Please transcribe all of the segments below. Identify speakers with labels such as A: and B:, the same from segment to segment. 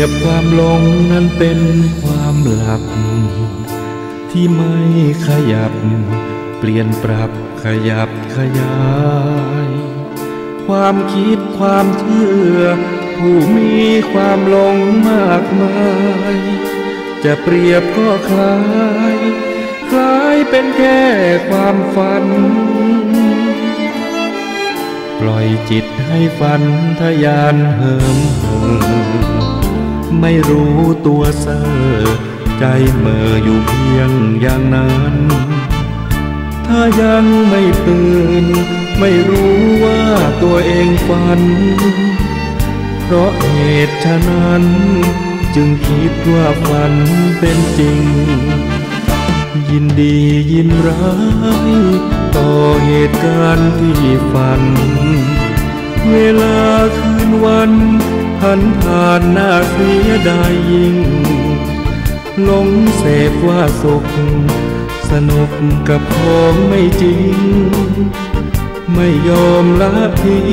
A: ยบความหลงนั้นเป็นความหลับที่ไม่ขยับเปลี่ยนปรับขยับขยายความคิดความเชื่อผู้มีความหลงมากมายจะเปรียบก็คล้ายเป็นแค่ความฝันปล่อยจิตให้ฝันทะยานเหิมไม่รู้ตัวเซ่อใจเมื่ออยู่เพียงอย่างนั้นถ้ายังไม่ตื่นไม่รู้ว่าตัวเองฝันเพราะเหตุฉะนั้นจึงคิดว่าฝันเป็นจริงยินดียินร้ายต่อเหตุการณ์ที่ฝันเวลาคืนวันผ่านหน้าเสียดายยิ่งหลงเสพว่าสุขสนุกกับของไม่จริงไม่ยอมละทิ้ง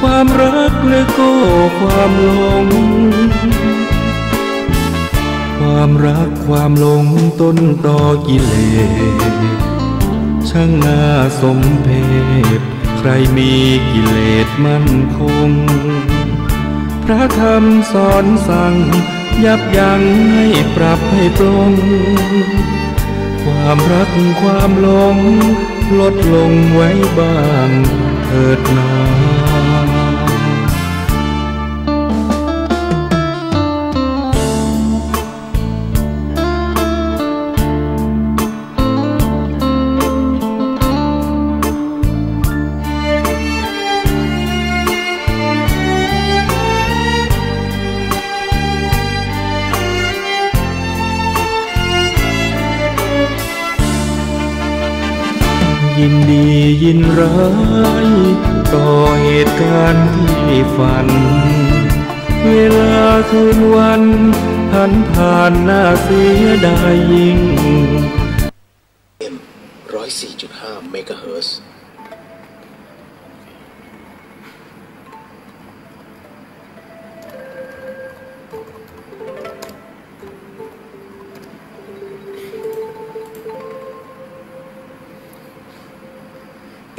A: ความรักและก็ความหลงความรักความหลงต้นตอกิเลสช่างน่าสมเพชใครมีกิเลสมั่นคงพระธรรมสอนสั่งยับยั้งให้ปรับให้ปลงความรักความหลงลดลงไว้บ้างเถิดนายินดียินร้ายต่อเหตุการณ์ที่ฝันเวลาคืนวันผ่านหน้าเสียดายยิ่ง
B: 104.5 เมกะเฮิรตซ์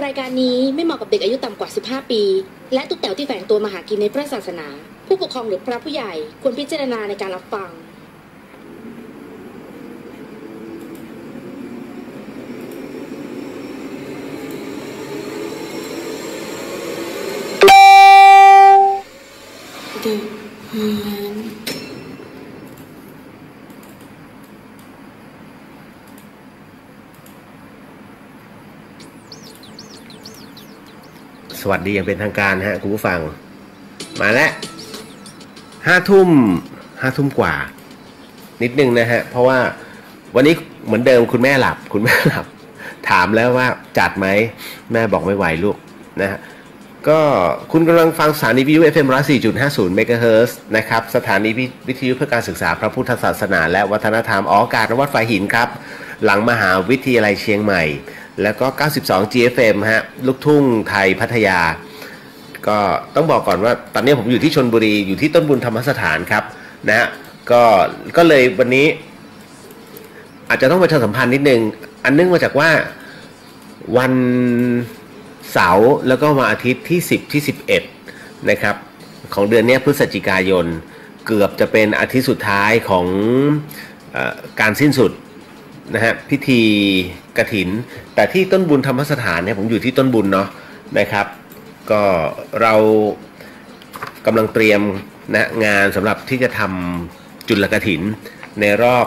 C: รายการนี้ไม่เหมาะกับเด็กอายุต่ำกว่า 15 ปี และตุ๊กแต๋วที่แฝงตัวมาหากินในพระศาสนา ผู้ปกครองหรือพระผู้ใหญ่ควรพิจารณาในการรับฟังเด็กเฮียน
D: สวัสดีอย่างเป็นทางการฮะคุณผู้ฟังมาแล้ว5 ทุ่มกว่านิดนึงนะฮะเพราะว่าวันนี้เหมือนเดิมคุณแม่หลับถามแล้วว่าจัดไหมแม่บอกไม่ไหวลูกนะฮะก็คุณกำลังฟังสถานีวิทยุ FM 104.50 เมกะเฮิรตซ์นะครับสถานีวิทยุเพื่อการศึกษาพระพุทธศาสนาและวัฒนธรรมออกอากาศณวัดฝายหินครับหลังมหาวิทยาลัยเชียงใหม่แล้วก็92 GFM ฮะลูกทุ่งไทยพัทยาก็ต้องบอกก่อนว่าตอนนี้ผมอยู่ที่ชลบุรีอยู่ที่ต้นบุญธรรมสถานครับนะฮะก็เลยวันนี้อาจจะต้องประชาสัมพันธ์นิดนึงอันเนื่องมาจากว่าวันเสาร์แล้วก็วันอาทิตย์ที่10ที่11นะครับของเดือนนี้พฤศจิกายนเกือบจะเป็นอาทิตย์สุดท้ายของการสิ้นสุดนะฮะพิธีกฐินแต่ที่ต้นบุญธรรมสถานเนี่ยผมอยู่ที่ต้นบุญเนาะนะครับก็เรากำลังเตรียมนะงานสำหรับที่จะทำจุลกฐินในรอบ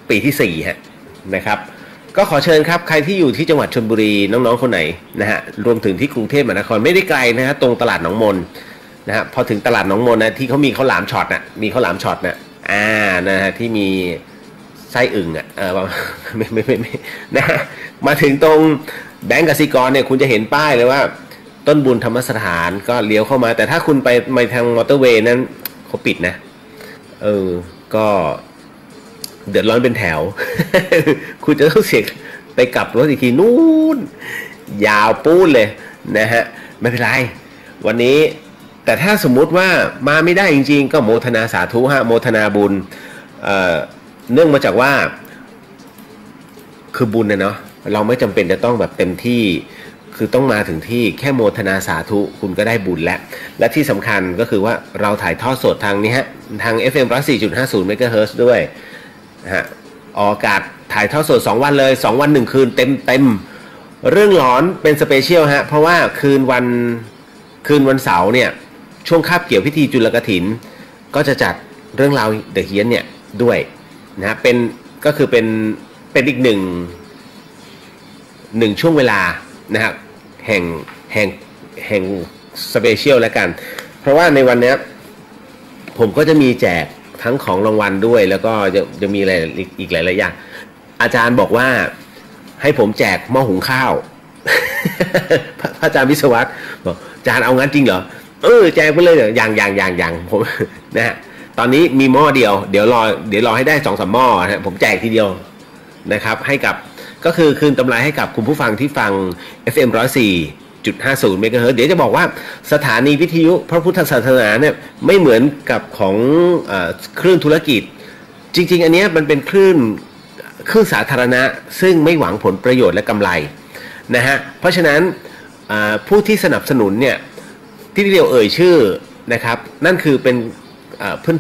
D: ปีที่4ฮะนะครับก็ขอเชิญครับใครที่อยู่ที่จังหวัดชลบุรีน้องๆคนไหนนะฮะรวมถึงที่กรุงเทพมหานครไม่ได้ไกลนะฮะตรงตลาดหนองมนนะฮะพอถึงตลาดหนองมนนะที่เขามีข้าวหลามช็อตนะมีข้าวหลามช็อตนะนะฮะที่มีไส้อึ่งอ่ะไม่นะมาถึงตรงแบงก์กสิกรเนี่ยคุณจะเห็นป้ายเลยว่าต้นบุญธรรมสถานก็เลี้ยวเข้ามาแต่ถ้าคุณไปทางมอเตอร์เวย์นั้นเขาปิดนะก็เดือดร้อนเป็นแถว คุณจะต้องเสียไปกลับรถอีกทีนู่นยาวปู้นเลยนะฮะไม่เป็นไรวันนี้ แต่ถ้าสมมุติว่ามาไม่ได้จริงๆก็โมทนาสาธุฮะโมทนาบุญเนื่องมาจากว่าคือบุญเนาะเราไม่จำเป็นจะต้องแบบเต็มที่คือต้องมาถึงที่แค่โมทนาสาธุคุณก็ได้บุญแล้วและที่สำคัญก็คือว่าเราถ่ายทอดสดทางนี้ฮะทาง FM 104.50 MHz ด้วยนะฮะออกอากาศถ่ายทอดสด2วันเลย2วัน1คืนเต็มเรื่องหลอนเป็นสเปเชียลฮะเพราะว่าคืนวันเสาร์เนี่ยช่วงคาบเกี่ยวพิธีจุลกฐินก็จะจัดเรื่องราวเดอะเฮียนเนี่ยด้วยนะเป็นก็คือเป็นอีกหนึ่งช่วงเวลานะครับแห่งสเปเชียลแล้วกันเพราะว่าในวันนี้ผมก็จะมีแจกทั้งของรางวัลด้วยแล้วก็จะมีอะไรอีกหลายๆอย่างอาจารย์บอกว่าให้ผมแจกหม้อหุงข้าว พระอาจารย์วิศวัตรบอกอาจารย์เอางั้นจริงเหรอแจกไปเลยอย่างผมนะฮะตอนนี้มีหม้อเดียวเดี๋ยวรอให้ได้ 2-3 หม้อนะผมแจกทีเดียวนะครับให้กับก็คือคืนกำไรให้กับคุณผู้ฟังที่ฟัง FM 104.50 เมกะเฮิรตซ์เดี๋ยวจะบอกว่าสถานีวิทยุพระพุทธศาสนาเนี่ยไม่เหมือนกับของคลื่นธุรกิจจริงๆอันนี้มันเป็นคลื่นสาธารณะซึ่งไม่หวังผลประโยชน์และกำไรนะฮะเพราะฉะนั้นผู้ที่สนับสนุนเนี่ยที่พี่เดียวเอ่ยชื่อนะครับนั่นคือเป็น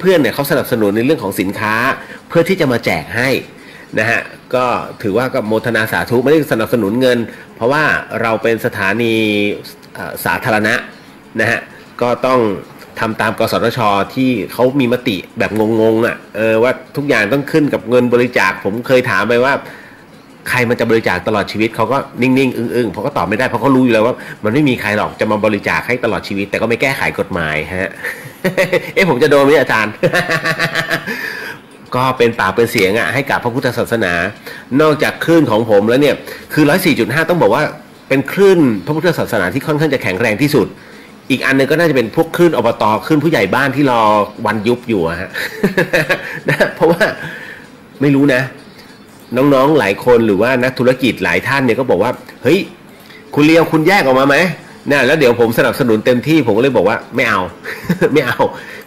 D: เพื่อนๆเนี่ยเขาสนับสนุนในเรื่องของสินค้าเพื่อที่จะมาแจกให้นะฮะก็ถือว่าก็โมทนาสาธุไม่ได้สนับสนุนเงินเพราะว่าเราเป็นสถานีสาธารณะนะฮะก็ต้องทำตามกสทช.ที่เขามีมติแบบงงๆว่าทุกอย่างต้องขึ้นกับเงินบริจาคผมเคยถามไปว่าใครมันจะบริจาคตลอดชีวิตเขาก็นิ่งๆอึ้งๆเพราะก็ตอบไม่ได้เพราะเขารู้อยู่แล้วว่ามันไม่มีใครหรอกจะมาบริจาคให้ตลอดชีวิตแต่ก็ไม่แก้ไขกฎหมายฮะ ผมจะโดนไหมอาจารย์ ก็เป็นปากเป็นเสียงให้กับพระพุทธศาสนานอกจากคลื่นของผมแล้วเนี่ยคือ 104.5 ต้องบอกว่าเป็นคลื่นพระพุทธศาสนาที่ค่อนข้างจะแข็งแรงที่สุดอีกอันนึงก็น่าจะเป็นพวกคลื่นอบต.คลื่นผู้ใหญ่บ้านที่รอวันยุบอยู่ฮะ นะเพราะว่าไม่รู้นะน้องๆหลายคนหรือว่านักธุรกิจหลายท่านเนี่ยก็บอกว่าเฮ้ยคุณเลียวคุณแยกออกมาไหมนะแล้วเดี๋ยวผมสนับสนุนเต็มที่ผมก็เลยบอกว่าไม่เอา ไม่เอา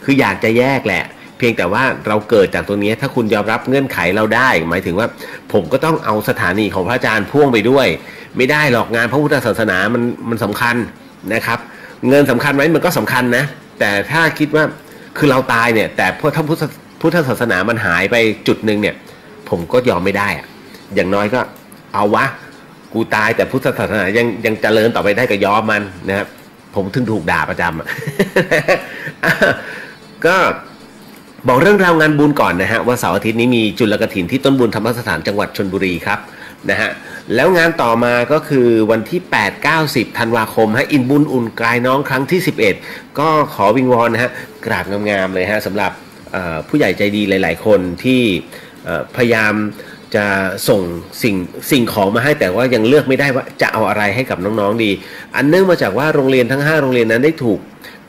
D: คืออยากจะแยกแหละเพียงแต่ว่าเราเกิดจากตรงนี้ถ้าคุณยอมรับเงื่อนไขเราได้หมายถึงว่าผมก็ต้องเอาสถานีของพระอาจารย์พ่วงไปด้วยไม่ได้หรอกงานพระพุทธศาสนามันสำคัญนะครับเงินสำคัญไหมมันก็สำคัญนะแต่ถ้าคิดว่าคือเราตายเนี่ยแต่ถ้าพุทธศาสนามันหายไปจุดนึงเนี่ยผมก็ยอมไม่ได้อย่างน้อยก็เอาวะกูตายแต่พุทธศาสนายังเจริญต่อไปได้ก็ยอมมันนะครับผมถึงถูกด่าประจำ ก็บอกเรื่องราวงานบุญก่อนนะฮะว่าเสาร์อาทิตย์นี้มีจุลกฐินที่ต้นบุญธรรมสถานจังหวัดชลบุรีครับนะฮะแล้วงานต่อมาก็คือวันที่ 8-9-10 ธันวาคมอิ่มบุญอุ่นกายน้องครั้งที่ 11ก็ขอวิงวอนนะฮะกราบงามๆเลยฮะสำหรับผู้ใหญ่ใจดีหลายๆคนที่พยายามจะส่งสิ่งของมาให้แต่ว่ายังเลือกไม่ได้ว่าจะเอาอะไรให้กับน้องๆดีอันเนื่องมาจากว่าโรงเรียนทั้ง5โรงเรียนนั้นได้ถูก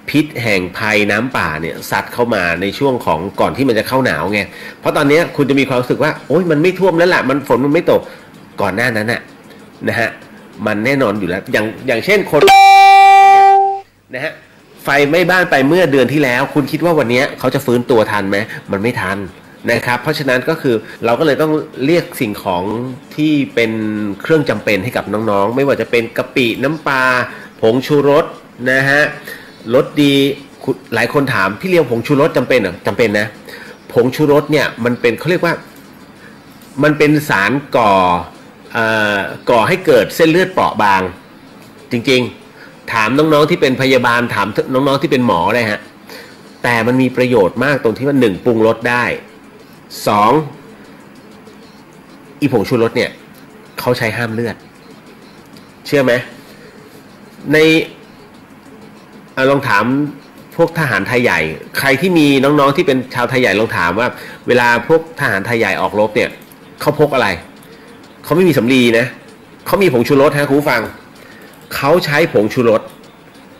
D: พิษแห่งภัยน้ำป่าเนี่ยสัตว์เข้ามาในช่วงของก่อนที่มันจะเข้าหนาวไงเพราะตอนนี้คุณจะมีความรู้สึกว่าโอ๊ยมันไม่ท่วมแล้วแหละฝนมันไม่ตกก่อนหน้านั้นนะฮะมันแน่นอนอยู่แล้วอย่างเช่นคนนะฮะไฟไหม้บ้านไปเมื่อเดือนที่แล้วคุณคิดว่าวันนี้เขาจะฟื้นตัวทันไหมมันไม่ทันนะครับเพราะฉะนั้นก็คือเราก็เลยต้องเรียกสิ่งของที่เป็นเครื่องจำเป็นให้กับน้องๆไม่ว่าจะเป็นกะปิน้ำปลาผงชูรสนะฮะรสดีหลายคนถามพี่เลี้ยงผงชูรสจำเป็นเหรอจำเป็นนะผงชูรสเนี่ยมันเป็นเขาเรียกว่ามันเป็นสารก่อให้เกิดเส้นเลือดเปราะบางจริงๆถามน้องๆที่เป็นพยาบาลถามน้องๆที่เป็นหมอเลยฮะแต่มันมีประโยชน์มากตรงที่ว่า1ปรุงรสได้2อีผงชูรสเนี่ยเขาใช้ห้ามเลือดเชื่อไหมในลองถามพวกทหารไทยใหญ่ใครที่มีน้องๆที่เป็นชาวไทยใหญ่ลองถามว่าเวลาพวกทหารไทยใหญ่ออกรบเนี่ยเขาพกอะไรเขาไม่มีสำลีนะเขามีผงชูรสฮะคุณผู้ฟังเขาใช้ผงชูรส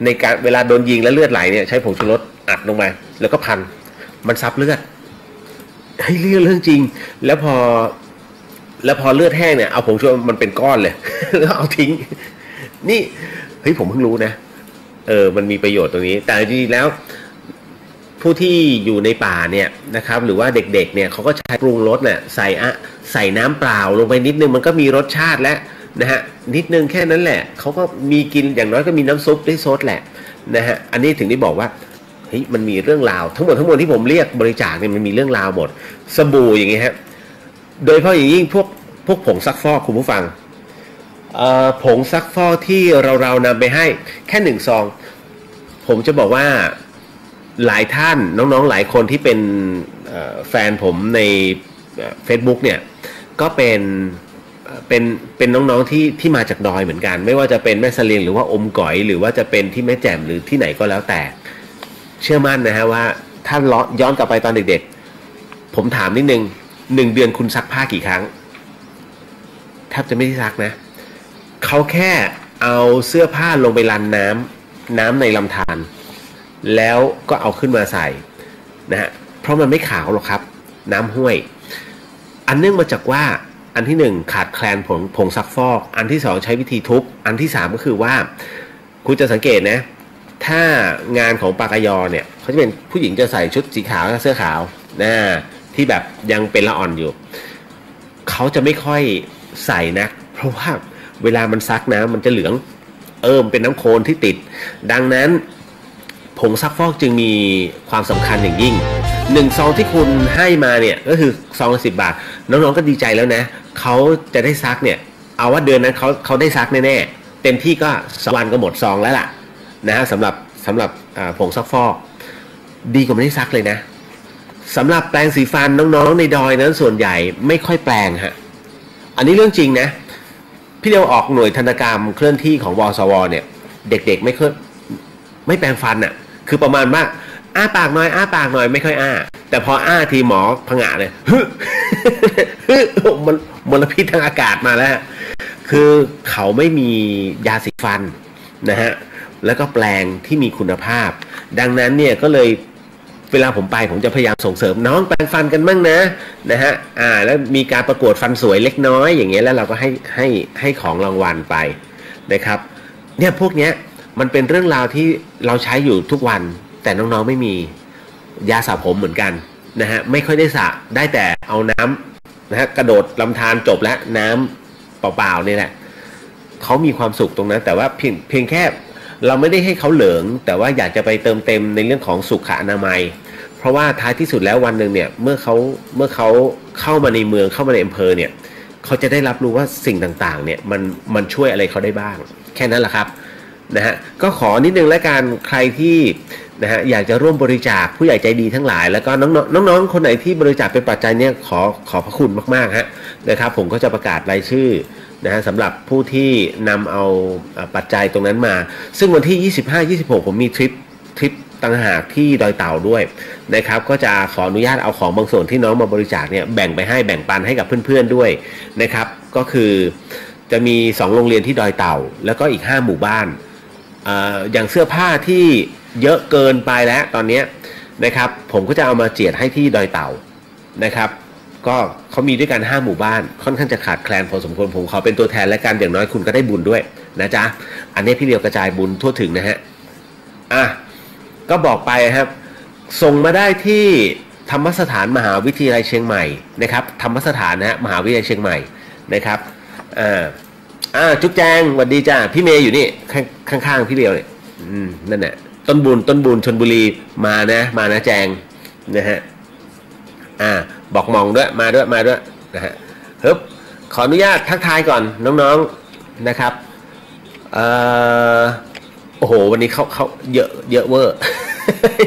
D: ในการเวลาโดนยิงแล้วเลือดไหลเนี่ยใช้ผงชูรสอัดลงไปแล้วก็พันมันซับเลือดให้เรื่องจริงแล้วพอเลือดแห้งเนี่ยเอาผงชูรสมันเป็นก้อนเลยแล้วเอาทิ้งนี่เฮ้ยผมเพิ่งรู้นะ มันมีประโยชน์ตรงนี้แต่จริงๆแล้วผู้ที่อยู่ในป่าเนี่ยนะครับหรือว่าเด็กๆเนี่ยเขาก็ใช้ปรุงรสเนี่ยใส่น้ำเปล่าลงไปนิดนึงมันก็มีรสชาติแล้วนะฮะนิดนึงแค่นั้นแหละเขาก็มีกินอย่างน้อยก็มีน้ำซุปได้ซดแหละนะฮะอันนี้ถึงได้บอกว่าเฮ้ยมันมีเรื่องราวทั้งหมดที่ผมเรียกบริจาคเนี่ยมันมีเรื่องราวหมดสบู่อย่างงี้ฮะโดยเฉพาะอย่างยิ่งพวกผงซักฟอกคุณผู้ฟังผงซักฟอกที่เรานำไปให้แค่1 ซองผมจะบอกว่าหลายท่านน้องๆหลายคนที่เป็นแฟนผมใน Facebook เนี่ยก็เป็นน้องๆที่มาจากดอยเหมือนกันไม่ว่าจะเป็นแม่เสลียงหรือว่าอมก๋อยหรือว่าจะเป็นที่แม่แจ่มหรือที่ไหนก็แล้วแต่เชื่อมั่นนะฮะว่าถ้าย้อนกลับไปตอนเด็กๆผมถามนิดนึง1 เดือนคุณซักผ้ากี่ครั้งแทบจะไม่ได้ซักนะเขาแค่เอาเสื้อผ้าลงไปรันน้ำในลำธารแล้วก็เอาขึ้นมาใส่นะฮะเพราะมันไม่ขาวหรอกครับน้ำห้วยอันเนื่องมาจากว่าอันที่1ขาดแคลนผงซักฟอกอันที่2ใช้วิธีทุบอันที่3ก็คือว่าคุณจะสังเกตนะถ้างานของปากยอเนี่ยเขาจะเป็นผู้หญิงจะใส่ชุดสีขาวเสื้อขาวนะที่แบบยังเป็นละอ่อนอยู่เขาจะไม่ค่อยใส่นะเพราะว่าเวลามันซักน้ำมันจะเหลืองเป็นน้ำโคลนที่ติดดังนั้นผงซักฟอกจึงมีความสำคัญอย่างยิ่ง1 ซองที่คุณให้มาเนี่ยก็คือซองละ10 บาทน้องๆก็ดีใจแล้วนะเขาจะได้ซักเนี่ยเอาว่าเดือนนั้นเขาได้ซักแน่ๆเต็มที่ก็2 วันก็หมดซองแล้วล่ะนะฮะสำหรับผงซักฟอกดีกว่าไม่ได้ซักเลยนะสำหรับแปรงสีฟันน้องๆในดอยนั้นส่วนใหญ่ไม่ค่อยแปรงฮะอันนี้เรื่องจริงนะพี่เดียวออกหน่วยธนกรรมเคลื่อนที่ของวสวเนี่ยเด็กๆไม่แปรงฟันอ่ะคือประมาณว่าอ้าปากหน่อยไม่ค่อยอ้าแต่พออ้าทีหมอผงะเลยมันมลพิษทางอากาศมาแล้วคือเขาไม่มียาสีฟันนะฮะแล้วก็แปรงที่มีคุณภาพดังนั้นเนี่ยก็เลยเวลาผมจะพยายามส่งเสริมน้องแปรงฟันกันบ้างนะฮะแล้วมีการประกวดฟันสวยเล็กน้อยอย่างเงี้ยแล้วเราก็ให้ของรางวัลไปนะครับเนี่ยพวกเนี้ยมันเป็นเรื่องราวที่เราใช้อยู่ทุกวันแต่น้องๆไม่มียาสระผมเหมือนกันนะฮะไม่ค่อยได้สระได้แต่เอาน้ำนะฮะกระโดดลำธารจบแล้วน้ำเปล่าๆนี่แหละเขามีความสุขตรงนั้นแต่ว่าเพียงแค่เราไม่ได้ให้เขาเหลิงแต่ว่าอยากจะไปเติมเต็มในเรื่องของสุขอนามัยเพราะว่าท้ายที่สุดแล้ววันหนึ่งเนี่ยเมื่อเขาเข้ามาในเมืองเข้ามาในอำเภอเนี่ยเขาจะได้รับรู้ว่าสิ่งต่างๆเนี่ยมันช่วยอะไรเขาได้บ้างแค่นั้นแหละครับนะฮะก็ขอนิดนึงแล้วกันใครที่นะฮะอยากจะร่วมบริจาคผู้ใหญ่ใจดีทั้งหลายแล้วก็น้องๆคนไหนที่บริจาคเป็นปัจจัยเนี่ยขอพระคุณมากๆฮะนะครับผมก็จะประกาศรายชื่อนะฮะสำหรับผู้ที่นำเอาปัจจัยตรงนั้นมาซึ่งวันที่ 25-26 ผมมีทริปต่างหากที่ดอยเต่าด้วยนะครับก็จะขออนุญาตเอาของบางส่วนที่น้องมาบริจาคเนี่ยแบ่งปันให้กับเพื่อนๆด้วยนะครับก็คือจะมี2 โรงเรียนที่ดอยเต่าแล้วก็อีก5 หมู่บ้านอย่างเสื้อผ้าที่เยอะเกินไปแล้วตอนนี้นะครับผมก็จะเอามาเจียดให้ที่ดอยเต่านะครับก็เขามีด้วยกัน5 หมู่บ้านค่อนข้างจะขาดแคลนพอสมควรผมขอเป็นตัวแทนและกันอย่างน้อยคุณก็ได้บุญด้วยนะจ๊ะอันนี้พี่เดียวกระจายบุญทั่วถึงนะฮะก็บอกไปครับส่งมาได้ที่ธรรมสถานมหาวิทยาลัยเชียงใหม่นะครับธรรมสถานนะฮะมหาวิทยาลัยเชียงใหม่นะครับจุ๊บแจงสวัสดีจ้าพี่เมย์อยู่นี่ข้างๆพี่เดียวเนี่ยนั่นแหละต้นบุญชลบุรีมานะแจงนะฮะบอกมองด้วยมาด้วยนะฮะขออนุญาตทักทายก่อนน้องๆนะครับโอ้โหวันนี้เขาเยอะเวอร์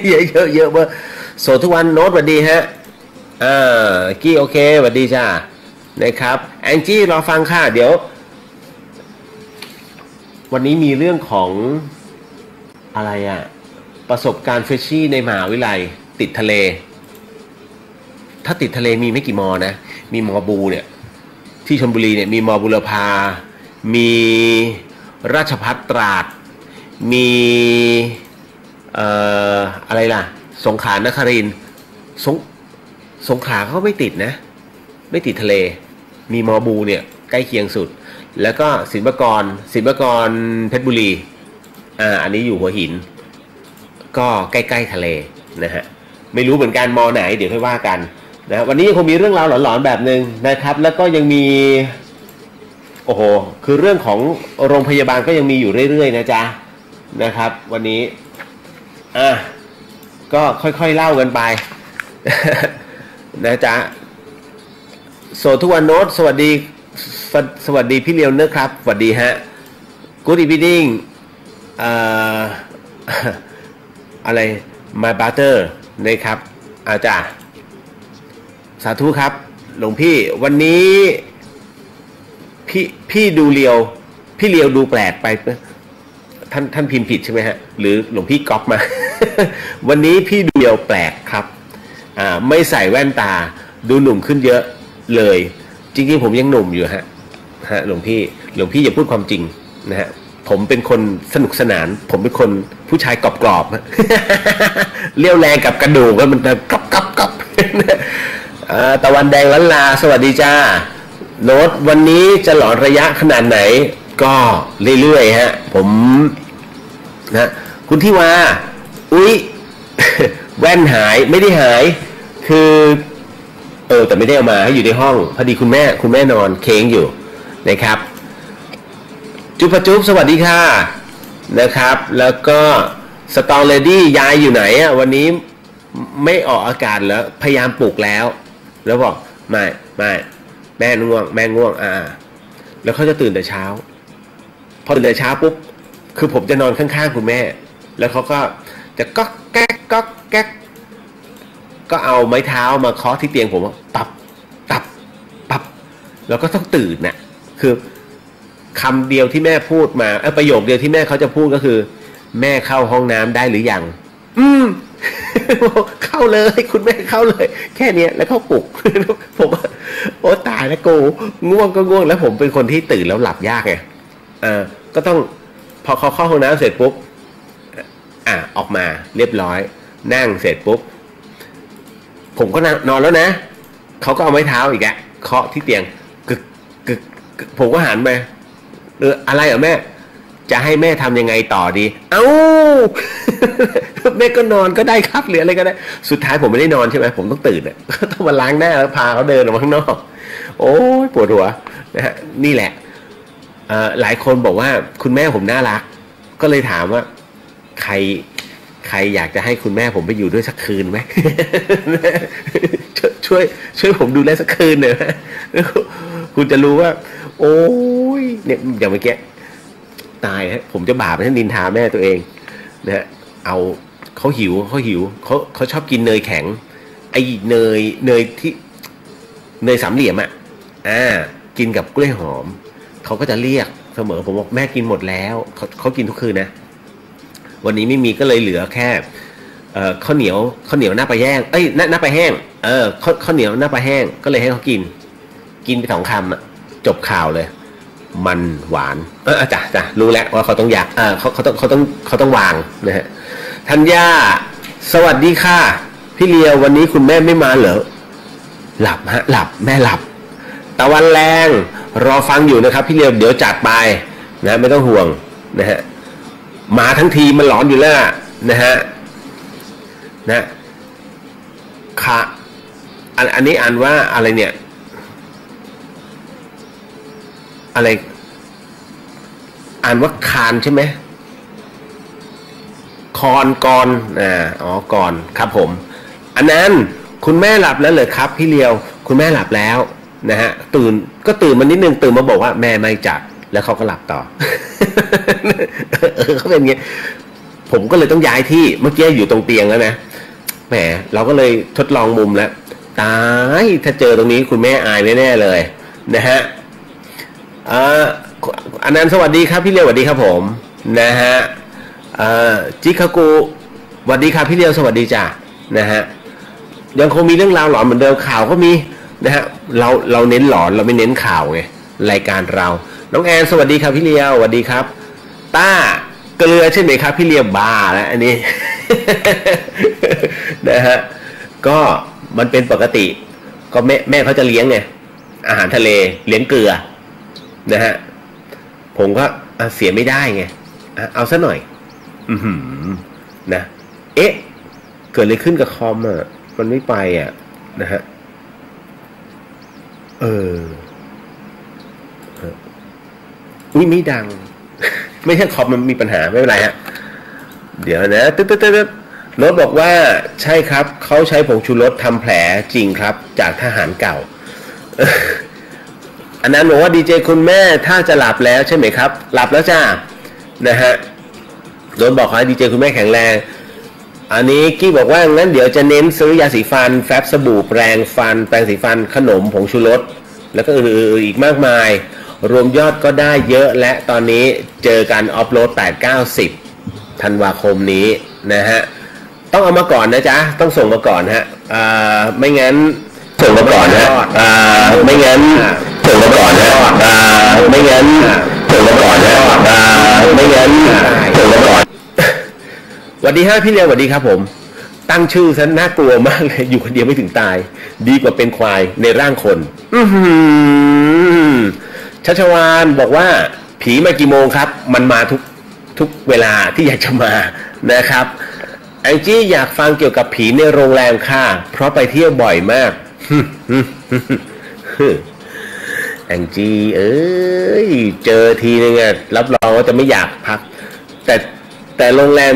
D: เยอะเวอร์โสทุกวันโน้ตสวัสดีฮะกี้โอเคสวัสดีจ้านะครับแองจี้รอฟังค่ะเดี๋ยววันนี้มีเรื่องของอะไรประสบการณ์เฟรชชี่ในมหาวิทยาลัยติดทะเลถ้าติดทะเลมีไม่กี่มอนะมีมอบูเนี่ยที่ชลบุรีเนี่ยมีมอบุรพามีราชภัฏตราดมีอะไรล่ะสงขลานครินทร์สงขลาเขาไม่ติดนะไม่ติดทะเลมีมอบูเนี่ยใกล้เคียงสุดแล้วก็ศิลปากรเพชรบุรี อันนี้อยู่หัวหินก็ใกล้ๆทะเลนะฮะไม่รู้เหมือนกันมอไหนเดี๋ยวค่อยว่ากันนะวันนี้ยังคงมีเรื่องราวหลอนๆแบบนึงนะครับแล้วก็ยังมีโอ้โหคือเรื่องของโรงพยาบาลก็ยังมีอยู่เรื่อยๆนะจ๊ะนะครับวันนี้ก็ค่อยๆเล่ากันไปนะจ๊ะโสทุกวันโน้ตสวัสดีพี่เลียวเนอร์ครับสวัสดีฮะ Good eveningอะไร my butter นะครับอาจารย์สาธุครับหลวงพี่วันนี้พี่ดูเลียวพี่เลียวดูแปลกไปท่านพิมพ์ผิดใช่ไหมฮะหรือหลวงพี่ก๊อปมา วันนี้พี่ดูเลียวแปลกครับไม่ใส่แว่นตาดูหนุ่มขึ้นเยอะเลยจริงๆผมยังหนุ่มอยู่ฮะหลวงพี่อย่าพูดความจริงนะฮะผมเป็นคนสนุกสนานผมเป็นคนผู้ชายกรอบๆเลี้ยวแรงกับกระดูกแล้วมันจะกรอบตะวันแดงล้านลาสวัสดีจ้าโน้ตวันนี้จะหลอนระยะขนาดไหนก็เรื่อยๆฮะผมนะคุณที่ว่าอุ๊ย แว่นหายไม่ได้หายคือแต่ไม่ได้เอามาให้อยู่ในห้องพอดีคุณแม่นอนเค้งอยู่นะครับจุ๊บจุ๊บสวัสดีค่ะนะครับแล้วก็สตองเลดี้ยายอยู่ไหนอ่ะวันนี้ไม่ออกอากาศแล้วพยายามปลุกแล้วบอกไม่แม่ง่วงแล้วเขาจะตื่นแต่เช้าพอตื่นแต่เช้าปุ๊บคือผมจะนอนข้างๆคุณแม่แล้วเขาก็จะก๊อกแก๊กก๊อกแก๊กก็เอาไม้เท้ามาเคาะที่เตียงผมตับแล้วก็ต้องตื่นน่ะคือคำเดียวที่แม่พูดมาประโยคเดียวที่แม่เขาจะพูดก็คือแม่เข้าห้องน้ำได้หรือยังเข้าเลยคุณแม่เข้าเลยแค่นี้แล้วเขาปลุกผมโอ้ตายแล้วกูง่วงก็ง่วงแล้วผมเป็นคนที่ตื่นแล้วหลับยากไงก็ต้องพอเขาเข้าห้องน้ำเสร็จปุ๊บออกมาเรียบร้อยนั่งเสร็จปุ๊บผมก็นอนแล้วนะเขาก็เอาไม้เท้าอีกเคาะที่เตียงกึกผมก็หันไปอะไรแม่จะให้แม่ทำยังไงต่อดีแม่ก็นอนก็ได้ครับหรืออะไรก็ได้สุดท้ายผมไม่ได้นอนใช่ไหมผมต้องตื่นต้องมาล้างหน้าแล้วพาเขาเดินออกมาข้างนอกโอ้ยปวดหัวนะฮะนี่แหละหลายคนบอกว่าคุณแม่ผมน่ารักก็เลยถามว่าใครอยากจะให้คุณแม่ผมไปอยู่ด้วยสักคืนไหม ช่วยผมดูแลสักคืนหน่อยนะคุณจะรู้ว่าโอ้ยเนี่ยอย่างเมื่อกี้ตายฮะผมจะบาปให้นินทาแม่ตัวเองนะฮะเอาเขาหิวเขาชอบกินเนยแข็งไอ้เนยที่เนยสามเหลี่ยมกินกับกล้วยหอมเขาก็จะเรียกเสมอผมบอกแม่กินหมดแล้วเขากินทุกคืนนะวันนี้ไม่มีก็เลยเหลือแค่ข้าวเหนียวหน้าปลาแห้งหน้าปลาแห้งข้าวเหนียวหน้าปลาแห้งก็เลยให้เขากินไป2 คำจบข่าวเลยมันหวานจ้ะรู้แล้วว่าเขาต้องอยากเขาต้องวางนะฮะธัญญาสวัสดีค่ะพี่เลียววันนี้คุณแม่ไม่มาเหรอหลับแม่หลับตะวันแรงรอฟังอยู่นะครับพี่เลียวเดี๋ยวจัดไปนะไม่ต้องห่วงนะฮะมาทั้งทีมันหลอนอยู่แล้วนะฮะค่ะอันนี้อ่านว่าอะไรเนี่ยอะไรอ่านว่าคานใช่ไหมคอนก่อนก่อนครับผมอันนั้นคุณแม่หลับแล้วเหรอครับพี่เลียวคุณแม่หลับแล้วนะฮะตื่นมานิดนึงตื่นมาบอกว่าแม่ไม่จัดแล้วเขาก็หลับต่อ เขาเป็นไงผมก็เลยต้องย้ายที่เมื่อกี้อยู่ตรงเตียงแล้วนะแหมเราก็เลยทดลองมุมแล้วตายถ้าเจอตรงนี้คุณแม่อายแน่ๆเลยนะฮะอันนั้นสวัสดีครับพี่เลียวสวัสดีครับผมนะฮะจิคากุสวัสดีครับพี่เลียวสวัสดีจ้ะนะฮะยังคงมีเรื่องราวหลอนเหมือนเดิมข่าวก็มีนะฮะเราเน้นหลอนเราไม่เน้นข่าวไงรายการเราน้องแอนสวัสดีครับพี่เลียวสวัสดีครับต้าเกลือใช่ไหมครับพี่เลียวบ้าแล้วอันนี้ นะฮะก็มันเป็นปกติก็แม่เขาจะเลี้ยงไงอาหารทะเลเลี้ยงเกลือนะฮะผมก็เสียไม่ได้ไงเอาซะหน่อย นะเอ๊ะเกิดอะไรขึ้นกับคอมอ่ะมันไม่ไปอ่ะนะฮะอุ้ยไม่ดัง ไม่ใช่คอมมันมีปัญหาไม่เป็นไรฮะเดี๋ยวนะตึ๊ดโน้ตบอกว่าใช่ครับเขาใช้ผงชูรสทำแผลจริงครับจากทหารเก่า อันนั้นบอกว่าดีเจคุณแม่ถ้าจะหลับแล้วใช่ไหมครับหลับแล้วจ้านะฮะโน้ตบอกว่าดีเจคุณแม่แข็งแรงอันนี้กี้บอกว่างั้นเดี๋ยวจะเน้นซื้อยาสีฟันแฟบสบู่แปรงฟันแปรงสีฟันขนมผงชูรสแล้วก็อื่นๆอีกมากมายรวมยอดก็ได้เยอะและตอนนี้เจอกันออฟโหลด 8-9-10 ธันวาคมนี้นะฮะต้องเอามาก่อนนะจ๊ะต้องส่งมาก่อนฮะไม่งั้นส่งมาก่อนฮะไม่งั้นส่งมาก่อนฮะไม่งั้นส่งมาก่อนฮะไม่งั้นส่งมาก่อนสวัสดีฮะพี่เลียวสวัสดีครับผมตั้งชื่อซะน่ากลัวมากเลยอยู่คนเดียวไม่ถึงตายดีกว่าเป็นควายในร่างคนชัชวานบอกว่าผีมากี่โมงครับมันมาทุกเวลาที่อยากจะมานะครับแองจี้อยากฟังเกี่ยวกับผีในโรงแรมค่ะเพราะไปเที่ยวบ่อยมากแองจี้เจอทีนึงอ่ะรับรองว่าจะไม่อยากพักแต่โรงแรม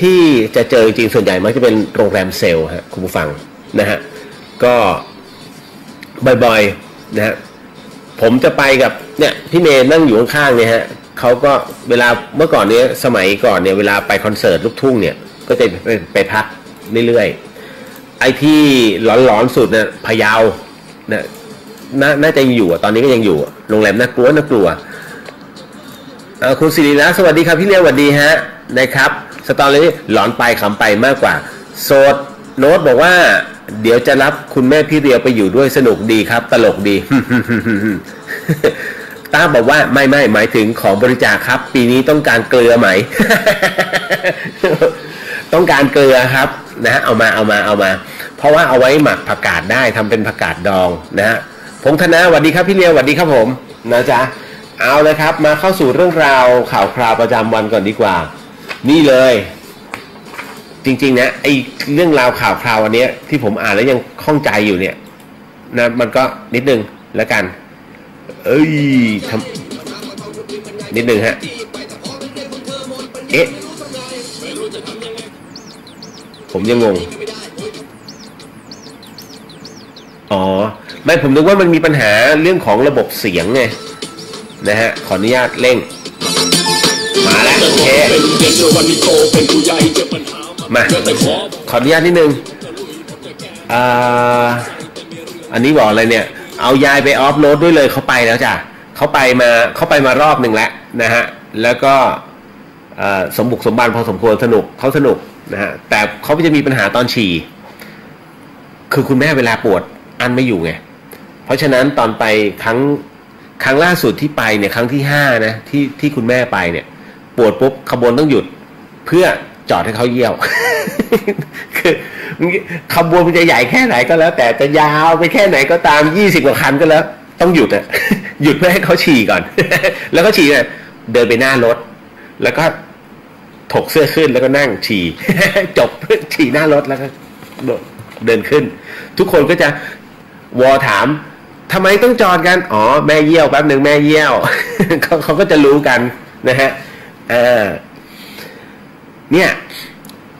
D: ที่จะเจอจริงส่วนใหญ่มักจะเป็นโรงแรมเซลล์ฮะคุณผู้ฟังนะฮะก็บ่อยๆนะฮะผมจะไปกับเนี่ยพี่เมย์นั่งอยู่ข้างๆเนี่ยฮะเขาก็เวลาเมื่อก่อนเนี้ยสมัยก่อนเนี่ยเวลาไปคอนเสิร์ตลูกทุ่งเนี่ยก็จะไปพักเรื่อยๆไอ้ที่หลอนๆสุดเนี่ยพะเยาเนี่ยน่าจะยังอยู่ตอนนี้ก็ยังอยู่โรงแรมน่ากลัวคุณศิริรัตน์สวัสดีครับพี่เลี้ยวสวัสดีฮะนะครับสตอรี่หลอนไปขำไปมากกว่าโสดโน้ตบอกว่าเดี๋ยวจะรับคุณแม่พี่เรียวไปอยู่ด้วยสนุกดีครับตลกดี ต้าบอกว่าไม่หมายถึงของบริจาคครับปีนี้ต้องการเกลือไหม ต้องการเกลือครับนะเอามาเพราะว่าเอาไว้หมักผักกาดได้ทำเป็นผักกาดดองนะฮะพงธนาสวัสดีครับพี่เลียวสวัสดีครับผมนะจ๊ะเอาเลยครับมาเข้าสู่เรื่องราวข่าวคราวประจำวันก่อนดีกว่านี่เลยจริงๆนะไอเรื่องราวข่าวคราววันนี้ที่ผมอ่านแล้วยังข้องใจอยู่เนี่ยนะมันก็นิดนึงแล้วกันทำนิดนึงฮะผมยังงงไม่ผมนึกว่ามันมีปัญหาเรื่องของระบบเสียงไงนะฮะขออนุญาตเร่งมาแล้วโอเคมาขออนุญาตนิดนึงอันนี้บอกอะไรเนี่ยเอายายไปออฟโหลดด้วยเลยเขาไปแล้วจ้ะเขาไปมารอบหนึ่งแล้วนะฮะแล้วก็สมบุกสมบันพอสมควรสนุกนะฮะแต่เขาจะมีปัญหาตอนฉี่คือคุณแม่เวลาปวดอั้นไม่อยู่ไงเพราะฉะนั้นตอนไปครั้งล่าสุดที่ไปเนี่ยครั้งที่5นะที่คุณแม่ไปเนี่ยปวดปุ๊บขบวนต้องหยุดเพื่อจอดให้เขาเยี่ยว คือขบวนมันจะใหญ่แค่ไหนก็แล้วแต่จะยาวไปแค่ไหนก็ตาม20 กว่าคันก็แล้วต้องหยุดอ่ะ หยุดเพื่อให้เขาฉี่ก่อน แล้วก็ฉี่เนี่ยเดินไปหน้ารถแล้วก็ถกเสื้อขึ้นแล้วก็นั่งฉี่ จบฉี่หน้ารถแล้วก็เดินขึ้นทุกคนก็จะวอถามทำไมต้องจอดกันแม่เยี่ยวแป๊บหนึ่งแม่เยี่ยว เขาก็จะรู้กันนะฮะเนี่ย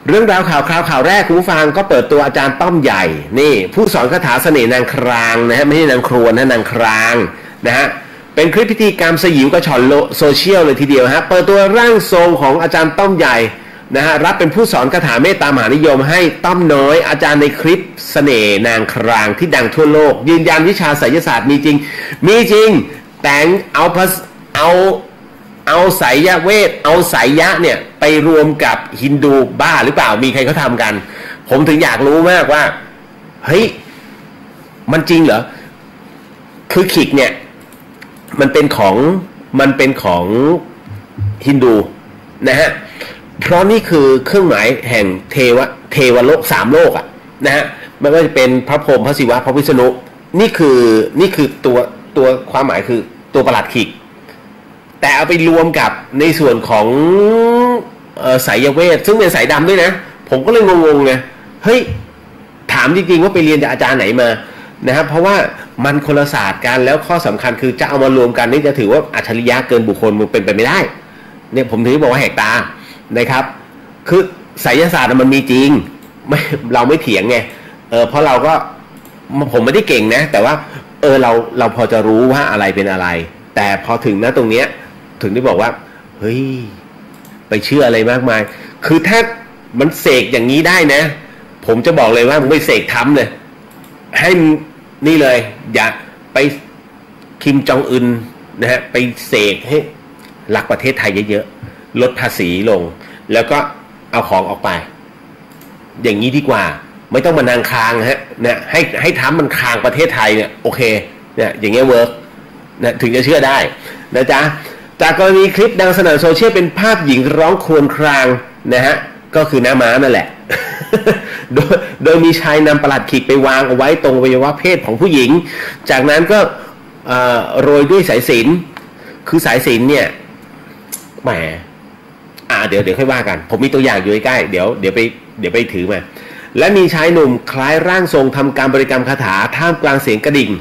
D: เรื่องราวข่าวแรกคุณผู้ฟังก็เปิดตัวอาจารย์ต้อมใหญ่นี่ผู้สอนคาถาเสน่ห์นางครางนะฮะไม่ใช่นางครวนนะนางครางนะฮะเป็นคลิปพิธีกรรมสยิวกระชอนโซเชียลเลยทีเดียวฮะเปิดตัวร่างทรงของอาจารย์ต้อมใหญ่นะฮะรับเป็นผู้สอนคาถาเมตตามหานิยมให้ต้อมน้อยอาจารย์ในคลิปเสน่ห์นางครางที่ดังทั่วโลกยืนยันวิชาไสยศาสตร์มีจริงแต่เอาไสยเวทเอาไสยะเนี่ยไปรวมกับฮินดูบ้าหรือเปล่ามีใครเขาทำกันผมถึงอยากรู้มากว่าเฮ้ยมันจริงเหรอคือขิกเนี่ยมันเป็นของฮินดูนะฮะเพราะนี่คือเครื่องหมายแห่งเทวโลก3โลกอ่ะนะฮะไม่ว่าจะเป็นพระพรหมพระศิวะพระวิษณุนี่คือตัวความหมายคือตัวประหลัดขิกแต่เอาไปรวมกับในส่วนของ สายเวทซึ่งเป็นสายดำด้วยนะผมก็เลยงงๆไงเฮ้ยถามจริงๆว่าไปเรียนจากอาจารย์ไหนมานะครับเพราะว่ามันคนละศาสตร์กันแล้วข้อสำคัญคือจะเอามารวมกันนี่จะถือว่าอัจฉริยะเกินบุคคลมันเป็นไปไม่ได้เนี่ยผมถึงบอกว่าแหกตานะครับคือไสยศาสตร์มันมีจริงไม่เราไม่เถียงไงเพราะเราก็ผมไม่ได้เก่งนะแต่ว่าเราพอจะรู้ว่าอะไรเป็นอะไรแต่พอถึงนะตรงเนี้ยถึงได้บอกว่าเฮ้ยไปเชื่ออะไรมากมายคือถ้ามันเสกอย่างนี้ได้นะผมจะบอกเลยว่ามึงไปเสกทำเลยให้นี่เลยอย่าไปคิมจองอึนนะฮะไปเสกให้รักประเทศไทยเยอะๆลดภาษีลงแล้วก็เอาของออกไปอย่างนี้ดีกว่าไม่ต้องมานางคางฮะเนี่ยให้ทำมันคางประเทศไทยเนี่ยโอเคเนี่ยอย่างเงี้ยเวิร์กนะถึงจะเชื่อได้นะจ๊ะจากกรณีคลิปดังสนั่นโซเชียลเป็นภาพหญิงร้องครวญครางนะฮะก็คือหน้าม้านั่นแหละ โดยมีชายนำประหลัดขิกไปวางเอาไว้ตรงอวัยวะเพศของผู้หญิงจากนั้นก็โรยด้วยสายสิญจน์คือสายสิญจน์เนี่ยแหมเดี๋ยวค่อยว่ากันผมมีตัวอย่างอยู่ใกล้ๆเดี๋ยวไปถือมาและมีชายหนุ่มคล้ายร่างทรงทำการบริกรรมคาถาท่ามกลางเสียงกระดิ่ง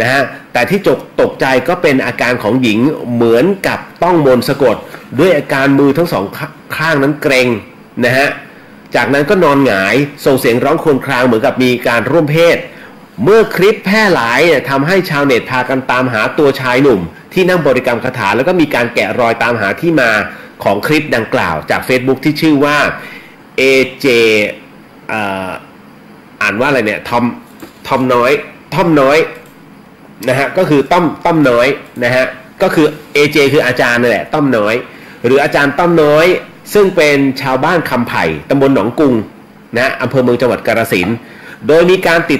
D: นะฮะแต่ที่ตกใจก็เป็นอาการของหญิงเหมือนกับต้องมนต์สะกดด้วยอาการมือทั้งสองข้างนั้นเกร็งนะฮะจากนั้นก็นอนหงายส่งเสียงร้องครวญครางเหมือนกับมีการร่วมเพศเมื่อคลิปแพร่หลายทำให้ชาวเน็ตพากันตามหาตัวชายหนุ่มที่นั่งบริกรรมคาถาแล้วก็มีการแกะรอยตามหาที่มาของคลิปดังกล่าวจาก Facebook ที่ชื่อว่า AJ อ่านว่าอะไรเนี่ยทอมน้อยนะฮะก็คือต้อมน้อยนะฮะก็คือ AJ คืออาจารย์นั่นแหละต้อมน้อยหรืออาจารย์ต้อมน้อยซึ่งเป็นชาวบ้านคำไผ่ตำบลหนองกุงนะอำเภอเมืองจังหวัดกาฬสินธุ์โดยมีการติ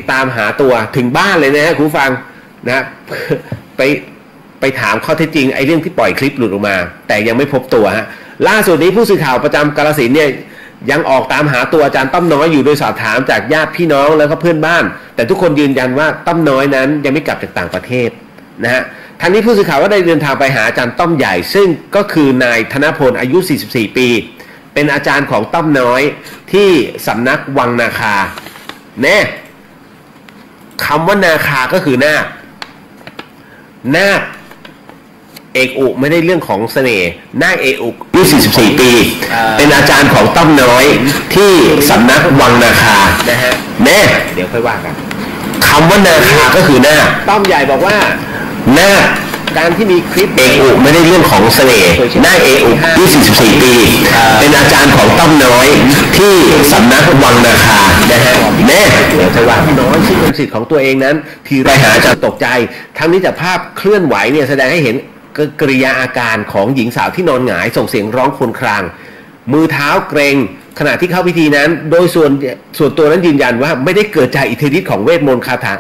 D: ดตามหาตัวถึงบ้านเลยนะฮะคุณผู้ฟังนะไปถามข้อเท็จจริงไอ้เรื่องที่ปล่อยคลิปหลุดออกมาแต่ยังไม่พบตัวฮะล่าสุดนี้ผู้สื่อข่าวประจำกาฬสินธุ์เนี่ยยังออกตามหาตัวอาจารย์ต้อมน้อยอยู่โดยสอบถามจากญาติพี่น้องแล้วก็เพื่อนบ้านแต่ทุกคนยืนยันว่าต้อมน้อยนั้นยังไม่กลับจากต่างประเทศนะฮะทางนี้ผู้สื่อข่าวก็ได้เดินทางไปหาอาจารย์ต้อมใหญ่ซึ่งก็คือนายธนพลอายุ44ปีเป็นอาจารย์ของต้อมน้อยที่สำนักวังนาคาแน่คำว่านาคาก็คือนาคเอกอุไม่ได้เรื่องของเสน่ห์นาคเอกอุอายุ44ปีเป็นอาจารย์ของต้อมน้อยที่สำนักวังนาคานะฮะแน่เดี๋ยวค่อยว่ากันคำว่านาคาก็คือนาคต้อมใหญ่บอกว่านาคการที่มีคลิปเอกอุไม่ได้เรื่องของเสน่ห์นาคเอกอุอายุ44ปีเป็นอาจารย์ของต้อมน้อยที่สำนักวังนาคานะฮะแน่เดี๋ยวค่อยว่าน้อยซึ่งเป็นสิทธิ์ของตัวเองนั้นที่ไปหาอาจารย์ตกใจทั้งนี้จากภาพเคลื่อนไหวเนี่ยแสดงให้เห็นกริยาอาการของหญิงสาวที่นอนหงายส่งเสียงร้องครวญครางมือเท้าเกร็งขณะที่เข้าพิธีนั้นโดยส่วนตัวนั้นยืนยันว่าไม่ได้เกิดจากอิทธิฤทธิ์ของเวทมนต์คาถา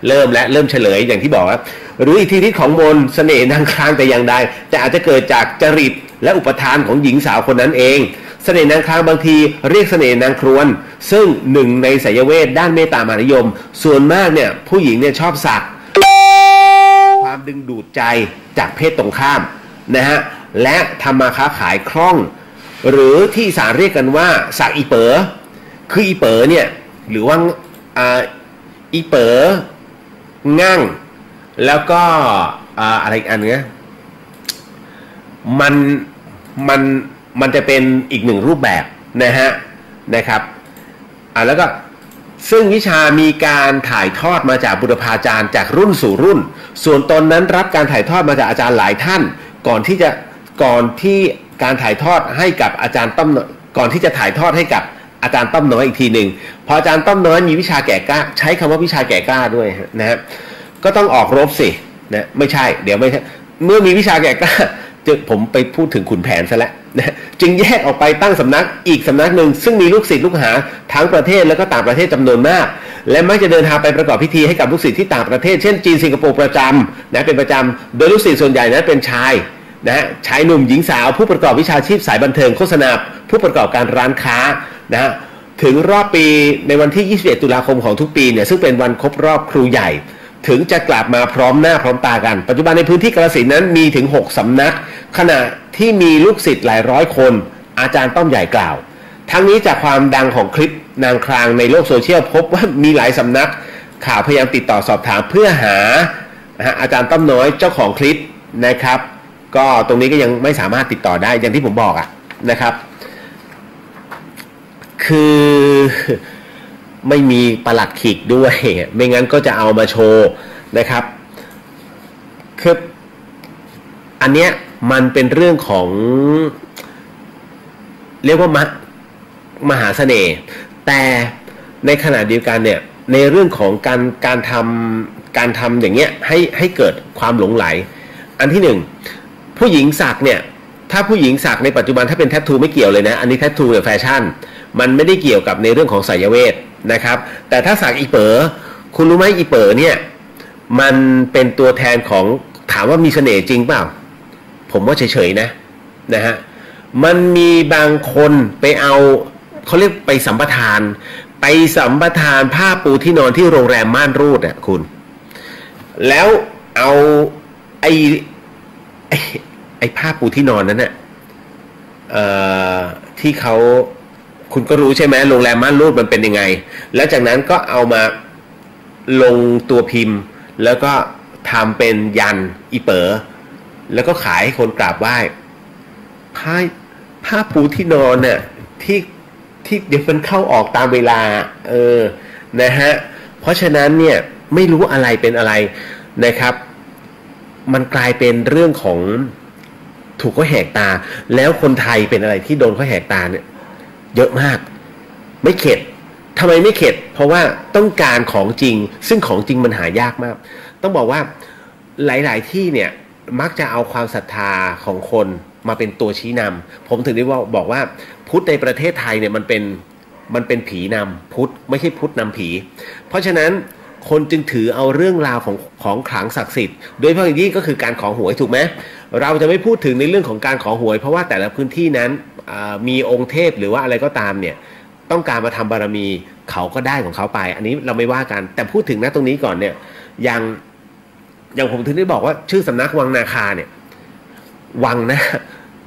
D: เริ่มเฉลยอย่างที่บอกครับหรืออิทธิฤทธิ์ของมนต์เสน่ห์นางครางแต่อย่างใดแต่อาจจะเกิดจากจริตและอุปทานของหญิงสาวคนนั้นเองเสน่ห์นางครางบางทีเรียกเสน่ห์นางครวนซึ่งหนึ่งในไสยเวทด้านเมตตามหานิยมส่วนมากเนี่ยผู้หญิงเนี่ยชอบสักความดึงดูดใจจากเพศตรงข้ามนะฮะและทำมาค้าขายคล่องหรือที่สารเรียกกันว่าสักอีเป๋อคืออีเป๋อเนี่ยหรือว่าอีเป๋องั่งแล้วก็อะไรอันเนี้ยมันจะเป็นอีกหนึ่งรูปแบบนะครับแล้วก็ซึ่งวิชามีการถ่ายทอดมาจากบุรพาจารย์จากรุ่นสู่รุ่นส่วนตนนั้นรับการถ่ายทอดมาจากอาจารย์หลายท่านก่อนที่การถ่ายทอดให้กับอาจารย์ต้อมก่อนที่จะถ่ายทอดให้กับอาจารย์ต้อมน้อยอีกทีหนึ่งพออาจารย์ต้อมน้อยมีวิชาแก่กล้าใช้คำว่าวิชาแก่กล้าด้วยนะครับก็ต้องออกรบสินะไม่ใช่เดี๋ยวไม่ใช่เมื่อมีวิชาแก่กล้าผมไปพูดถึงขุนแผนซะแล้วนะจึงแยกออกไปตั้งสำนักอีกสำนักหนึ่งซึ่งมีลูกศิษย์ลูกหาทั้งประเทศและก็ต่างประเทศจำนวนมากและมักจะเดินทางไปประกอบพิธีให้กับลูกศิษย์ที่ต่างประเทศเช่นจีนสิงคโปร์ประจำนะเป็นประจำโดยลูกศิษย์ส่วนใหญ่นั้นเป็นชายนะชายหนุ่มหญิงสาวผู้ประกอบวิชาชีพสายบันเทิงโฆษณาผู้ประกอบการร้านค้านะถึงรอบปีในวันที่21ตุลาคมของทุกปีเนี่ยซึ่งเป็นวันครบรอบครูใหญ่ ถึงจะกลับมาพร้อมหน้าพร้อมตากันปัจจุบันในพื้นที่กาฬสินธุ์นั้นมีถึง6สำนักขณะที่มีลูกศิษย์หลายร้อยคนอาจารย์ต้อมใหญ่กล่าวทั้งนี้จากความดังของคลิปนางครางในโลกโซเชียลพบว่ามีหลายสำนักข่าวพยายามติดต่อสอบถามเพื่อหาอาจารย์ต้อมน้อยเจ้าของคลิปนะครับก็ตรงนี้ก็ยังไม่สามารถติดต่อได้อย่างที่ผมบอกนะครับคือไม่มีประหลัดขีกด้วยไม่งั้นก็จะเอามาโชว์นะครับคืออันเนี้ยมันเป็นเรื่องของเรียกว่ามหาเสน่ห์แต่ในขณะเดียวกันเนี่ยในเรื่องของการทำอย่างเงี้ยให้เกิดความหลงไหลอันที่หนึ่งผู้หญิงสักเนี่ยถ้าผู้หญิงสักในปัจจุบันถ้าเป็นแทททูไม่เกี่ยวเลยนะอันนี้แทททูเนี่ยแฟชั่นมันไม่ได้เกี่ยวกับในเรื่องของไสยเวทนะครับแต่ถ้าสักอีเป๋อคุณรู้ไหมอีเป๋อเนี่ยมันเป็นตัวแทนของถามว่ามีเสน่ห์จริงเปล่าผมว่าเฉยๆนะฮะมันมีบางคนไปเอาเขาเรียกไปสัมปทานผ้าปูที่นอนที่โรงแรมม่านรูดอ่ะคุณแล้วเอาไอ้ผ้าปูที่นอนนั้นเนี่ยที่เขาคุณก็รู้ใช่ไหมโรงแรมม่านรูดมันเป็นยังไงแล้วจากนั้นก็เอามาลงตัวพิมพ์แล้วก็ทำเป็นยันอีเป๋อแล้วก็ขายให้คนกราบไหว้ผ้าปูที่นอนเนี่ยที่เดี๋ยวมันเข้าออกตามเวลานะฮะเพราะฉะนั้นเนี่ยไม่รู้อะไรเป็นอะไรนะครับมันกลายเป็นเรื่องของถูกเขาแหกตาแล้วคนไทยเป็นอะไรที่โดนเขาแหกตาเนี่ยเยอะมากไม่เข็ดทำไมไม่เข็ดเพราะว่าต้องการของจริงซึ่งของจริงมันหายากมากต้องบอกว่าหลายๆที่เนี่ยมักจะเอาความศรัทธาของคนมาเป็นตัวชี้นำผมถึงได้บอกว่าพุทธในประเทศไทยเนี่ยมันเป็นผีนำพุทธไม่ใช่พุทธนำผีเพราะฉะนั้นคนจึงถือเอาเรื่องราวของขลังศักดิ์สิทธิ์โดยเฉพาะอย่างยิ่งก็คือการขอหวยถูกไหมเราจะไม่พูดถึงในเรื่องของการขอหวยเพราะว่าแต่ละพื้นที่นั้นมีองค์เทพหรือว่าอะไรก็ตามเนี่ยต้องการมาทำบารมีเขาก็ได้ของเขาไปอันนี้เราไม่ว่ากันแต่พูดถึงตรงนี้ก่อนเนี่ยอย่างผมถึงได้บอกว่าชื่อสำนักวังนาคาเนี่ยวังนะ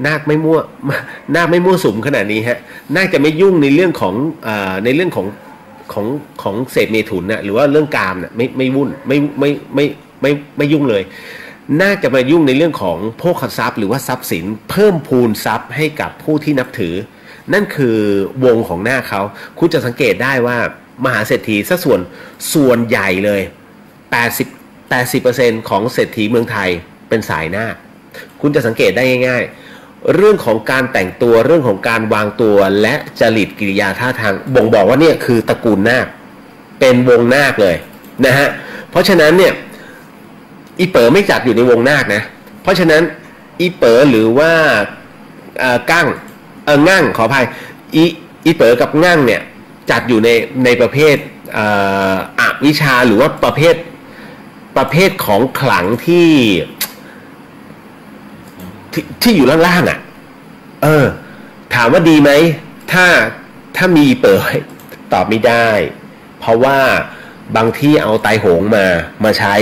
D: นาคไม่มั่วสุมขนาดนี้ฮะน่าจะไม่ยุ่งในเรื่องของเสพเมถุนนะหรือว่าเรื่องกามนะไม่วุ่นไม่ยุ่งเลยน่าจะมายุ่งในเรื่องของโภคทรัพย์หรือว่าทรัพย์สินเพิ่มพูนทรัพย์ให้กับผู้ที่นับถือนั่นคือวงของหน้าเขาคุณจะสังเกตได้ว่ามหาเศรษฐีสัดส่วนใหญ่เลย80% ของเศรษฐีเมืองไทยเป็นสายนาคคุณจะสังเกตได้ง่ายๆเรื่องของการแต่งตัวเรื่องของการวางตัวและจริตกิริยาท่าทางบ่งบอกว่าเนี่ยคือตระกูลนาคเป็นวงนาคเลยนะฮะเพราะฉะนั้นเนี่ยอีเป๋อไม่จัดอยู่ในวงนาคนะเพราะฉะนั้นอีเป๋อหรือว่างั่งขออภัยอีเป๋อกับงั่งเนี่ยจัดอยู่ในประเภทอวิชชาหรือว่าประเภทของขลังที่อยู่ล่างถามว่าดีไหมถ้ามีเปิดตอบไม่ได้เพราะว่าบางที่เอาไตโหงมาใช้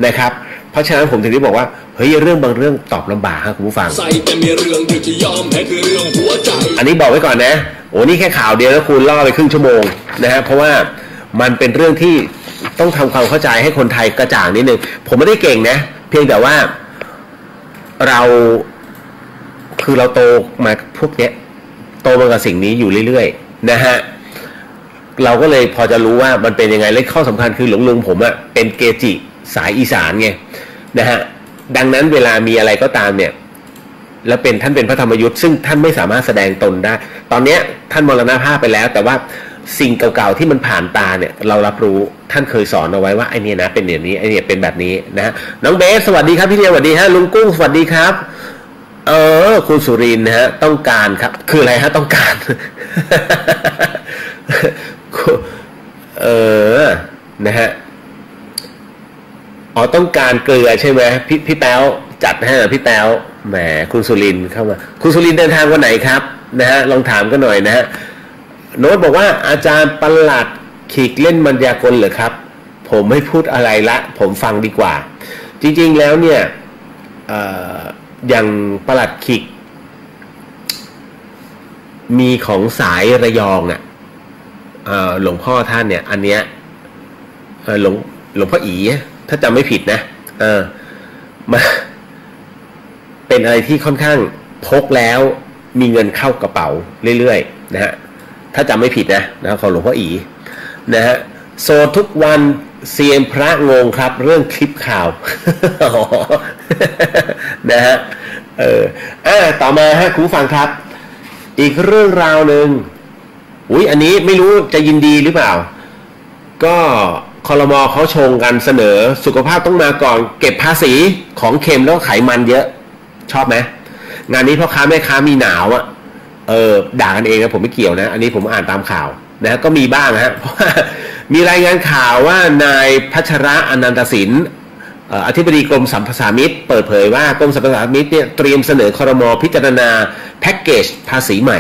D: นะครับเพราะฉะนั้นผมถึงได้บอกว่าเฮ้ยเรื่องบางเรื่องตอบลำบากครับคุณผู้ฟังอันนี้บอกไว้ก่อนนะโอ้นี่แค่ข่าวเดียวแล้วคุณล่อไปครึ่งชั่วโมงนะฮะเพราะว่ามันเป็นเรื่องที่ต้องทำความเข้าใจให้คนไทยกระจ่างนิดนึงผมไม่ได้เก่งนะเพียงแต่ว่าเราโตมาพวกเนี้ยโตมากับสิ่งนี้อยู่เรื่อยๆนะฮะเราก็เลยพอจะรู้ว่ามันเป็นยังไงและข้อสำคัญคือหลวงลุงผมเป็นเกจิสายอีสานไงนะฮะดังนั้นเวลามีอะไรก็ตามเนี่ยแล้วท่านเป็นพระธรรมยุทธ์ซึ่งท่านไม่สามารถแสดงตนได้ตอนนี้ท่านมรณภาพไปแล้วแต่ว่าสิ่งเก่าๆที่มันผ่านตาเนี่ยเรารับรู้ท่านเคยสอนเอาไว้ว่าไอ้นี่นะเป็นอย่างนี้ไอ้นี่เป็นแบบนี้นะน้องเบสสวัสดีครับพี่เดียสวัสดีฮะลุงกุ้งสวัสดีครับคุณสุรินทร์นะฮะต้องการครับคืออะไรฮะต้องการ นะฮะต้องการเกลือใช่ไหมพี่แป๊วจัดให้พี่แป๊วแหมคุณสุรินทร์เข้ามาคุณสุรินทร์เดินทางวันไหนครับนะฮะลองถามกันหน่อยนะฮะโน้ตบอกว่าอาจารย์ประหลัดขีกเล่นมายากลเหรอครับ ผมไม่พูดอะไรละผมฟังดีกว่าจริงๆแล้วเนี่ยอย่างปลัดขิกมีของสายระยองอ่ะหลวงพ่อท่านเนี่ยอันเนี้ยหลวงพ่ออีถ้าจำไม่ผิดนะมาเป็นอะไรที่ค่อนข้างพกแล้วมีเงินเข้ากระเป๋าเรื่อยๆนะฮะถ้าจำไม่ผิดนะของหลวงพ่ออีนะฮะโซทุกวันเซียนพระงงครับเรื่องคลิปข่าว นะฮะต่อมาฮะคุณผู้ฟังครับอีกเรื่องราวหนึ่งอันนี้ไม่รู้จะยินดีหรือเปล่าก็ครม.เขาชงกันเสนอสุขภาพต้องมาก่อนเก็บภาษีของเค็มแล้วไขมันเยอะชอบไหมงานนี้พ่อค้าแม่ค้ามีหนาวอ่ะด่ากันเองนะผมไม่เกี่ยวนะอันนี้ผมอ่านตามข่าวนะก็มีบ้างฮะเพราะว่ามีรายงานข่าวว่านายพัชระอนันตสินอธิบดีกรมสรรพสามิตเปิดเผยว่ากรมสรรพสามิตเนี่ยเตรียมเสนอครม.พิจารณาแพ็กเกจภาษีใหม่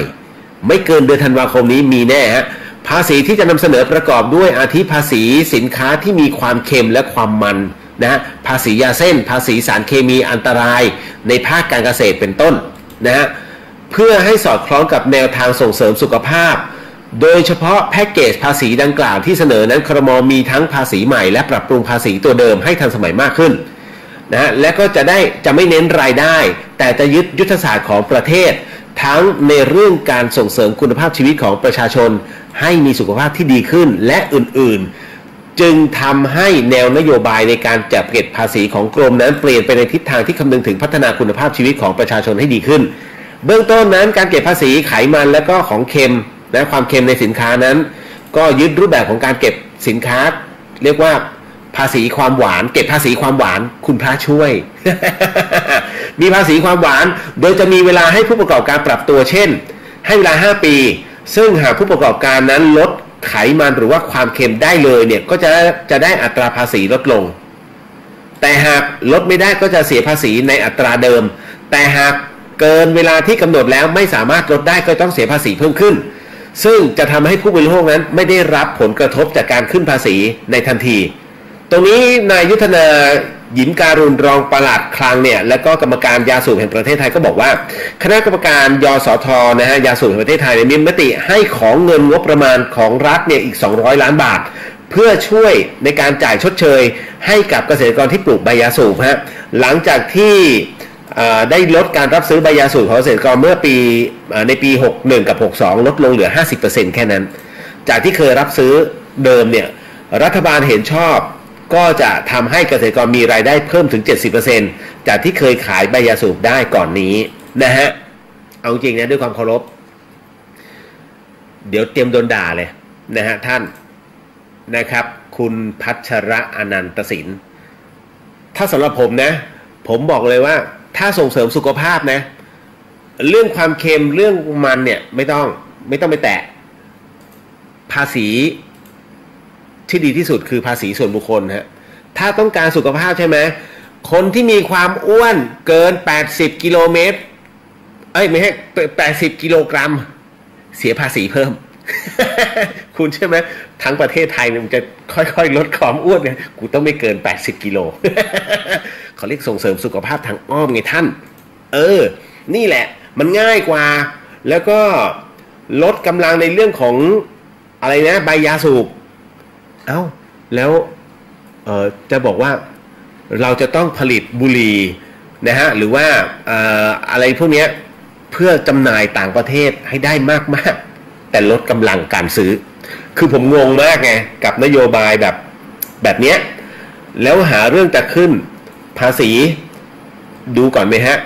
D: ไม่เกินเดือนธันวาคมนี้มีแน่ฮะภาษีที่จะนำเสนอประกอบด้วยอาทิภาษีสินค้าที่มีความเค็มและความมันนะฮะภาษียาเส้นภาษีสารเคมีอันตรายในภาคการเกษตรเป็นต้นนะฮะเพื่อให้สอดคล้องกับแนวทางส่งเสริมสุขภาพโดยเฉพาะแพ็กเกจภาษีดังกล่าวที่เสนอนั้นครม.มีทั้งภาษีใหม่และปรับปรุงภาษีตัวเดิมให้ทันสมัยมากขึ้นนะฮะและก็จะไม่เน้นรายได้แต่จะยึดยุทธศาสตร์ของประเทศทั้งในเรื่องการส่งเสริมคุณภาพชีวิตของประชาชนให้มีสุขภาพที่ดีขึ้นและอื่นๆจึงทำให้แนวนโยบายในการจัดเก็บภาษีของกรมนั้นเปลี่ยนไปในทิศทางที่คำนึงถึงพัฒนาคุณภาพชีวิตของประชาชนให้ดีขึ้นเบื้องต้นนั้นการเก็บภาษีไขมันและก็ของเค็มและความเค็มในสินค้านั้นก็ยึดรูปแบบของการเก็บสินค้าเรียกว่าภาษีความหวานเก็บภาษีความหวานคุณพระช่วย มีภาษีความหวานโดยจะมีเวลาให้ผู้ประกอบการปรับตัวเช่นให้เวลา5 ปีซึ่งหากผู้ประกอบการนั้นลดไขมันหรือว่าความเค็มได้เลยเนี่ยก็จะได้อัตราภาษีลดลงแต่หากลดไม่ได้ก็จะเสียภาษีในอัตราเดิมแต่หากเกินเวลาที่กำหนดแล้วไม่สามารถลดได้ก็ต้องเสียภาษีเพิ่มขึ้นซึ่งจะทำให้ผู้บริโภคนั้นไม่ได้รับผลกระทบจากการขึ้นภาษีในทันทีตรงนี้นายยุทธนาหยิมการุณรองปลัดคลังเนี่ยและก็กรรมการยาสูบแห่งประเทศไทยก็บอกว่าคณะกรรมการยสทนะฮะยาสูบแห่งประเทศไทยมีมติให้ของเงินงบประมาณของรัฐเนี่ยอีก200 ล้านบาทเพื่อช่วยในการจ่ายชดเชยให้กับเกษตรกรที่ปลูกใบยาสูบฮะหลังจากที่ได้ลดการรับซื้อใบยาสูบของเกษตรกรเมื่อในปี61กับ62ลดลงเหลือ 50% แค่นั้นจากที่เคยรับซื้อเดิมเนี่ยรัฐบาลเห็นชอบก็จะทำให้เกษตรกรมีรายได้เพิ่มถึง 70% จากที่เคยขายใบยาสูบได้ก่อนนี้นะฮะเอาจริงนะด้วยความเคารพเดี๋ยวเตรียมโดนด่าเลยนะฮะท่านนะครับคุณพัชระอนันตสินถ้าสำหรับผมนะผมบอกเลยว่าถ้าส่งเสริมสุขภาพนะเรื่องความเค็มเรื่องมันเนี่ยไม่ต้องไปแตะภาษีที่ดีที่สุดคือภาษีส่วนบุคคลฮะถ้าต้องการสุขภาพใช่ไหมคนที่มีความอ้วนเกิน80 กิโลเมตรไม่ใช่80 กิโลกรัมเสียภาษีเพิ่ม คุณใช่ไหมทั้งประเทศไทยมันจะค่อยๆลดความอ้วนเนี่ยกูต้องไม่เกิน80 กิโล เขาเรียกส่งเสริมสุขภาพทางอ้อมไงท่านนี่แหละมันง่ายกว่าแล้วก็ลดกำลังในเรื่องของอะไรนะใบยาสูบแล้วจะบอกว่าเราจะต้องผลิตบุหรี่นะฮะหรือว่าอะไรพวกนี้เพื่อจำหน่ายต่างประเทศให้ได้มากๆแต่ลดกำลังการซื้อคือผมงงมากไงกับนโยบายแบบนี้แล้วหาเรื่องจะขึ้นภาษีดูก่อนไหมฮะ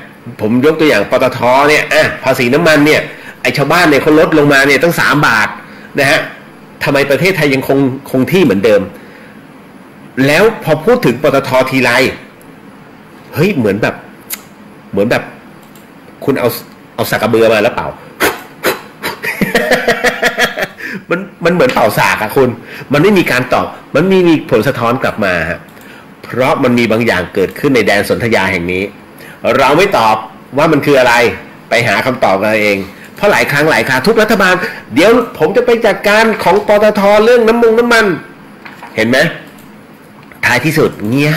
D: ผมยกตัวอย่างปตทเนี่ยภาษีน้ำมันเนี่ยไอชาวบ้านเนี่ยเขาลดลงมาเนี่ยตั้ง3 บาทนะฮะทำไมประเทศไทยยังคงที่เหมือนเดิมแล้วพอพูดถึงปตททีไรเฮ้ยเหมือนแบบคุณเอาสากกระเบือมาแล้วเปล่า มันเหมือนเป่าสากอะคุณมันไม่มีการตอบมันมีผลสะท้อนกลับมาฮะเพราะมันมีบางอย่างเกิดขึ้นในแดนสนธยาแห่งนี้เราไม่ตอบว่ามันคืออะไรไปหาคำตอบกันเองเพราะหลายครั้งหลายคราทุกรัฐบาลเดี๋ยวผมจะไปจัดการของปตทเรื่องน้ำมันเห็นไหม ท้ายที่สุดเงีย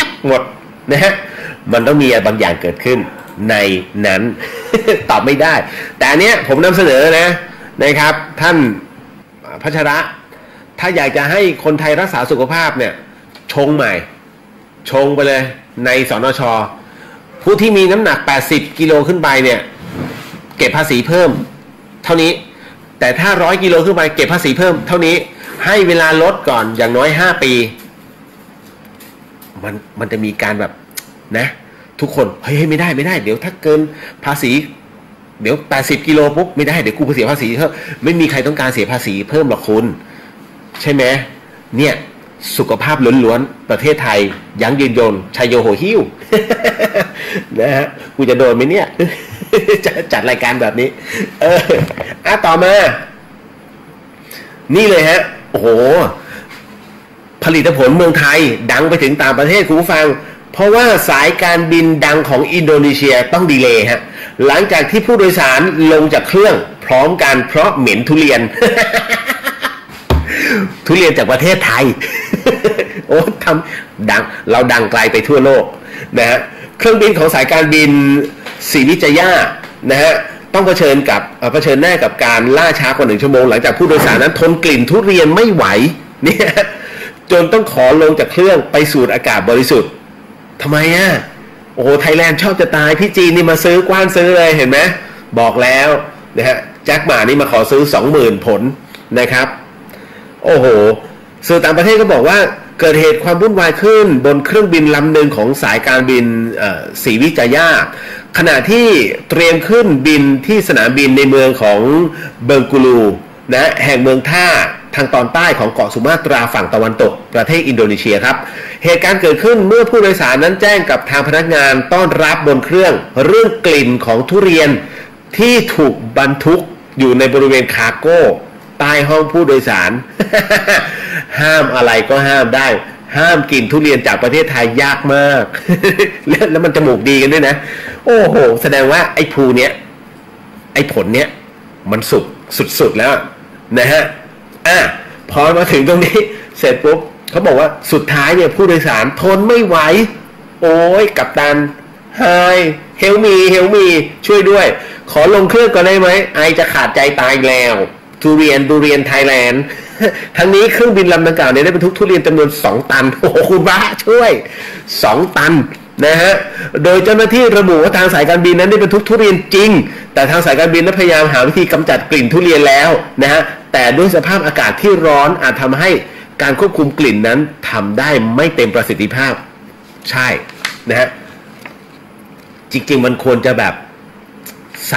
D: บหมดนะฮะมันต้องมีบางอย่างเกิดขึ้นในนั้น ตอบไม่ได้แต่อันเนี้ยผมนำเสนอนะครับท่านพัชระถ้าอยากจะให้คนไทยรักษาสุขภาพเนี่ยชงใหม่ชงไปเลยในสนช.ผู้ที่มีน้ำหนัก80กิโลขึ้นไปเนี่ยเก็บภาษีเพิ่มเท่านี้แต่ถ้า100กิโลขึ้นไปเก็บภาษีเพิ่มเท่านี้ให้เวลาลดก่อนอย่างน้อย5ปีมันจะมีการแบบนะทุกคนเฮ้ยไม่ได้เดี๋ยวถ้าเกินภาษีเดี๋ยว80กิโลปุ๊บไม่ได้เดี๋ยวกูเสียภาษีเพิ่มไม่มีใครต้องการเสียภาษีเพิ่มหรอกคุณใช่ไหมเนี่ยสุขภาพล้วนๆประเทศไทยยั้งยืนยนชัยโยโหหิ้ว นะฮะกูจะโดนไหมเนี่ยจะจัดรายการแบบนี้ต่อมานี่เลยฮะโอ้โหผลิตผลเมืองไทยดังไปถึงต่างประเทศคุณผู้ฟังเพราะว่าสายการบินดังของอินโดนีเซียต้องดีเลย์ฮะหลังจากที่ผู้โดยสารลงจากเครื่องพร้อมกันเพราะเหม็นทุเรียน ทุเรียนจากประเทศไทย โอ้ทำดังเราดังไกลไปทั่วโลกนะฮะเครื่องบินของสายการบินศรีวิจัยนะฮะต้องเผชิญหน้ากับการล่าช้ากว่า1 ชั่วโมงหลังจากผู้โดยสารนั้นทนกลิ่นทุเรียนไม่ไหวเนี่ยจนต้องขอลงจากเครื่องไปสูดอากาศบริสุทธิ์ทำไมโอ้โหไทยแลนด์ชอบจะตายพี่จีนนี่มาซื้อกว้านซื้อเลยเห็นไหมบอกแล้วนะฮะแจ็คหม่านี่มาขอซื้อ 20,000 ผลนะครับโอ้โหสื่อต่างประเทศก็บอกว่าเกิดเหตุความวุ่นวายขึ้นบนเครื่องบินลำหนึ่งของสายการบินศรีวิจัยขณะที่เตรียมขึ้นบินที่สนามบินในเมืองของเบิงกูรูนะแห่งเมืองท่าทางตอนใต้ของเกาะสุมาตราฝั่งตะวันตกประเทศอินโดนีเซียครับเหตุการณ์เกิดขึ้นเมื่อผู้โดยสารนั้นแจ้งกับทางพนักงานต้อนรับบนเครื่องเรื่องกลิ่นของทุเรียนที่ถูกบรรทุกอยู่ในบริเวณคาร์โก้ใต้ห้องผู้โดยสาร ห้ามอะไรก็ห้ามได้ห้ามกินทุเรียนจากประเทศไทยยากมาก แล้วมันจมูกดีกันด้วยนะโอ้โหแสดงว่าไอ้ภูเนี้ยไอ้ผลเนี้ยมันสุดแล้วนะฮะพอมาถึงตรงนี้เสร็จปุ๊บเขาบอกว่าสุดท้ายเนี่ยผู้โดยสารทนไม่ไหวโอ้ยกัปตันไฮเฮลมีช่วยด้วยขอลงเครื่องก่อนได้ไหมไอจะขาดใจตายแล้วทุเรียนไทยแลนด์ทั้งนี้เครื่องบินลำดังกล่าวเนี่ยได้บรรทุกทุเรียนจำนวน2 ตันโอ้โหคุณบ้าช่วย2 ตันนะฮะโดยเจ้าหน้าที่ระบุว่าทางสายการบินนั้นได้บรรทุกทุเรียนจริงแต่ทางสายการบินนั้นพยายามหาวิธีกำจัดกลิ่นทุเรียนแล้วนะฮะแต่ด้วยสภาพอากาศที่ร้อนอาจทำให้การควบคุมกลิ่นนั้นทำได้ไม่เต็มประสิทธิภาพใช่นะฮะจริงๆมันควรจะแบบใ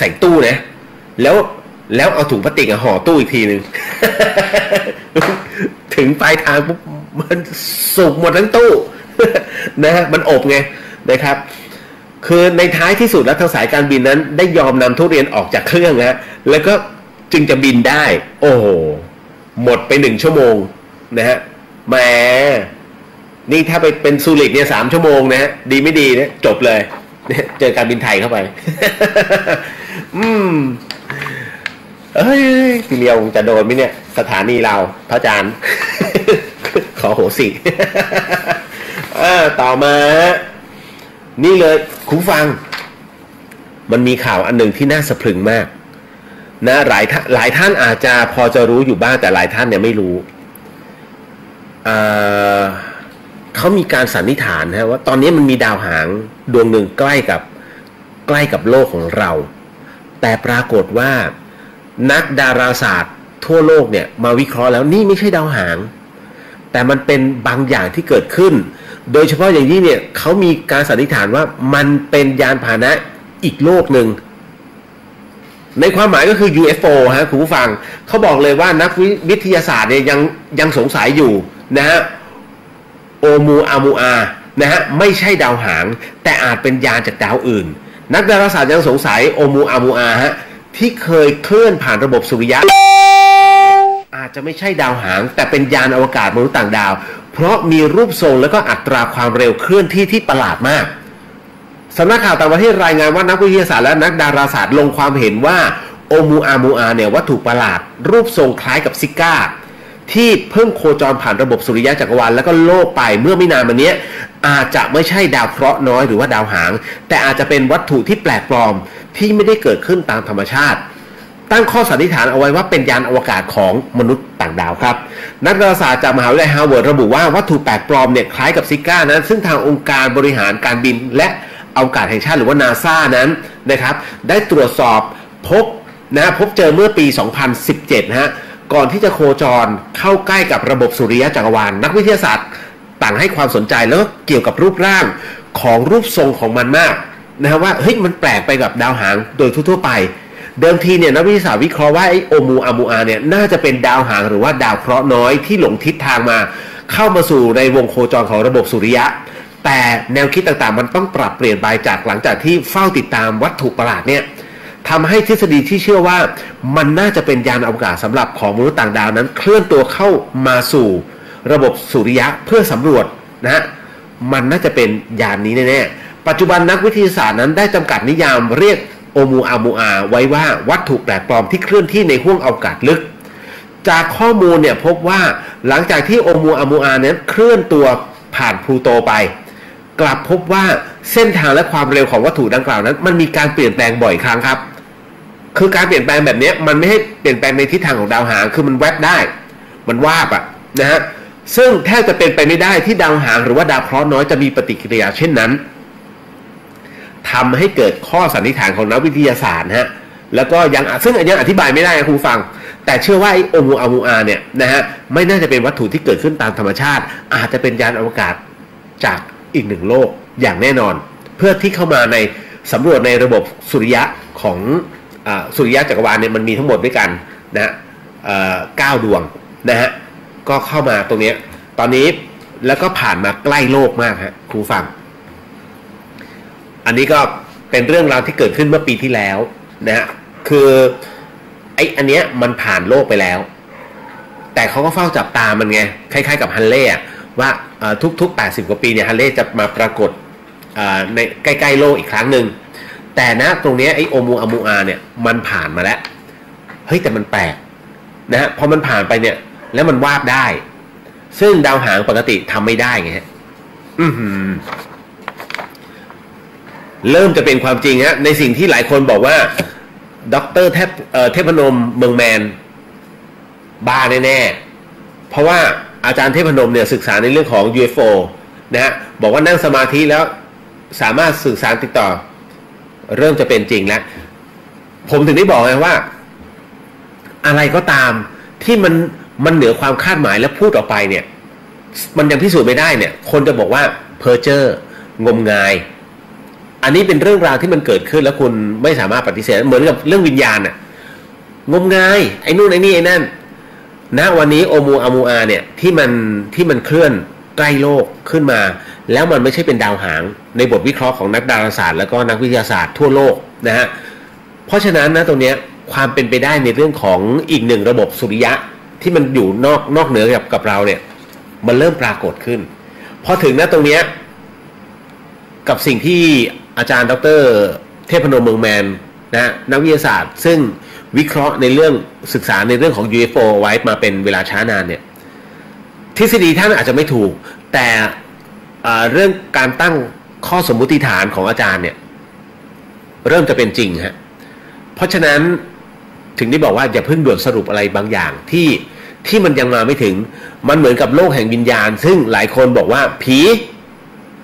D: ส่ตู้นะแล้วเอาถุงพลาสติกห่อตู้อีกทีหนึ่ง ถึงปลายทางปุ๊บมันสุกหมดทั้งตู้ นะฮะมันอบไงนะครับคือในท้ายที่สุดแล้วทางสายการบินนั้นได้ยอมนำทุเรียนออกจากเครื่องนะแล้วก็จึงจะบินได้โอ้โหหมดไป1 ชั่วโมงนะฮะแหมนี่ถ้าไปเป็นซูริกเนี่ย3 ชั่วโมงนะฮะดีไม่ดีนะจบเลยเจอการบินไทยเข้าไป เอ้ยพี่เลียวจะโดนไหมเนี่ยสถานีเราพระอาจารย์ ขอโหสิต่อมานี่เลยคุณฟังมันมีข่าวอันหนึ่งที่น่าสะพรึงมากนะหลายท่านอาจจะพอจะรู้อยู่บ้างแต่หลายท่านเนี่ยไม่รู้เขามีการสันนิษฐานนะว่าตอนนี้มันมีดาวหางดวงหนึ่งใกล้กับโลกของเราแต่ปรากฏว่านักดาราศาสตร์ทั่วโลกเนี่ยมาวิเคราะห์แล้วนี่ไม่ใช่ดาวหางแต่มันเป็นบางอย่างที่เกิดขึ้นโดยเฉพาะอย่างนี้เนี่ยเขามีการสันนิษฐานว่ามันเป็นยานพาหนะอีกโลกหนึ่งในความหมายก็คือ UFO ฮะคุณผู้ฟังเขาบอกเลยว่านักวิทยาศาสตร์เนี่ยยังสงสัยอยู่นะฮะโอมูอามูอานะฮะไม่ใช่ดาวหางแต่อาจเป็นยานจากดาวอื่นนักดาราศาสตร์ยังสงสัยโอมูอามูอาฮะที่เคยเคลื่อนผ่านระบบสุริยะอาจจะไม่ใช่ดาวหางแต่เป็นยานอวกาศมนุษย์ต่างดาวเพราะมีรูปทรงและก็อัตราความเร็วเคลื่อนที่ที่ประหลาดมากสำนักข่าวต่างประเทศรายงานว่านักวิทยาศาสตร์และนักดาราศาสตร์ลงความเห็นว่าโอมูอามูอาเนี่ยวัตถุประหลาดรูปทรงคล้ายกับซิก้า ที่เพิ่งโคจรผ่านระบบสุริยะจักรวาลแล้วก็โลกไปเมื่อไม่นานมานี้อาจจะไม่ใช่ดาวเคราะห์น้อยหรือว่าดาวหางแต่อาจจะเป็นวัตถุที่แปลกปลอมที่ไม่ได้เกิดขึ้นตามธรรมชาติตั้งข้อสันนิษฐานเอาไว้ว่าเป็นยานอวกาศของมนุษย์ต่างดาวครับนักดาราศาสตร์จากมหาวิทยาลัยฮาร์วาร์ดระบุว่าวัตถุแปลกปลอมเนี่ยคล้ายกับซิก้านั้นซึ่งทางองค์การบริหารการบินและอวกาศแห่งชาติหรือว่านาซานั้นนะครับได้ตรวจสอบพบเจอเมื่อปี 2017 นะฮะก่อนที่จะโคจรเข้าใกล้กับระบบสุริยะจักรวาลนักวิทยาศาสตร์ต่างให้ความสนใจแล้วก็เกี่ยวกับรูปร่างของรูปทรงของมันมากนะฮะว่าเฮ้ยมันแปลกไปกับดาวหางโดยทั่วไปเดิมทีเนี่ยนักวิทยาศาสตร์วิเคราะห์ว่าไอ้โอมูอามูอาเนี่ยน่าจะเป็นดาวหางหรือว่าดาวเคราะห์น้อยที่หลงทิศทางมาเข้ามาสู่ในวงโคจรของระบบสุริยะแต่แนวคิดต่างๆมันต้องปรับเปลี่ยนไปจากหลังจากที่เฝ้าติดตามวัตถุประหลาดเนี่ยทำให้ทฤษฎีที่เชื่อว่ามันน่าจะเป็นยานอวกาศสำหรับของมนุษย์ต่างดาวนั้นเคลื่อนตัวเข้ามาสู่ระบบสุริยะเพื่อสำรวจนะฮะมันน่าจะเป็นยานนี้แน่ๆปัจจุบันนักวิทยาศาสตร์นั้นได้จำกัดนิยามเรียกโอมูอามูอาไว้ว่าวัตถุแปลกปลอมที่เคลื่อนที่ในห้วงอวกาศลึกจากข้อมูลเนี่ยพบว่าหลังจากที่โอมูอามูอานั้นเคลื่อนตัวผ่านพลูโตไปกลับพบว่าเส้นทางและความเร็วของวัตถุดังกล่าวนั้นมันมีการเปลี่ยนแปลงบ่อยครั้งครับคือการเปลี่ยนแปลงแบบนี้มันไม่ให้เปลี่ยนแปลงในทิศทางของดาวหางคือมันแวบได้มันวาบนะฮะซึ่งแทบจะเป็นไปไม่ได้ที่ดาวหางหรือว่าดาวเคราะห์น้อยจะมีปฏิกิริยาเช่นนั้นทำให้เกิดข้อสันนิษฐานของนักวิทยาศาสตร์ฮะแล้วก็ยังอธิบายไม่ได้นะครูฟังแต่เชื่อว่าไอ้โอมูอามูอาเนี่ยนะฮะไม่น่าจะเป็นวัตถุที่เกิดขึ้นตามธรรมชาติอาจจะเป็นยานอวกาศจากอีกหนึ่งโลกอย่างแน่นอนเพื่อที่เข้ามาในสำรวจในระบบสุริยะของสุริยะจักรวาลเนี่ยมันมีทั้งหมดด้วยกันนะฮะ9 ดวงนะฮะก็เข้ามาตรงนี้ตอนนี้แล้วก็ผ่านมาใกล้โลกมากฮะครูฟังอันนี้ก็เป็นเรื่องราวที่เกิดขึ้นเมื่อปีที่แล้วนะฮะคืออันเนี้ยมันผ่านโลกไปแล้วแต่เขาก็เฝ้าจับตามันไงคล้ายๆกับฮันเล่ว่าทุก80 กว่าปีเนี่ยฮันเล่จะมาปรากฏในใกล้ๆโลกอีกครั้งหนึ่งแต่นะตรงนี้ไอ้โอมูอามูอาเนี่ยมันผ่านมาแล้วเฮ้ยแต่มันแปลกนะฮะพอมันผ่านไปเนี่ยแล้วมันวาบได้ซึ่งดาวหางปกติทำไม่ได้ไงฮะเริ่มจะเป็นความจริงฮะในสิ่งที่หลายคนบอกว่าดร.เทพนมเมืองแมนบ้าแน่ๆเพราะว่าอาจารย์เทพนมเนี่ยศึกษาในเรื่องของ UFO นะฮะบอกว่านั่งสมาธิแล้วสามารถสื่อสารติดต่อเริ่มจะเป็นจริงแล้วผมถึงได้บอกไงว่าอะไรก็ตามที่มันเหนือความคาดหมายและพูดออกไปเนี่ยมันยังพิสูจน์ไม่ได้เนี่ยคนจะบอกว่าเพ้อเจ้องมงายอันนี้เป็นเรื่องราวที่มันเกิดขึ้นแล้วคุณไม่สามารถปฏิเสธเหมือนกับเรื่องวิญญาณน่ะงมงายไอ้นู่นไอ้นี่ไอ้นั่นณวันนี้โอมูอามูอาเนี่ยที่มันเคลื่อนใกล้โลกขึ้นมาแล้วมันไม่ใช่เป็นดาวหางในบทวิเคราะห์ของนักดาราศาสตร์แล้วก็นักวิทยาศาสตร์ทั่วโลกนะฮะเพราะฉะนั้นนะตรงนี้ความเป็นไปได้ในเรื่องของอีกหนึ่งระบบสุริยะที่มันอยู่นอกเหนือกับเราเนี่ยมันเริ่มปรากฏขึ้นพอถึงนะตรงนี้กับสิ่งที่อาจารย์ดร.เทพนมเมืองแมนนะนักวิทยาศาสตร์ซึ่งวิเคราะห์ในเรื่องศึกษาในเรื่องของ UFO ไว้มาเป็นเวลาช้านานเนี่ยทฤษฎีท่านอาจจะไม่ถูกแต่เรื่องการตั้งข้อสมมุติฐานของอาจารย์เนี่ยเริ่มจะเป็นจริงฮะเพราะฉะนั้นถึงได้บอกว่าอย่าเพิ่งด่วนสรุปอะไรบางอย่างที่มันยังมาไม่ถึงมันเหมือนกับโลกแห่งวิญญาณซึ่งหลายคนบอกว่าผี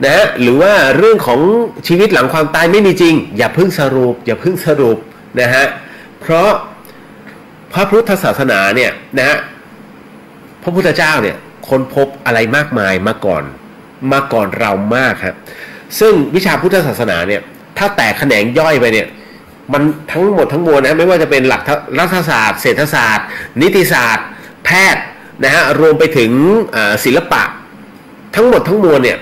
D: นะหรือว่าเรื่องของชีวิตหลังความตายไม่มีจริงอย่าเพิ่งสรุปนะฮะเพราะพระพุทธศาสนาเนี่ยนะฮะพระพุทธเจ้าเนี่ยค้นพบอะไรมากมายมาก่อนเรามากครับซึ่งวิชาพุทธศาสนาเนี่ยถ้าแตกแขนงย่อยไปเนี่ยมันทั้งหมดทั้งมวลนะไม่ว่าจะเป็นหลักรัฐศาสตร์เศรษฐศาสตร์นิติศาสตร์แพทย์นะฮะรวมไปถึงศิลปะทั้งหมดทั้งมวลเนี่ย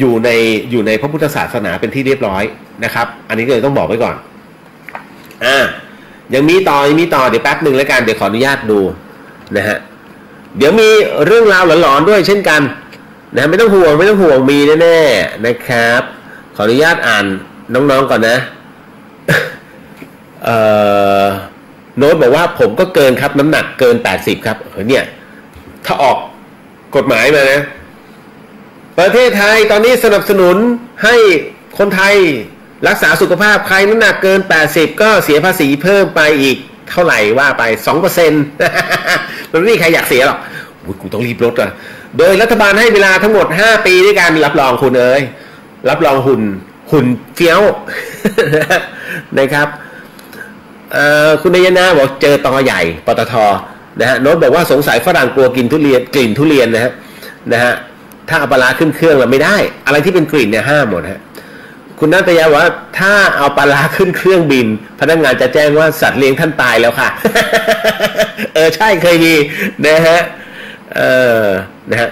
D: อยู่ในพระพุทธศาสนาเป็นที่เรียบร้อยนะครับอันนี้ก็เลยต้องบอกไว้ก่อนยังมีต่อเดี๋ยวแป๊บนึงแล้วกันเดี๋ยวขออนุญาตดูนะฮะเดี๋ยวมีเรื่องราวหลอนๆด้วยเช่นกันนะไม่ต้องห่วงมีแน่ๆนะครับขออนุญาตอ่านน้องๆก่อนนะโน้ตบอกว่าผมก็เกินครับน้ำหนักเกิน80ครับเนี่ย ถ้าออกกฎหมายมานะประเทศไทยตอนนี้สนับสนุนให้คนไทยรักษาสุขภาพใครน้ำหนักเกิน80ก็เสียภาษีเพิ่มไปอีกเท่าไหร่ว่าไป 2% มันไม่มีใครอยากเสียหรอกกูต้องรีบลดอ่ะโดยรัฐบาลให้เวลาทั้งหมด5ปีด้วยกันรับรองคุณเอ๋ยรับรองหุ่นเฟี้ยว นะครับคุณนายนาบอกเจอตอใหญ่ปตท.นะฮะโน้ตบอกว่าสงสัยฝรั่งกลัวกินทุเรียนกลิ่นทุเรียนนะฮะถ้าเอาปลาขึ้นเครื่องเราไม่ได้อะไรที่เป็นกลิ่นเนี่ยห้ามหมดฮะคุณนัตยาว่าถ้าเอาปลาขึ้นเครื่องบินพนักงานจะแจ้งว่าสัตว์เลี้ยงท่านตายแล้วค่ะ ใช่เคยมีนะฮะนะฮะ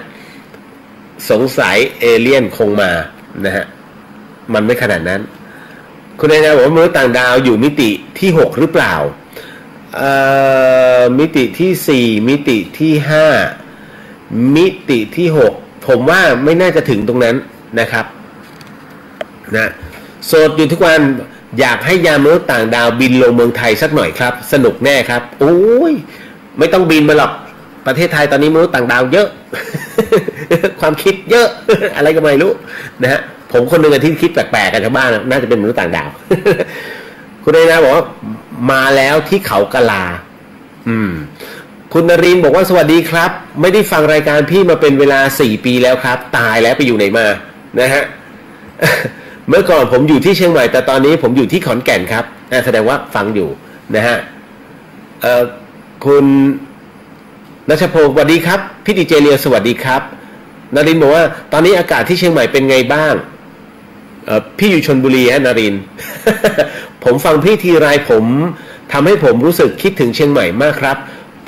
D: สงสัยเอเลี่ยนคงมานะฮะมันไม่ขนาดนั้นคุณนายนาบอกว่ามนุษย์ต่างดาวอยู่มิติที่6หรือเปล่ามิติที่4มิติที่5มิติที่6ผมว่าไม่น่าจะถึงตรงนั้นนะครับนะโสดอยู่ทุกวันอยากให้ยานมนุษย์ต่างดาวบินลงเมืองไทยสักหน่อยครับสนุกแน่ครับโอ้ยไม่ต้องบินมาหรอกประเทศไทยตอนนี้มนุษย์ต่างดาวเยอะ ความคิดเยอะ อะไรก็ไม่รู้นะฮะผมคนหนึ่งที่คิดแปลกๆกันชาวบ้านน่าจะเป็นมนุษย์ต่างดาว คุณนายนาบอกว่ามาแล้วที่เขากะลาคุณนรินทร์บอกว่าสวัสดีครับไม่ได้ฟังรายการพี่มาเป็นเวลา4 ปีแล้วครับตายแล้วไปอยู่ไหนมานะฮะ เมื่อก่อนผมอยู่ที่เชียงใหม่แต่ตอนนี้ผมอยู่ที่ขอนแก่นครับแสดงว่าฟังอยู่นะฮะคุณนัชพงศ์สวัสดีครับพี่ดีเจเลียสวัสดีครับนรินทร์บอกว่าตอนนี้อากาศที่เชียงใหม่เป็นไงบ้างพี่อยู่ชลบุรีฮะนรินทร์ ผมฟังพี่ทีไรผมทำให้ผมรู้สึกคิดถึงเชียงใหม่มากครับ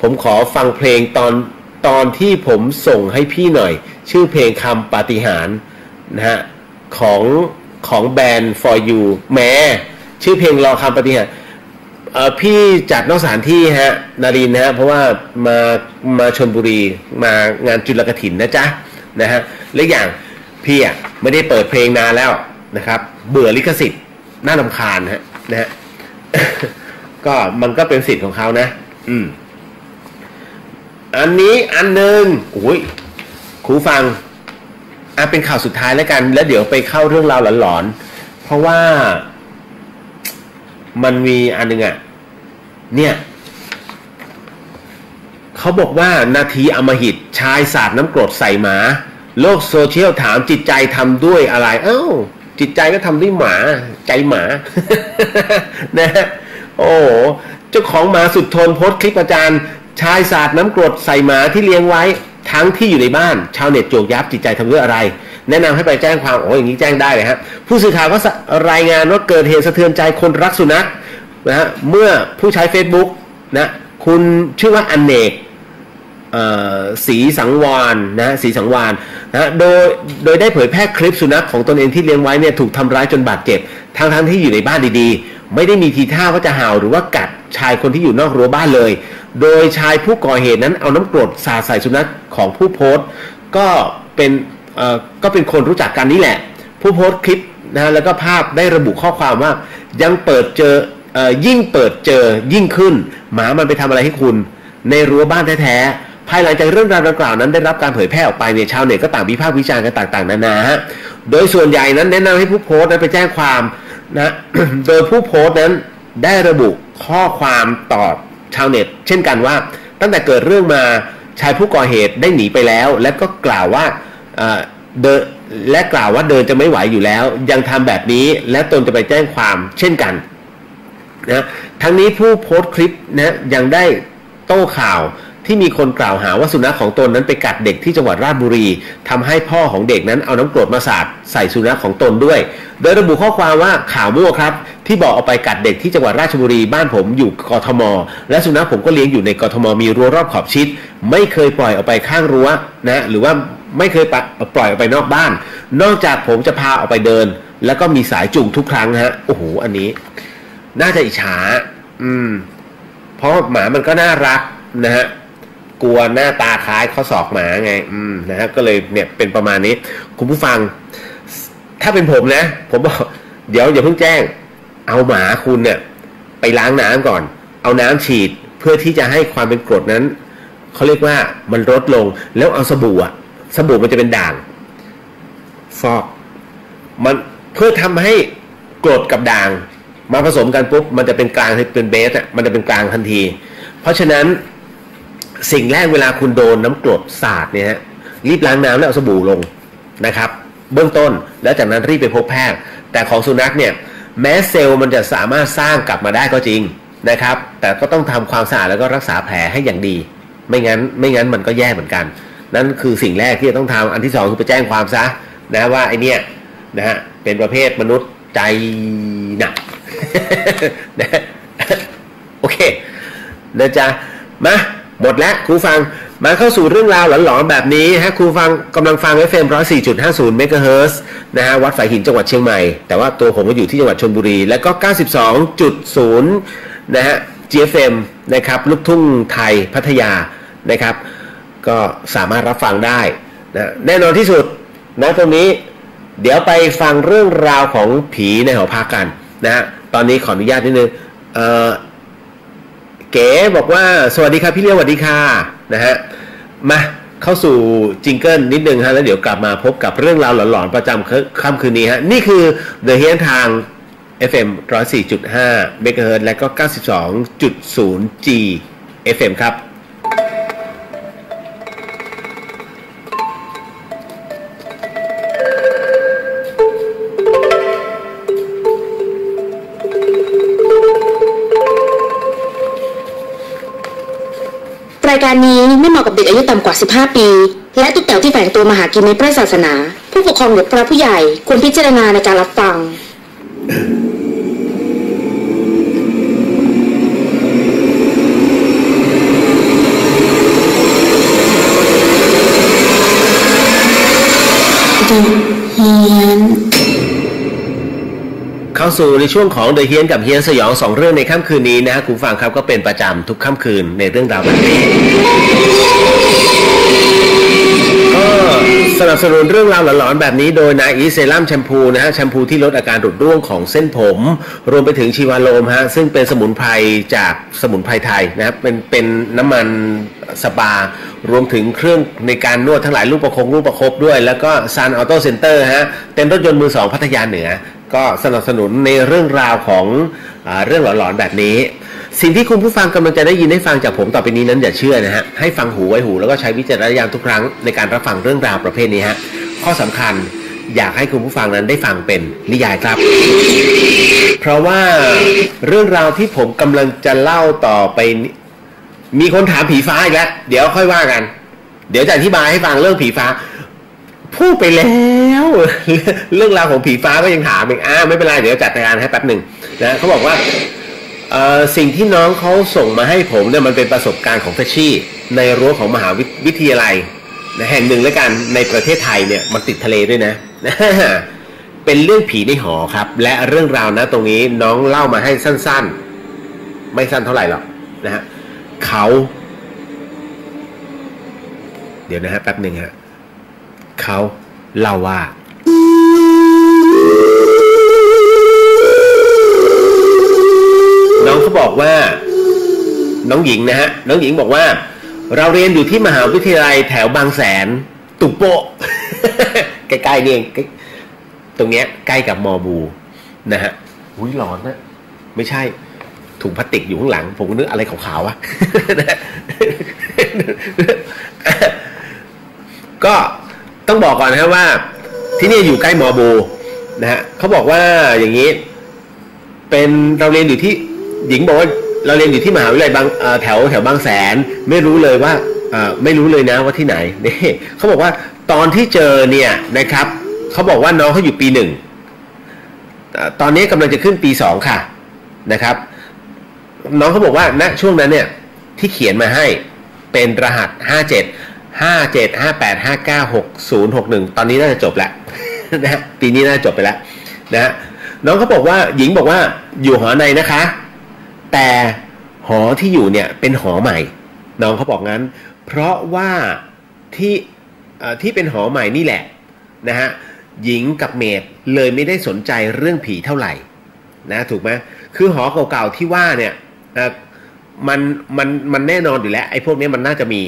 D: ผมขอฟังเพลงตอนที่ผมส่งให้พี่หน่อยชื่อเพลงคำปาฏิหาริย์นะฮะของแบรนด์ for you แม้ชื่อเพลงรอคำปาฏิหาริย์พี่จัดนอกสถานที่ฮะนรินทร์ฮะเพราะว่ามาชลบุรีมางานจุลกฐินนะจ๊ะนะฮะและอย่างพี่อ่ะไม่ได้เปิดเพลงนานแล้วนะครับเบื่อลิขสิทธิ์น่ารำคาญนะฮะ ก็มันก็เป็นสิทธิ์ของเขานะอันนี้อันหนึ่งโอ้ยครูฟังเป็นข่าวสุดท้ายแล้วกันแล้วเดี๋ยวไปเข้าเรื่องราวหลอนๆเพราะว่ามันมีอันหนึ่งอ่ะเนี่ยเขาบอกว่านาทีอำมหิตชายสาดน้ำกรดใส่หมาโลกโซเชียลถามจิตใจทำด้วยอะไรจิตใจก็ทำด้วยหมาใจหมา นะฮะโอ้เจ้าของหมาสุดทนโพสต์คลิปอาจารย์ชายสาดน้ำกรดใส่หมาที่เลี้ยงไว้ทั้งที่อยู่ในบ้านชาวเน็ตโจกยับจิตใจทำด้วยอะไรแนะนำให้ไปแจ้งความอย่างนี้แจ้งได้เลยฮะผู้สื่อข่าวก็รายงานว่าเกิดเหตุสะเทือนใจคนรักสุนัขนะฮะเมื่อผู้ใช้ Facebook นะคุณชื่อว่าอเนกศรีสังวานนะศรีสังวานนะโดยได้เผยแพร่คลิปสุนัขของตนเองที่เลี้ยงไว้เนี่ยถูกทำร้ายจนบาดเจ็บทั้งที่อยู่ในบ้านดีๆไม่ได้มีทีท่าว่าจะเห่าหรือว่ากัดชายคนที่อยู่นอกรั้วบ้านเลยโดยชายผู้ก่อเหตุนั้นเอาน้ำกรดสาดใส่สุนัขของผู้โพสต์ก็เป็นคนรู้จักกันนี่แหละผู้โพสต์คลิปนะแล้วก็ภาพได้ระบุข้อความว่ายังเปิดเจอยิ่งเปิดเจอยิ่งขึ้นหมามันไปทำอะไรให้คุณในรั้วบ้านแท้ๆภายหลังจากเรื่องราวดังกล่าวนั้นได้รับการเผยแพร่ออกไปเนี่ยชาวเน็ตก็ต่างวิพากษ์วิจารณ์กันต่างๆนานาฮะโดยส่วนใหญ่นั้นแนะนำให้ผู้โพสต์นั้นไปแจ้งความนะ โดยผู้โพสต์นั้นได้ระบุข้อความตอบชาวเน็ตเช่นกันว่าตั้งแต่เกิดเรื่องมาชายผู้ก่อเหตุได้หนีไปแล้วและก็กล่าวว่าเดินจะไม่ไหวอยู่แล้วยังทำแบบนี้และตนจะไปแจ้งความเช่นกันนะทั้งนี้ผู้โพสต์คลิปนะยังได้โต้ข่าวที่มีคนกล่าวหาว่าสุนัขของตนนั้นไปกัดเด็กที่จังหวัดราชบุรีทำให้พ่อของเด็กนั้นเอาน้ำกรดมาสาดใส่สุนัขของตนด้วยโดยระบุข้อความว่าข่าวมั่วครับที่บอกเอาไปกัดเด็กที่จังหวัดราชบุรีบ้านผมอยู่กทมและสุนัขผมก็เลี้ยงอยู่ในกทมมีรั้วรอบขอบชิดไม่เคยปล่อยออกไปข้างรั้วนะหรือว่าไม่เคยปล่อยออกไปนอกบ้านนอกจากผมจะพาออกไปเดินแล้วก็มีสายจูงทุกครั้งฮะโอ้โหอันนี้น่าจะอิจฉาเพราะหมามันก็น่ารักนะฮะกลัวหน้าตาคล้ายข้อศอกหมาไงนะฮะก็เลยเนี่ยเป็นประมาณนี้คุณผู้ฟังถ้าเป็นผมนะผมบอกเดี๋ยวอย่าเพิ่งแจ้งเอาหมาคุณเนี่ยไปล้างน้ำก่อนเอาน้ำฉีดเพื่อที่จะให้ความเป็นกรดนั้น เขาเรียกว่ามันลดลงแล้วเอาสบู่มันจะเป็นด่างฟอกมันเพื่อทำให้กรดกับด่างมาผสมกันปุ๊บมันจะเป็นกลางเป็นเบสมันจะเป็นกลางทันทีเพราะฉะนั้นสิ่งแรกเวลาคุณโดนน้ำกรดสาดเนี่ยฮะรีบล้างน้ำแล้วเอาสบู่ลงนะครับเบื้องต้นแล้วจากนั้นรีบไปพบแพทย์แต่ของสุนัขเนี่ยแม้เซลล์มันจะสามารถสร้างกลับมาได้ก็จริงนะครับแต่ก็ต้องทำความสะอาดแล้วก็รักษาแผลให้อย่างดีไม่งั้นมันก็แย่เหมือนกันนั่นคือสิ่งแรกที่จะต้องทำอันที่สองคือไปแจ้งความซะนะว่าไอเนี้ยนะฮะเป็นประเภทมนุษย์ใจหนัก นะโอเคนะจ๊ะมาหมดแล้วครูฟังมาเข้าสู่เรื่องราวหลอนๆแบบนี้ฮะครูฟังกำลังฟัง FM 104.50 เมกะเฮิรตซ์นะฮะวัดฝายหินจังหวัดเชียงใหม่แต่ว่าตัวผมก็อยู่ที่จังหวัดชลบุรีแล้วก็ 92.0 นะฮะ GFM นะครับลูกทุ่งไทยพัทยานะครับก็สามารถรับฟังได้นะแน่นอนที่สุดนะตรงนี้เดี๋ยวไปฟังเรื่องราวของผีในหอพักกันนะฮะตอนนี้ขออนุญาตนิดนึงเก๋บอกว่าสวัสดีครับพี่เลี้ยวสวัสดีค่ะนะฮะมาเข้าสู่จิงเกิลนิดนึงฮะแล้วเดี๋ยวกลับมาพบกับเรื่องราวหลอนๆประจำค่ำคืนนี้ฮะนี่คือ The Hear ทาง FM 104.5 เมกะเฮิรตซ์และก็ 92.0 G FM ครับ
C: รายการนี้ไม่เหมาะกับเด็กอายุต่ำกว่า 15 ปี และตุ๊กแต๋วที่แฝงตัวมาหากินในพระศาสนาผู้ปกครองหรือพระผู้ใหญ่ควรพิจารณาในการรับฟัง
D: เข้าสู่ในช่วงของ The เฮียนกับเฮียนสยอง2เรื่องในค่ำคืนนี้นะคุณฟังครับก็เป็นประจำทุกค่ำคืนในเรื่องราวแบบนี้ก็สนับสนุนเรื่องราวหลอนๆแบบนี้โดยนาอีเซรั่มแชมพูนะฮะแชมพูที่ลดอาการหลุดร่วงของเส้นผมรวมไปถึงชีวาโลมฮะซึ่งเป็นสมุนไพรจากสมุนไพรไทยนะครับเป็นน้ำมันสปารวมถึงเครื่องในการนวดทั้งหลายรูปประคบด้วยแล้วก็ซันออโต้เซ็นเตอร์ฮะเต็มรถยนต์มือ2พัทยาเหนือก็สนับสนุนในเรื่องราวของเรื่องหลอนๆแบบนี้สิ่งที่คุณผู้ฟังกำลังจะได้ยินได้ฟังจากผมต่อไปนี้นั้นอย่าเชื่อนะฮะให้ฟังหูไว้หูแล้วก็ใช้วิจารณญาณทุกครั้งในการรับฟังเรื่องราวประเภทนี้ฮะข้อสำคัญอยากให้คุณผู้ฟังนั้นได้ฟังเป็นนิยายครับเพราะว่าเรื่องราวที่ผมกำลังจะเล่าต่อไปมีคนถามผีฟ้าอีกแล้วเดี๋ยวค่อยว่ากันเดี๋ยวจะอธิบายให้ฟังเรื่องผีฟ้าพูดไปแล้วเรื่องราวของผีฟ้าก็ยังถามอีกไม่เป็นไรเดี๋ยวจัดการให้แป๊บหนึ่งนะเขาบอกว่าสิ่งที่น้องเขาส่งมาให้ผมเนี่ยมันเป็นประสบการณ์ของเฟชชี่ในรั้วของมหาวิทยาลัยแห่งหนึ่งแล้วกันในประเทศไทยเนี่ยมันติดทะเลด้วยนะเป็นเรื่องผีในหอครับและเรื่องราวนะตรงนี้น้องเล่ามาให้สั้นๆไม่สั้นเท่าไหร่หรอกนะฮะเขาเดี๋ยวนะฮะแป๊บหนึ่งฮะเขาเล่าว่าน้องเขาบอกว่าน้องหญิงนะฮะน้องหญิงบอกว่าเราเรียนอยู่ที่มหาวิทยาลัยแถวบางแสนตุกโปะ ใกล้ๆนี่เองตรงเนี้ยใกล้กับมอบูนะฮะอุ้ยหลอนนะไม่ใช่ถุงพลาสติกอยู่ข้างหลังผมนึกอะไรขาวๆวะ ก็ต้องบอกก่อนนะครับว่าที่นี่อยู่ใกล้มอบูนะฮะเขาบอกว่าอย่างนี้เป็นเราเรียนอยู่ที่หญิงบอกว่าเราเรียนอยู่ที่มหาวิทยาลัยบางแถวบางแสนไม่รู้เลยว่าไม่รู้เลยนะว่าที่ไหนนี่เขาบอกว่าตอนที่เจอเนี่ยนะครับเขาบอกว่าน้องเขาอยู่ปี1ตอนนี้กำลังจะขึ้นปี2ค่ะนะครับน้องเขาบอกว่าณช่วงนั้นเนี่ยที่เขียนมาให้เป็นรหัส575758596061ตอนนี้น่าจะจบแล้วนะฮะปีนี้น่าจะจบไปแล้วนะฮะน้องเขาบอกว่าหญิงบอกว่าอยู่หอในนะคะแต่หอที่อยู่เนี่ยเป็นหอใหม่น้องเขาบอกงั้นเพราะว่าที่เป็นหอใหม่นี่แหละนะฮะหญิงกับเมดเลยไม่ได้สนใจเรื่องผีเท่าไหร่นะถูกไหมคือหอเก่าๆที่ว่าเนี่ย มันแน่นอนอยู่แล้วไอ้พวกนี้มันน่าจะมี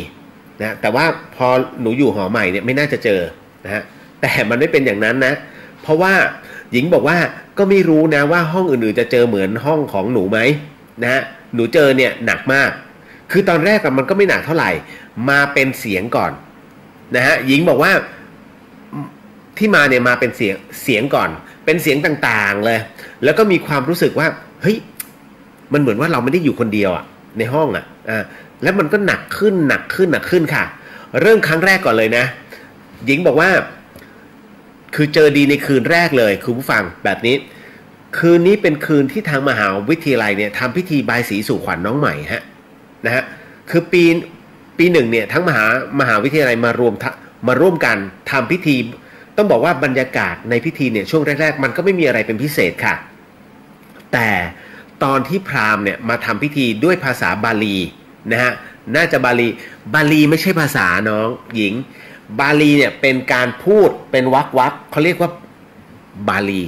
D: นะแต่ว่าพอหนูอยู่หอใหม่เนี่ยไม่น่าจะเจอนะฮะแต่มันไม่เป็นอย่างนั้นนะเพราะว่าหญิงบอกว่าก็ไม่รู้นะว่าห้องอื่นๆจะเจอเหมือนห้องของหนูไหมนะฮะหนูเจอเนี่ยหนักมากคือตอนแรกมันก็ไม่หนักเท่าไหร่มาเป็นเสียงก่อนนะฮะหญิงบอกว่าที่มาเนี่ยมาเป็นเสียงก่อนเป็นเสียงต่างๆเลยแล้วก็มีความรู้สึกว่าเฮ้ยมันเหมือนว่าเราไม่ได้อยู่คนเดียวอ่ะในห้องอ่ะแล้วมันก็หนักขึ้นค่ะเริ่มครั้งแรกก่อนเลยนะหญิงบอกว่าคือเจอดีในคืนแรกเลยคุณผู้ฟังแบบนี้คืนนี้เป็นคืนที่ทางมหาวิทยาลัยเนี่ยทำพิธีบายสีสู่ขวัญน้องใหม่นะฮะคือปีหนึ่งเนี่ยทั้งมหาวิทยาลัยมาร่วมกันทำพิธีต้องบอกว่าบรรยากาศในพิธีเนี่ยช่วงแรกๆมันก็ไม่มีอะไรเป็นพิเศษค่ะแต่ตอนที่พราหมณ์เนี่ยมาทำพิธีด้วยภาษาบาลีนะฮะน่าจะบาลีไม่ใช่ภาษาน้องหญิงบาลีเนี่ยเป็นการพูดเป็นวรรคเขาเรียกว่าบาลี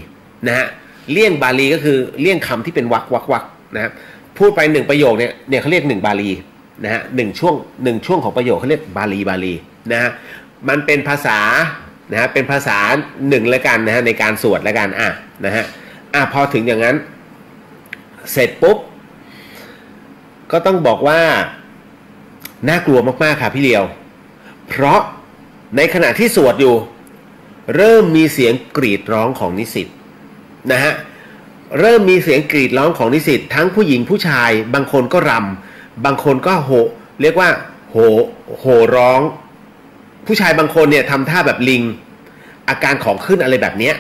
D: นะฮะเลี่ยงบาลีก็คือเลี่ยงคำที่เป็นวรรคนะฮะพูดไปหนึ่งประโยคเนี่ยเขาเรียกหนึ่งบาลีนะฮะหนึ่งช่วงของประโยคเขาเรียกบาลีนะฮะมันเป็นภาษานะฮะเป็นภาษาหนึ่งแล้วกันนะฮะในการสวดแล้วกันนะฮะพอถึงอย่างนั้นเสร็จปุ๊บก็ต้องบอกว่าน่ากลัวมากๆค่ะพี่เลียวเพราะในขณะที่สวดอยู่เริ่มมีเสียงกรีดร้องของนิสิตนะฮะเริ่มมีเสียงกรีดร้องของนิสิตทั้งผู้หญิงผู้ชายบางคนก็รำบางคนก็เรียกว่าโห่ร้องผู้ชายบางคนเนี่ยทำท่าแบบลิงอาการของขึ้นอะไรแบบเนี้ย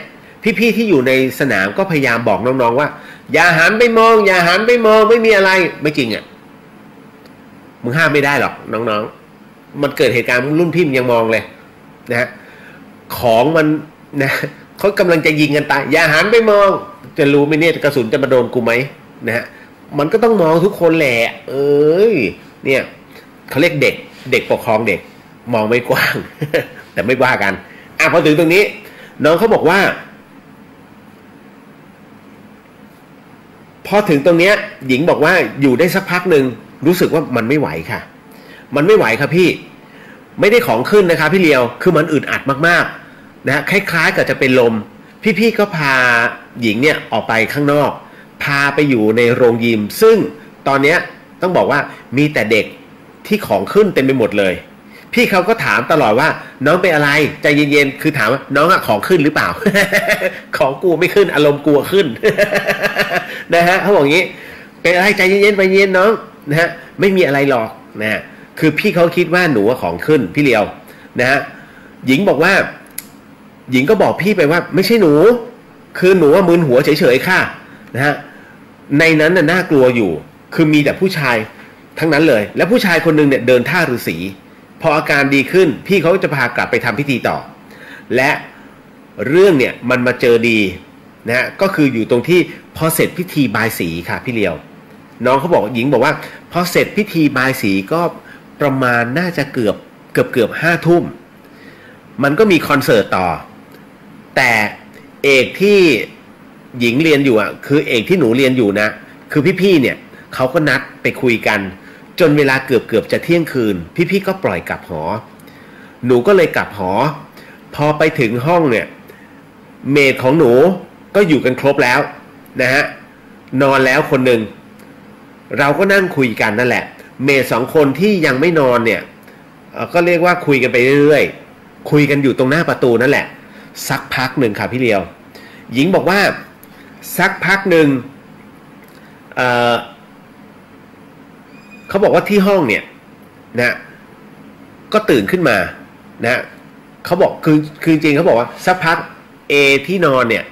D: พี่ๆที่อยู่ในสนามก็พยายามบอกน้องๆว่าอย่าหันไปมองไม่มีอะไรไม่จริงอ่ะมึงห้ามไม่ได้หรอกน้องๆมันเกิดเหตุการณ์รุ่นพี่ยังมองเลยนะฮะของมันนะเขากำลังจะยิงกันตายอย่าหันไปมองจะรู้ไหมเนี่ยกระสุนจะมาโดนกูไหมนะฮะมันก็ต้องมองทุกคนแหละเนี่ยเขาเรียกเด็กปกครองเด็กมองไม่กว้าง แต่ไม่ว่ากันพอถึงตรงนี้น้องเขาบอกว่าพอถึงตรงเนี้ยหญิงบอกว่าอยู่ได้สักพักหนึ่งรู้สึกว่ามันไม่ไหวค่ะมันไม่ไหวครับพี่ไม่ได้ของขึ้นนะคะพี่เลียวคือมันอึดอัดมากๆนะคล้ายๆกับจะเป็นลมพี่ๆก็พาหญิงเนี่ยออกไปข้างนอกพาไปอยู่ในโรงยิมซึ่งตอนเนี้ยต้องบอกว่ามีแต่เด็กที่ของขึ้นเต็มไปหมดเลยพี่เขาก็ถามตลอดว่าน้องเป็นอะไรใจเย็นๆคือถามว่าน้องอะของขึ้นหรือเปล่า ของกูไม่ขึ้นอารมณ์กลัวขึ้น นะฮะเขาบอกอย่างนี้เป็นอะไรใจเย็นๆไปเย็นน้องนะฮะไม่มีอะไรหรอกนะคือพี่เขาคิดว่าหนูของขึ้นพี่เลียวนะฮะหญิงบอกว่าหญิงก็บอกพี่ไปว่าไม่ใช่หนูคือหนูว่ามึนหัวเฉยๆค่ะนะฮะในนั้นน่ากลัวอยู่คือมีแต่ผู้ชายทั้งนั้นเลยแล้วผู้ชายคนนึงเนี่ยเดินท่าฤาษีพออาการดีขึ้นพี่เขาจะพากลับไปทำพิธีต่อและเรื่องเนี่ยมันมาเจอดีนะฮะก็คืออยู่ตรงที่พอเสร็จพิธีบายสีค่ะพี่เลียวน้องเขาบอกหญิงบอกว่าพอเสร็จพิธีบายสีก็ประมาณน่าจะเกือบ5 ทุ่มมันก็มีคอนเสิร์ตต่อแต่เอกที่หญิงเรียนอยู่คือเอกที่หนูเรียนอยู่นะคือพี่ๆเนี่ยเขาก็นัดไปคุยกันจนเวลาเกือบจะเที่ยงคืนพี่ๆก็ปล่อยกลับหอหนูก็เลยกลับหอพอไปถึงห้องเนี่ยเมดของหนูก็อยู่กันครบแล้วนะฮะนอนแล้วคนหนึ่งเราก็นั่งคุยกันนั่นแหละเมด2 คนที่ยังไม่นอนเนี่ยก็เรียกว่าคุยกันไปเรื่อยๆคุยกันอยู่ตรงหน้าประตูนั่นแหละสักพักหนึ่งค่ะพี่เลียวหญิงบอกว่าสักพักหนึ่งเขาบอกว่าที่ห้องเนี่ยนะก็ตื่นขึ้นมานะเขาบอกคือจริงเขาบอกว่าสักพักที่นอนเนี่ย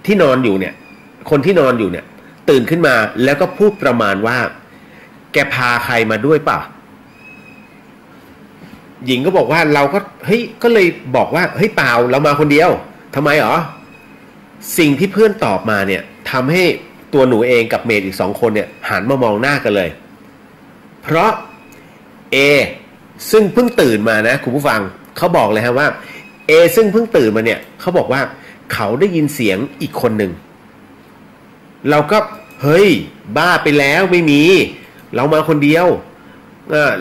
D: ที่นอนอยู่เนี่ยคนที่นอนอยู่เนี่ยตื่นขึ้นมาแล้วก็พูดประมาณว่าแกพาใครมาด้วยป่ะหญิงก็บอกว่าเราก็เฮ้ยก็เลยบอกว่าเฮ้ยเปล่าเรามาคนเดียวทำไมหรอสิ่งที่เพื่อนตอบมาเนี่ยทำให้ตัวหนูเองกับเมดอีก2 คนเนี่ยหันมามองหน้ากันเลยเพราะซึ่งเพิ่งตื่นมานะคุณผู้ฟังเขาบอกเลยฮะว่าซึ่งเพิ่งตื่นมาเนี่ยเขาบอกว่าเขาได้ยินเสียงอีกคนหนึ่งเราก็เฮ้ยบ้าไปแล้วไม่มี เรามาคนเดียว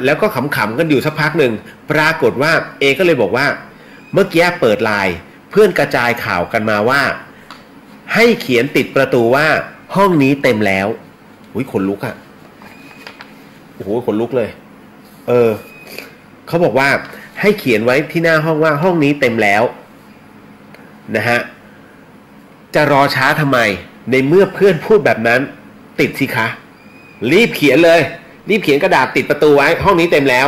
D: แล้วก็ขำๆกันอยู่สักพักหนึ่งปรากฏว่าเอก็เลยบอกว่าเมื่อกี้เปิดไลน์เพื่อนกระจายข่าวกันมาว่าให้เขียนติดประตูว่าห้องนี้เต็มแล้วอุ้ยขนลุกอ่ะโอ้โหขนลุกเลยเขาบอกว่าให้เขียนไว้ที่หน้าห้องว่าห้องนี้เต็มแล้วนะฮะจะรอช้าทำไมในเมื่อเพื่อนพูดแบบนั้นติดสิคะรีบเขียนเลยรีบเขียนกระดาษติดประตูไว้ห้องนี้เต็มแล้ว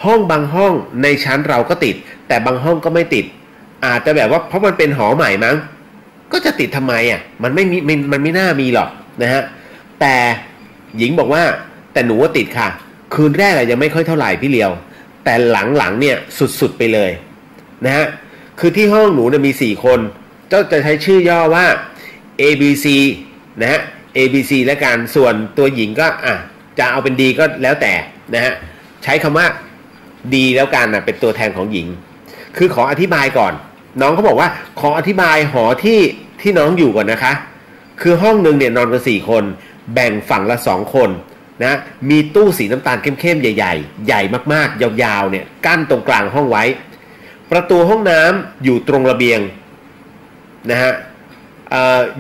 D: ห้องบางห้องในชั้นเราก็ติดแต่บางห้องก็ไม่ติดอาจจะแบบว่าเพราะมันเป็นหอใหม่มั้งก็จะติดทำไมอ่ะมันไม่น่ามีหรอกนะฮะแต่หญิงบอกว่าแต่หนูว่าติดค่ะคืนแรกยังไม่ค่อยเท่าไหร่พี่เลียวแต่หลังๆเนี่ยสุดๆไปเลยนะฮะคือที่ห้องหนูเนี่ยมี4คนเจ้าจะใช้ชื่อย่อว่า ABC นะฮะ ABC และกันส่วนตัวหญิงก็จะเอาเป็นดีก็แล้วแต่นะฮะใช้คำว่าดีแล้วกันเป็นตัวแทนของหญิงคือขออธิบายก่อนน้องเขาบอกว่าขออธิบายหอที่น้องอยู่ก่อนนะคะคือห้องนึงเนี่ยนอนกัน4คนแบ่งฝั่งละ2คนนะมีตู้สีน้ำตาลเข้มๆใหญ่ๆใหญ่มากๆยาวๆเนี่ยกั้นตรงกลางห้องไว้ประตูห้องน้ำอยู่ตรงระเบียงนะฮะ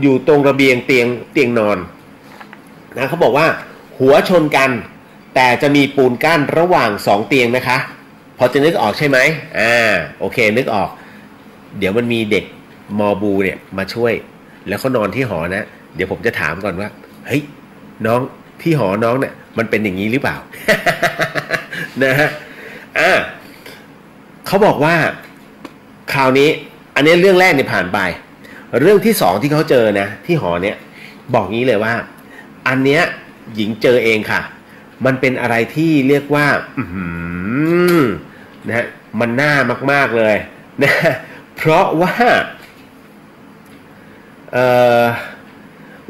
D: อยู่ตรงระเบียงเตียงนอนนะเขาบอกว่าหัวชนกันแต่จะมีปูนกั้นระหว่าง2เตียงนะคะพอจะนึกออกใช่ไหมโอเคนึกออกเดี๋ยวมันมีเด็กมอบูเนี่ยมาช่วยแล้วเขานอนที่หอนะเดี๋ยวผมจะถามก่อนว่าเฮ้ยน้องที่หอน้องเนี่ยมันเป็นอย่างนี้หรือเปล่า นะฮะเขาบอกว่าคราวนี้อันนี้เรื่องแรกเนี่ยผ่านไปเรื่องที่2ที่เขาเจอนะที่หอเนี่ยบอกงี้เลยว่าอันเนี้ยหญิงเจอเองค่ะมันเป็นอะไรที่เรียกว่านะฮะมันน่ามากๆเลยนะเพราะว่า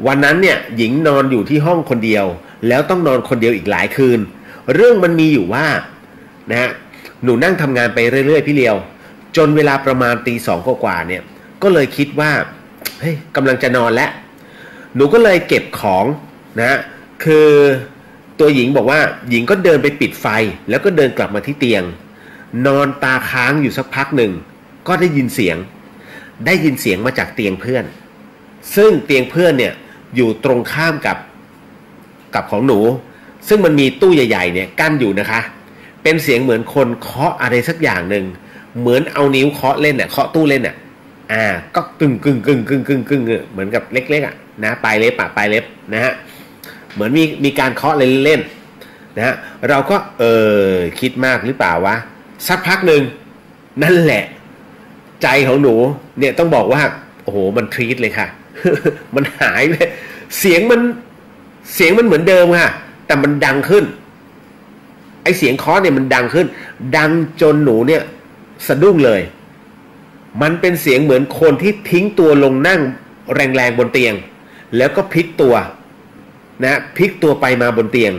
D: วันนั้นเนี่ยหญิงนอนอยู่ที่ห้องคนเดียวแล้วต้องนอนคนเดียวอีกหลายคืนเรื่องมันมีอยู่ว่านะฮะหนูนั่งทำงานไปเรื่อยๆพี่เลียวจนเวลาประมาณตี 2กว่าเนี่ยก็เลยคิดว่าเฮ้ยกำลังจะนอนแล้วหนูก็เลยเก็บของนะคือตัวหญิงบอกว่าหญิงก็เดินไปปิดไฟแล้วก็เดินกลับมาที่เตียงนอนตาค้างอยู่สักพักหนึ่งก็ได้ยินเสียงมาจากเตียงเพื่อนซึ่งเตียงเพื่อนเนี่ยอยู่ตรงข้ามกับของหนูซึ่งมันมีตู้ใหญ่ๆเนี่ยกั้นอยู่นะคะเป็นเสียงเหมือนคนเคาะอะไรสักอย่างหนึ่งเหมือนเอานิ้วเคาะเล่นเคาะตู้เล่นก็กึ่งเหมือนกับเล็กๆนะปลายเล็บนะฮะเหมือนมีการเคาะเล่นนะฮะเราก็คิดมากหรือเปล่าวะสักพักหนึ่งนั่นแหละใจของหนูเนี่ยต้องบอกว่าโอ้โหมันทรีตเลยค่ะ มันหายไปเสียงมันเหมือนเดิมค่ะแต่มันดังขึ้นไอเสียงเคาะเนี่ยมันดังขึ้นดังจนหนูเนี่ยสะดุ้งเลยมันเป็นเสียงเหมือนคนที่ทิ้งตัวลงนั่งแรงๆบนเตียงแล้วก็พลิกตัวนะพลิกตัวไปมาบนเตียง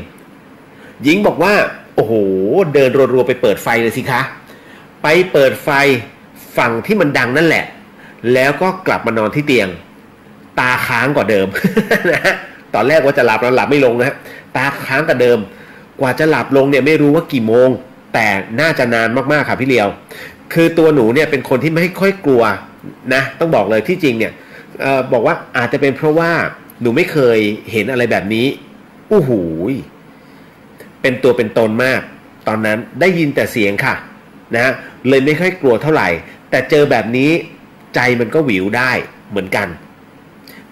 D: หญิงบอกว่าโอ้โหเดินรัวๆไปเปิดไฟเลยสิคะไปเปิดไฟฝั่งที่มันดังนั่นแหละแล้วก็กลับมานอนที่เตียงตาค้างกว่าเดิม นะตอนแรกว่าจะหลับแล้วหลับไม่ลงนะตาค้างกว่าเดิมกว่าจะหลับลงเนี่ยไม่รู้ว่ากี่โมงแต่น่าจะนานมากๆค่ะพี่เลียวคือตัวหนูเนี่ยเป็นคนที่ไม่ค่อยกลัวนะต้องบอกเลยที่จริงเนี่ยบอกว่าอาจจะเป็นเพราะว่าหนูไม่เคยเห็นอะไรแบบนี้อู้หูเป็นตัวเป็นตนมากตอนนั้นได้ยินแต่เสียงค่ะนะเลยไม่ค่อยกลัวเท่าไหร่แต่เจอแบบนี้ใจมันก็หวิวได้เหมือนกัน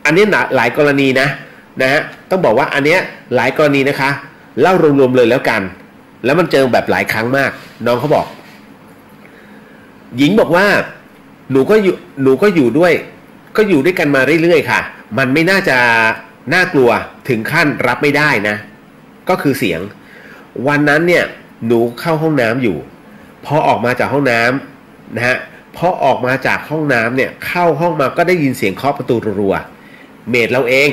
D: อันนี้หลายกรณีนะฮะต้องบอกว่าอันเนี้ยหลายกรณีนะคะเล่ารวมๆเลยแล้วกันแล้วมันเจอแบบหลายครั้งมากน้องเขาบอกหญิงบอกว่าหนูก็อยู่ด้วยกันมาเรื่อยๆค่ะมันไม่น่าจะน่ากลัวถึงขั้นรับไม่ได้นะก็คือเสียงวันนั้นเนี่ยหนูเข้าห้องน้ำอยู่พอออกมาจากห้องน้ำนะฮะพอออกมาจากห้องน้ำเนี่ยเข้าห้องมาก็ได้ยินเสียงเคาะประตูรัวๆเมดเราเอง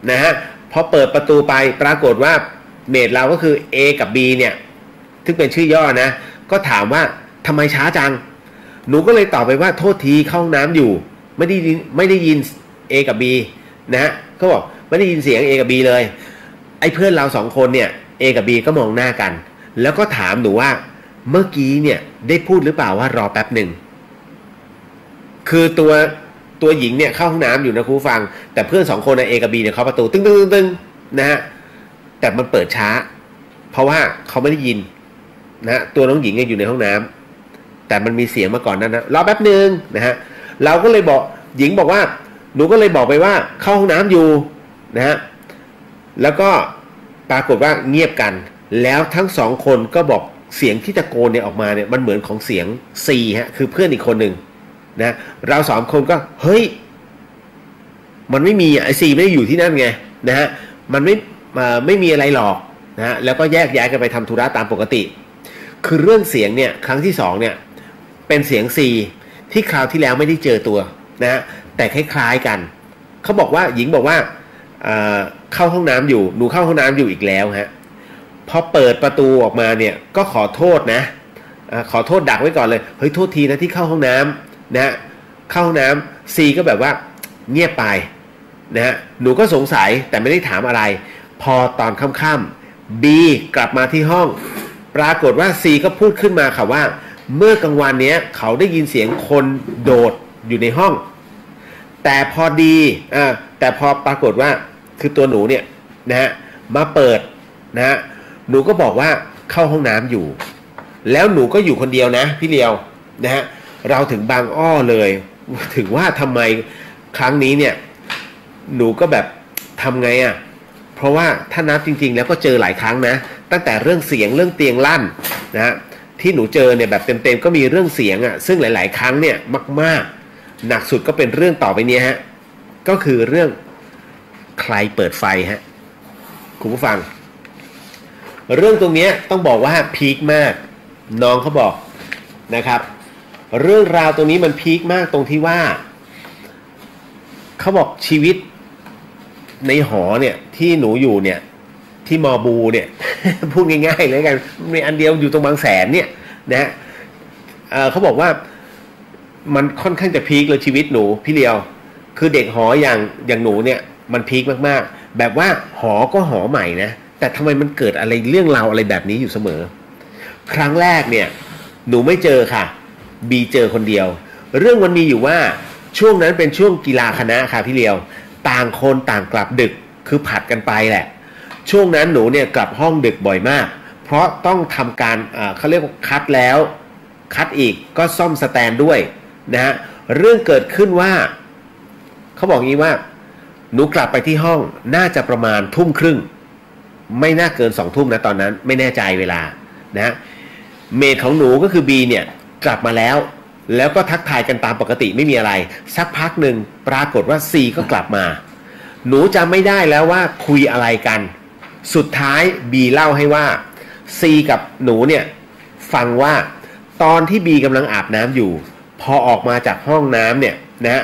D: นะฮะพอเปิดประตูไปปรากฏว่าเมดเราก็คือ A กับ B เนี่ยซึ่งเป็นชื่อย่อนะก็ถามว่าทำไมช้าจังหนูก็เลยตอบไปว่าโทษทีเข้าห้องน้ำอยู่ไม่ได้ยิน A กับ B นะฮะเขาบอกไม่ได้ยินเสียง A กับ B เลยไอ้เพื่อนเรา2คนเนี่ย A กับ B ก็มองหน้ากันแล้วก็ถามหนูว่าเมื่อกี้เนี่ยได้พูดหรือเปล่าว่ารอแป๊บหนึ่งคือตัวหญิงเนี่ยเข้าห้องน้ำอยู่นะครูฟังแต่เพื่อน2คนA กับ B เนี่ยเคาะประตูตึ้งนะฮะแต่มันเปิดช้าเพราะว่าเขาไม่ได้ยินนะตัวน้องหญิงอยู่ในห้องน้ำแต่มันมีเสียงมาก่อนนั้นนะรอแป๊บหนึ่งนะฮะเราก็เลยบอกหญิงบอกว่าหนูก็เลยบอกไปว่าเข้าห้องน้ำอยู่นะฮะแล้วก็ปรากฏว่าเงียบกันแล้วทั้ง2คนก็บอกเสียงที่ตะโกนเนี่ยออกมาเนี่ยมันเหมือนของเสียง C ฮะคือเพื่อนอีกคนหนึ่งนะเรา2คนก็เฮ้ยมันไม่มีไอซีไม่ได้อยู่ที่นั่นไงนะฮะมันไม่มีอะไรหรอกนะฮะแล้วก็แยกย้ายกันไปทำธุระตามปกติคือเรื่องเสียงเนี่ยครั้งที่2เนี่ยเป็นเสียง C ที่คราวที่แล้วไม่ได้เจอตัวนะฮะแต่คล้ายๆกันเขาบอกว่าหญิงบอกว่าเข้าห้องน้ำอยู่หนูเข้าห้องน้ำอยู่อีกแล้วฮะพอเปิดประตูออกมาเนี่ยก็ขอโทษนะขอโทษดักไว้ก่อนเลยเฮ้ยโทษทีนะที่เข้าห้องน้ำนะฮะเข้าห้องน้ำ C ก็แบบว่าเงียบไปนะฮะหนูก็สงสัยแต่ไม่ได้ถามอะไรพอตอนค่ำๆ B กลับมาที่ห้องปรากฏว่า C ก็พูดขึ้นมาค่ะว่าเมื่อกลางวันนี้เขาได้ยินเสียงคนโดดอยู่ในห้องแต่พอแต่พอปรากฏว่าคือตัวหนูเนี่ยนะฮะมาเปิดนะฮะหนูก็บอกว่าเข้าห้องน้ำอยู่แล้วหนูก็อยู่คนเดียวนะพี่เลียวนะฮะเราถึงบางอ้อเลยถึงว่าทำไมครั้งนี้เนี่ยหนูก็แบบทำไงอ่ะเพราะว่าถ้านับจริงๆแล้วก็เจอหลายครั้งนะตั้งแต่เรื่องเสียงเรื่องเตียงลั่นนะฮะที่หนูเจอเนี่ยแบบเต็มๆก็มีเรื่องเสียงอ่ะซึ่งหลายๆครั้งเนี่ยมากๆหนักสุดก็เป็นเรื่องต่อไปนี้ฮะก็คือเรื่องใครเปิดไฟฮะคุณผู้ฟังเรื่องตรงนี้ต้องบอกว่าพีคมากน้องเขาบอกนะครับเรื่องราวตรงนี้มันพีคมากตรงที่ว่าเขาบอกชีวิตในหอเนี่ยที่หนูอยู่เนี่ยที่มอบูเนี่ย พูดง่ายๆเลยกันมีอันเดียวอยู่ตรงบางแสนเนี่ยนะเขาบอกว่ามันค่อนข้างจะพีคเลยชีวิตหนูพี่เลียวคือเด็กหออย่างหนูเนี่ยมันพีคมากๆแบบว่าหอก็หอใหม่นะแต่ทำไมมันเกิดอะไรเรื่องราวอะไรแบบนี้อยู่เสมอครั้งแรกเนี่ยหนูไม่เจอค่ะบีเจอคนเดียวเรื่องมันมีอยู่ว่าช่วงนั้นเป็นช่วงกีฬาคณะค่ะพี่เลียวต่างคนต่างกลับดึกคือผัดกันไปแหละช่วงนั้นหนูเนี่ยกลับห้องดึกบ่อยมากเพราะต้องทำการเขาเรียกว่าคัดแล้วคัดอีกก็ซ่อมสแตนด้วยนะฮะเรื่องเกิดขึ้นว่าเขาบอกงี้ว่าหนูกลับไปที่ห้องน่าจะประมาณทุ่มครึ่งไม่น่าเกิน2 ทุ่มนะตอนนั้นไม่แน่ใจเวลานะเมดของหนูก็คือ B เนี่ยกลับมาแล้วก็ทักทายกันตามปกติไม่มีอะไรสักพักหนึ่งปรากฏว่า C ก็กลับมาหนูจำไม่ได้แล้วว่าคุยอะไรกันสุดท้าย B เล่าให้ว่า C กับหนูเนี่ยฟังว่าตอนที่ B กำลังอาบน้ำอยู่พอออกมาจากห้องน้ำเนี่ยนะ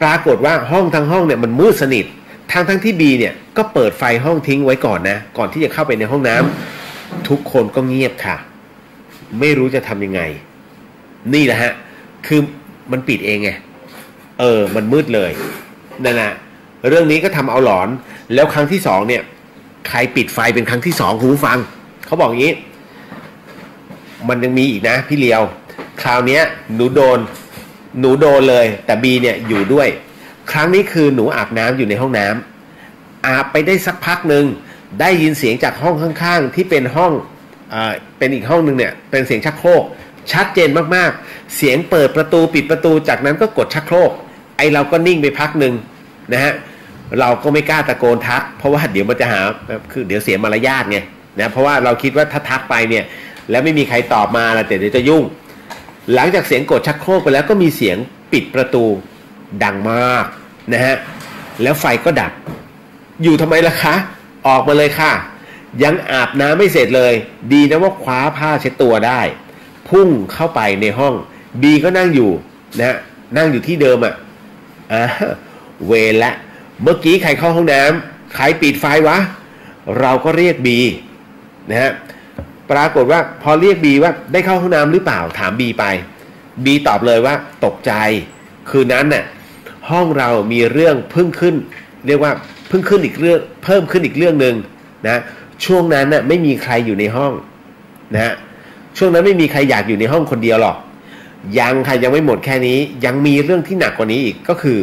D: ปรากฏว่าห้องทั้งห้องเนี่ยมันมืดสนิททั้งที่ B เนี่ยก็เปิดไฟห้องทิ้งไว้ก่อนนะก่อนที่จะเข้าไปในห้องน้ำทุกคนก็เงียบค่ะไม่รู้จะทำยังไงนี่แหละฮะคือมันปิดเองไงมันมืดเลยนั่นแหละเรื่องนี้ก็ทำเอาหลอนแล้วครั้งที่2เนี่ยใครปิดไฟเป็นครั้งที่2คุณผู้ฟังเขาบอกอย่างนี้มันยังมีอีกนะพี่เลียวคราวนี้หนูโดนเลยแต่ B เนี่ยอยู่ด้วยครั้งนี้คือหนูอาบน้ำอยู่ในห้องน้ำอาบไปได้สักพักหนึ่งได้ยินเสียงจากห้องข้างๆที่เป็นห้องเป็นอีกห้องนึงเนี่ยเป็นเสียงชักโครกชัดเจนมากๆเสียงเปิดประตูปิดประตูจากนั้นก็กดชักโครกไอเราก็นิ่งไปพักหนึ่งนะฮะเราก็ไม่กล้าตะโกนทักเพราะว่าเดี๋ยวมันจะหาคือเดี๋ยวเสียมารยาทไงนะเพราะว่าเราคิดว่าถ้าทักไปเนี่ยแล้วไม่มีใครตอบมาแล้วเดี๋ยวจะยุ่งหลังจากเสียงกดชักโครกไปแล้วก็มีเสียงปิดประตูดังมากนะฮะแล้วไฟก็ดับอยู่ทำไมล่ะคะออกมาเลยค่ะยังอาบน้ำไม่เสร็จเลยดีนะว่าคว้าผ้าเช็ดตัวได้พุ่งเข้าไปในห้อง B ก็นั่งอยู่นะนั่งอยู่ที่เดิมเวรละเมื่อกี้ใครเข้าห้องน้ำใครปิดไฟวะเราก็เรียก B นะฮะปรากฏว่าพอเรียก B ว่าได้เข้าห้องน้ำหรือเปล่าถาม B ไป B ตอบเลยว่าตกใจคืนนั้นน่ะห้องเรามีเรื่องเพิ่งขึ้นเรียกว่าเพิ่งขึ้นอีกเรื่องเพิ่มขึ้นอีกเรื่องนึงนะ ช่วงนั้นน่ะไม่มีใครอยู่ในห้องนะฮะช่วงนั้นไม่มีใครอยากอยู่ในห้องคนเดียวหรอกยังค่ะยังไม่หมดแค่นี้ยังมีเรื่องที่หนักกว่านี้อีกก็คือ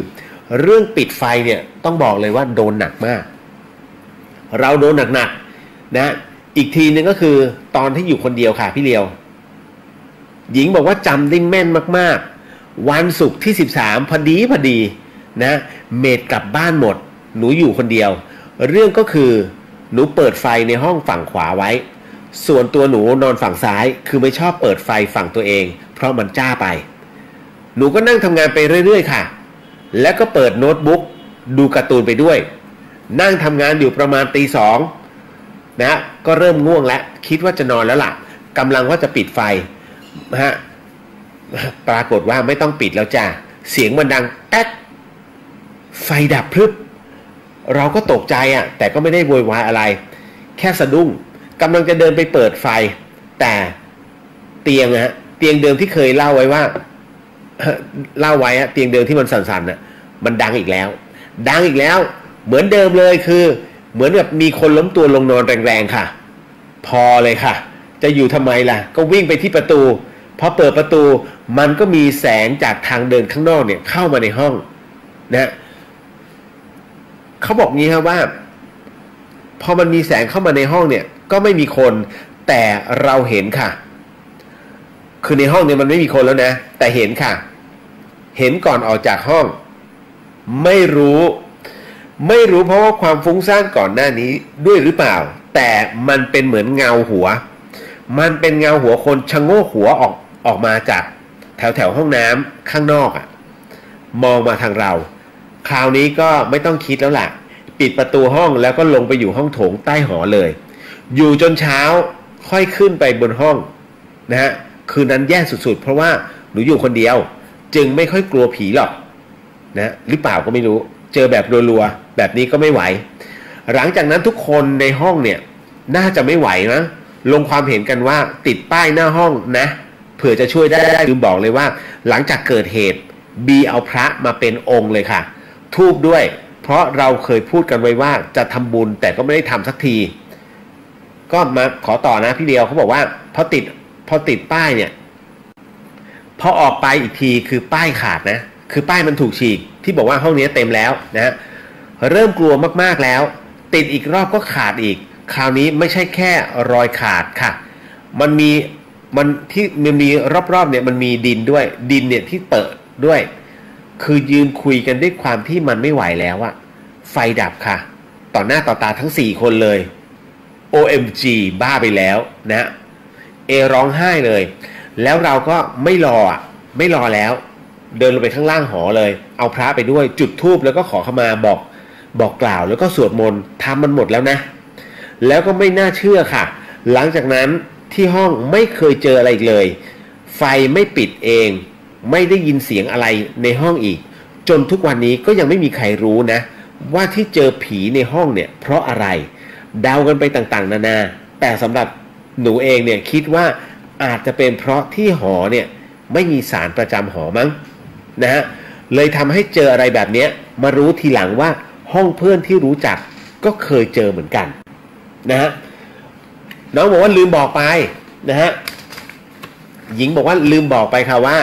D: เรื่องปิดไฟเนี่ยต้องบอกเลยว่าโดนหนักมากเราโดนหนักๆนะอีกทีนึงก็คือตอนที่อยู่คนเดียวค่ะพี่เลียวหญิงบอกว่าจำได้แม่นมากๆวันศุกร์ที่13พอดีนะเมดกลับบ้านหมดหนูอยู่คนเดียวเรื่องก็คือหนูเปิดไฟในห้องฝั่งขวาไว้ส่วนตัวหนูนอนฝั่งซ้ายคือไม่ชอบเปิดไฟฝั่งตัวเองเพราะมันจ้าไปหนูก็นั่งทำงานไปเรื่อยๆค่ะแล้วก็เปิดโน้ตบุ๊กดูการ์ตูนไปด้วยนั่งทำงานอยู่ประมาณตี 2นะก็เริ่มง่วงแล้วคิดว่าจะนอนแล้วล่ะกำลังว่าจะปิดไฟนะฮะปรากฏว่าไม่ต้องปิดแล้วจ้าเสียงมันดังแอ๊กไฟดับพรึบเราก็ตกใจอ่ะแต่ก็ไม่ได้โวยวายอะไรแค่สะดุ้งกำลังจะเดินไปเปิดไฟแต่เตียงฮะเตียงเดิมที่เคยเล่าไว้ว่าเตียงเดิมที่มันสั่นๆน่ะมันดังอีกแล้วเหมือนเดิมเลยคือเหมือนแบบมีคนล้มตัวลงนอนแรงๆค่ะพอเลยค่ะจะอยู่ทำไมล่ะก็วิ่งไปที่ประตูพอเปิดประตูมันก็มีแสงจากทางเดินข้างนอกเนี่ยเข้ามาในห้องนะเขาบอกงี้ครับว่าพอมันมีแสงเข้ามาในห้องเนี่ยก็ไม่มีคนแต่เราเห็นค่ะคือในห้องเนี่ยมันไม่มีคนแล้วนะแต่เห็นค่ะเห็นก่อนออกจากห้องไม่รู้เพราะว่าความฟุ้งซ่านก่อนหน้านี้ด้วยหรือเปล่าแต่มันเป็นเหมือนเงาหัวมันเป็นเงาหัวคนชะโงกหัวออกมาจากแถวห้องน้ำข้างนอกอ่ะมองมาทางเราคราวนี้ก็ไม่ต้องคิดแล้วล่ะปิดประตูห้องแล้วก็ลงไปอยู่ห้องโถงใต้หอเลยอยู่จนเช้าค่อยขึ้นไปบนห้องนะฮะคืนนั้นแย่สุดๆเพราะว่าหนูอยู่คนเดียวจึงไม่ค่อยกลัวผีหรอกนะหรือเปล่าก็ไม่รู้เจอแบบรัวๆแบบนี้ก็ไม่ไหวหลังจากนั้นทุกคนในห้องเนี่ยน่าจะไม่ไหวนะลงความเห็นกันว่าติดป้ายหน้าห้องนะเผื่อจะช่วยได้ลืมบอกเลยว่าหลังจากเกิดเหตุบีเอาพระมาเป็นองค์เลยค่ะธูปด้วยเพราะเราเคยพูดกันไว้ว่าจะทำบุญแต่ก็ไม่ได้ทำสักทีก็มาขอต่อนะพี่เดียวเขาบอกว่าพอติดป้ายเนี่ยพอออกไปอีกทีคือป้ายขาดนะคือป้ายมันถูกฉีกที่บอกว่าห้องนี้เต็มแล้วนะเริ่มกลัวมากๆแล้วติดอีกรอบก็ขาดอีกคราวนี้ไม่ใช่แค่รอยขาดค่ะมันมีรอบๆเนี่ยมันมีดินด้วยดินเนี่ยที่เปิดด้วยคือยืนคุยกันด้วยความที่มันไม่ไหวแล้วอะไฟดับค่ะต่อหน้าต่อตาทั้ง4คนเลย OMG บ้าไปแล้วนะร้องไห้เลยแล้วเราก็ไม่รอแล้วเดินลงไปข้างล่างหอเลยเอาพระไปด้วยจุดธูปแล้วก็ขอขมาบอกกล่าวแล้วก็สวดมนต์ทำมันหมดแล้วนะแล้วก็ไม่น่าเชื่อค่ะหลังจากนั้นที่ห้องไม่เคยเจออะไรอีกเลยไฟไม่ปิดเองไม่ได้ยินเสียงอะไรในห้องอีกจนทุกวันนี้ก็ยังไม่มีใครรู้นะว่าที่เจอผีในห้องเนี่ยเพราะอะไรเดากันไปต่างๆนานาแต่สำหรับหนูเองเนี่ยคิดว่าอาจจะเป็นเพราะที่หอเนี่ยไม่มีศาลประจำหอมั้งนะฮะเลยทำให้เจออะไรแบบนี้มารู้ทีหลังว่าห้องเพื่อนที่รู้จักก็เคยเจอเหมือนกันนะฮะน้องบอกว่าลืมบอกไปนะฮะหญิงบอกว่าลืมบอกไปค่ะว่า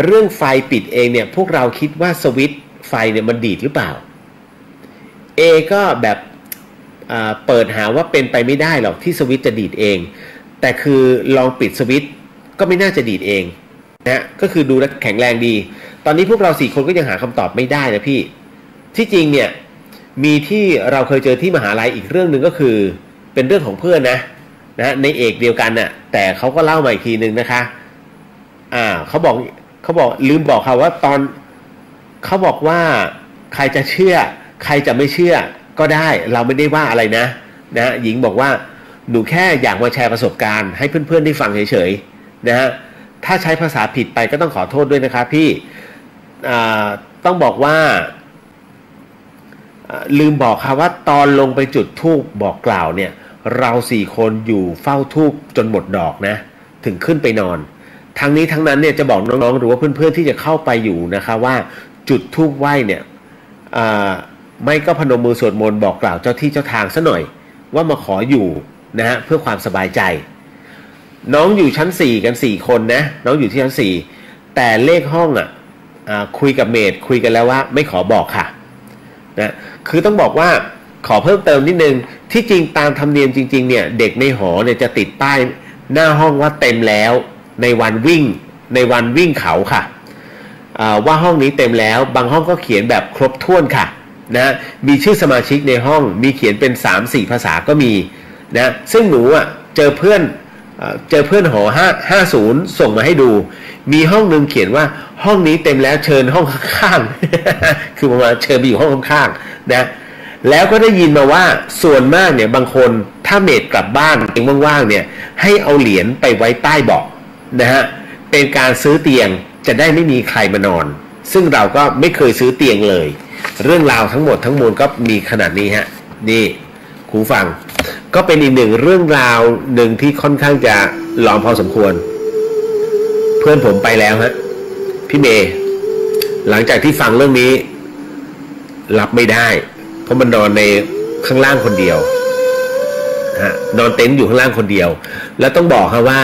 D: เรื่องไฟปิดเองเนี่ยพวกเราคิดว่าสวิตช์ไฟเนี่ยมันดีดหรือเปล่าก็แบบเปิดหาว่าเป็นไปไม่ได้หรอกที่สวิตช์จะดีดเองแต่คือลองปิดสวิตช์ก็ไม่น่าจะดีดเองนะก็คือดูแล้วแข็งแรงดีตอนนี้พวกเรา4คนก็ยังหาคำตอบไม่ได้นะพี่ที่จริงเนี่ยมีที่เราเคยเจอที่มหาลัยอีกเรื่องหนึ่งก็คือเป็นเรื่องของเพื่อนนะในเอกเดียวกันน่ะแต่เขาก็เล่ามาอีกทีนึงนะคะเขาบอกลืมบอกค่ะว่าตอนเขาบอกว่าใครจะเชื่อใครจะไม่เชื่อก็ได้เราไม่ได้ว่าอะไรนะหญิงบอกว่าหนูแค่อยากมาแชร์ประสบการณ์ให้เพื่อนๆได้ฟังเฉยๆนะฮะถ้าใช้ภาษาผิดไปก็ต้องขอโทษด้วยนะครับพี่ต้องบอกว่าลืมบอกค่ะว่าตอนลงไปจุดธูปบอกกล่าวเนี่ยเรา4คนอยู่เฝ้าธูปจนหมดดอกนะถึงขึ้นไปนอนทั้งนี้ทั้งนั้นเนี่ยจะบอกน้องๆหรือว่าเพื่อนๆที่จะเข้าไปอยู่นะคะว่าจุดธูปไหว้เนี่ยไม่ก็พนมมือสวดมนต์บอกกล่าวเจ้าที่เจ้าทางซะหน่อย ว่ามาขออยู่นะฮะเพื่อความสบายใจน้องอยู่ชั้น4กัน4คนนะน้องอยู่ที่ชั้น4แต่เลขห้องคุยกับเมดคุยกันแล้วว่าไม่ขอบอกค่ะนะคือต้องบอกว่าขอเพิ่มเติมนิดนึงที่จริงตามธรรมเนียมจริงๆเนี่ยเด็กในหอเนี่ยจะติดป้ายหน้าห้องว่าเต็มแล้วในวันวิ่งเขาค่ะว่าห้องนี้เต็มแล้วบางห้องก็เขียนแบบครบถ้วนค่ะนะมีชื่อสมาชิกในห้องมีเขียนเป็น 3-4 ภาษาก็มีนะซึ่งหนูเจอเพื่อนหอ50ส่งมาให้ดูมีห้องนึงเขียนว่าห้องนี้เต็มแล้วเชิญห้องข้างๆ คือประมาณเชิญไปอยู่ห้องข้างๆนะแล้วก็ได้ยินมาว่าส่วนมากเนี่ยบางคนถ้าเมดกลับบ้านเองว่างๆเนี่ยให้เอาเหรียญไปไว้ใต้เบาะนะฮะเป็นการซื้อเตียงจะได้ไม่มีใครมานอนซึ่งเราก็ไม่เคยซื้อเตียงเลยเรื่องราวทั้งหมดทั้งมวลก็มีขนาดนี้ฮะนี่ครูฟังก็เป็นอีกหนึ่งเรื่องราวหนึ่งที่ค่อนข้างจะหลอนพอสมควรเพื่อนผมไปแล้วฮะพี่เมย์หลังจากที่ฟังเรื่องนี้รับไม่ได้เพราะมันนอนในข้างล่างคนเดียวฮะนอนเต็นท์อยู่ข้างล่างคนเดียวแล้วต้องบอกครับว่า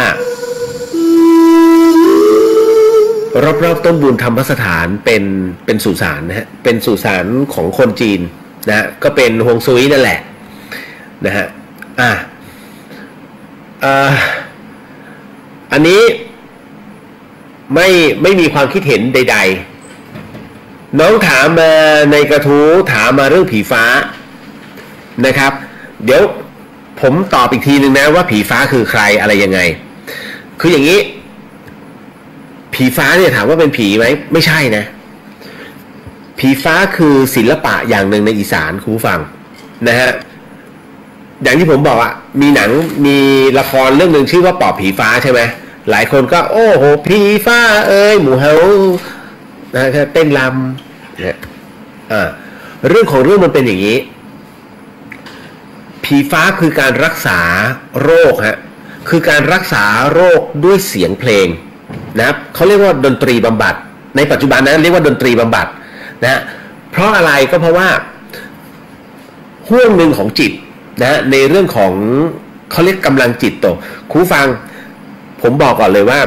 D: รอบๆต้นบุญธรรมสถานเป็นสุสานนะฮะเป็นสุสานของคนจีนนะฮะก็เป็นฮวงซุยนั่นแหละนะฮะอันนี้ไม่มีความคิดเห็นใดๆน้องถามมาในกระทู้ถามมาเรื่องผีฟ้านะครับเดี๋ยวผมตอบอีกทีนึงนะว่าผีฟ้าคือใครอะไรยังไงคืออย่างนี้ผีฟ้าเนี่ยถามว่าเป็นผีไหมไม่ใช่นะผีฟ้าคือศิลปะอย่างหนึ่งในอีสานคุณผู้ฟังนะฮะอย่างที่ผมบอกมีหนังมีละครเรื่องหนึ่งชื่อว่าปอบผีฟ้าใช่ไหมหลายคนก็โอ้โหผีฟ้าเอ้ยหมูเฮานะเต้นรำเนี่ยเรื่องของเรื่องมันเป็นอย่างนี้ผีฟ้าคือการรักษาโรคฮะคือการรักษาโรคด้วยเสียงเพลงนะครับเขาเรียกว่าดนตรีบำบัดในปัจจุบันนั้นเรียกว่าดนตรีบำบัดนะเพราะอะไรก็เพราะว่าห่วงหนึ่งของจิตนะในเรื่องของเขาเรียกกำลังจิตตัวครูฟังผมบอกก่อนเลยว่า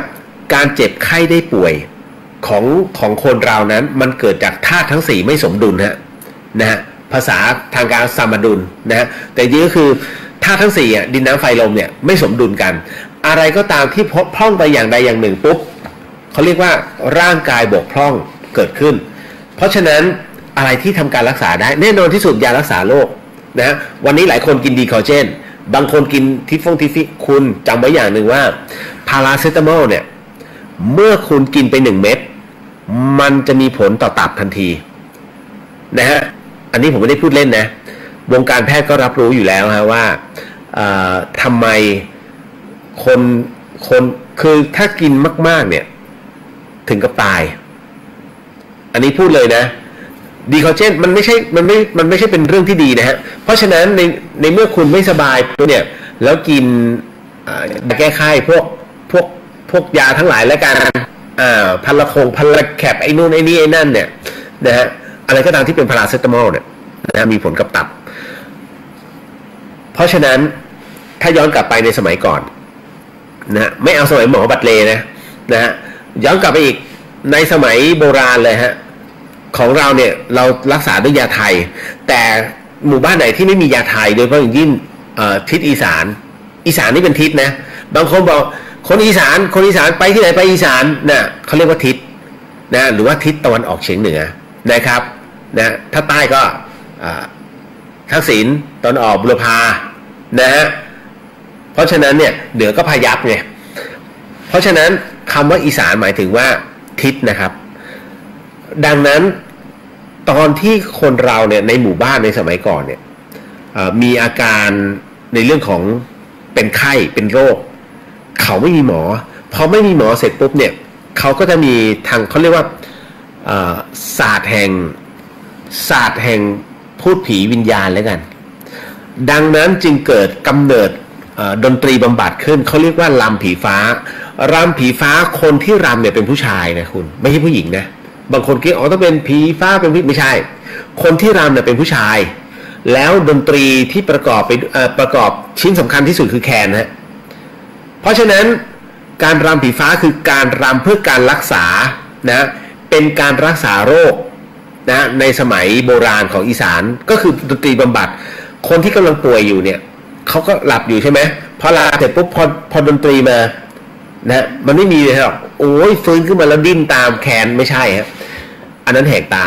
D: การเจ็บไข้ได้ป่วยของคนเรานั้นมันเกิดจากธาตุทั้ง4ไม่สมดุลนะฮะภาษาทางการสมดุลนะฮะแต่จริงก็คือธาตุทั้ง4ดินน้ำไฟลมเนี่ยไม่สมดุลกันอะไรก็ตามที่พร่องไปอย่างใดอย่างหนึ่งปุ๊บเขาเรียกว่าร่างกายบกพร่องเกิดขึ้นเพราะฉะนั้นอะไรที่ทำการรักษาได้แน่นอนที่สุดยารักษาโรคนะวันนี้หลายคนกินดีคอเจนบางคนกินทิฟิคุณจำไว้อย่างหนึ่งว่าพาราเซตามอลเนี่ยเมื่อคุณกินไป1 เม็ดมันจะมีผลต่อตับทันทีนะฮะอันนี้ผมไม่ได้พูดเล่นนะวงการแพทย์ก็รับรู้อยู่แล้วฮะว่าทำไมคนคือถ้ากินมากๆเนี่ยถึงกับตายอันนี้พูดเลยนะดีคอเจนมันไม่ใช่เป็นเรื่องที่ดีนะฮะเพราะฉะนั้นในเมื่อคุณไม่สบายเนี่ยแล้วกินแก้ไข้พวกยาทั้งหลายแล้วกันพาราแคปไอ้นู่นไอ้นี่ไอ้นั่นเนี่ยนะฮะอะไรก็ตามที่เป็นพาราเซตามอลเนี่ยนะมีผลกับตับเพราะฉะนั้นถ้าย้อนกลับไปในสมัยก่อนนะไม่เอาสมัยหมอบัตเลนะฮะย้อนกลับไปอีกในสมัยโบราณเลยฮะของเราเนี่ยเรารักษาด้วยยาไทยแต่หมู่บ้านไหนที่ไม่มียาไทยโดยเฉพาะอย่างยิ่งทิศอีสานนี่เป็นทิศนะบางคนบอกคนอีสานไปที่ไหนไปอีสานนะเขาเรียกว่าทิศนะหรือว่าทิศตะวันออกเฉียงเหนือนะครับนะถ้าใต้ก็ทักษิณตอนออกบุรพานะฮะเพราะฉะนั้นเนี่ยเหนือก็พยัพไงเพราะฉะนั้นคำว่าอีสานหมายถึงว่าทิศนะครับดังนั้นตอนที่คนเราเนี่ยในหมู่บ้านในสมัยก่อนเนี่ยมีอาการในเรื่องของเป็นไข้เป็นโรคเขาไม่มีหมอพอไม่มีหมอเสร็จปุ๊บเนี่ยเขาก็จะมีทางเขาเรียกว่าศาสตร์แห่งพูดผีวิญญาณแล้วกันดังนั้นจึงเกิดกำเนิดดนตรีบำบัดขึ้นเขาเรียกว่ารำผีฟ้คนที่รำเนี่ยเป็นผู้ชายนะคุณไม่ใช่ผู้หญิงนะบางคนคิดต้องเป็นผีฟ้าเป็นผู้ไม่ใช่คนที่รำเนี่ยเป็นผู้ชาย แล้วดนตรีที่ประกอบชิ้นสำคัญที่สุดคือแคนฮะเพราะฉะนั้นการรำผีฟ้าคือการรำเพื่อการรักษานะเป็นการรักษาโรคนะในสมัยโบราณของอีสานก็คือดนตรีบำบัดคนที่กำลังป่วยอยู่เนี่ยเขาก็หลับอยู่ใช่ไหมพอหลับเสร็จปุ๊บพอดนตรีมานะมันไม่มีเลยหรอกโอ้ยฟื้นขึ้นมาแล้วดิ้นตามแคนไม่ใช่ฮะอันนั้นแหกตา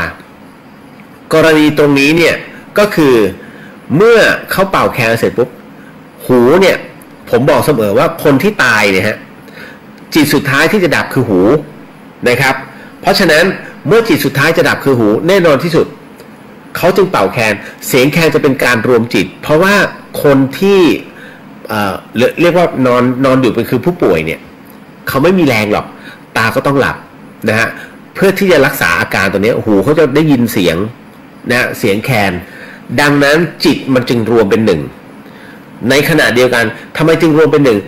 D: กรณีตรงนี้เนี่ยก็คือเมื่อเขาเป่าแคนเสร็จปุ๊บหูเนี่ยผมบอกเสมอว่าคนที่ตายเนี่ยฮะจิตสุดท้ายที่จะดับคือหูนะครับเพราะฉะนั้นเมื่อจิตสุดท้ายจะดับคือหูแน่นอนที่สุดเขาจึงเป่าแคนเสียงแคนจะเป็นการรวมจิตเพราะว่าคนที่เรียกว่านอนอยู่เป็นคือผู้ป่วยเนี่ยเขาไม่มีแรงหรอกตาก็ต้องหลับนะฮะเพื่อที่จะรักษาอาการตัวนี้หูเขาจะได้ยินเสียงนะเสียงแคนดังนั้นจิตมันจึงรวมเป็นหนึ่งในขณะเดียวกันทำไมจึงรวมเป็นหนึ่ง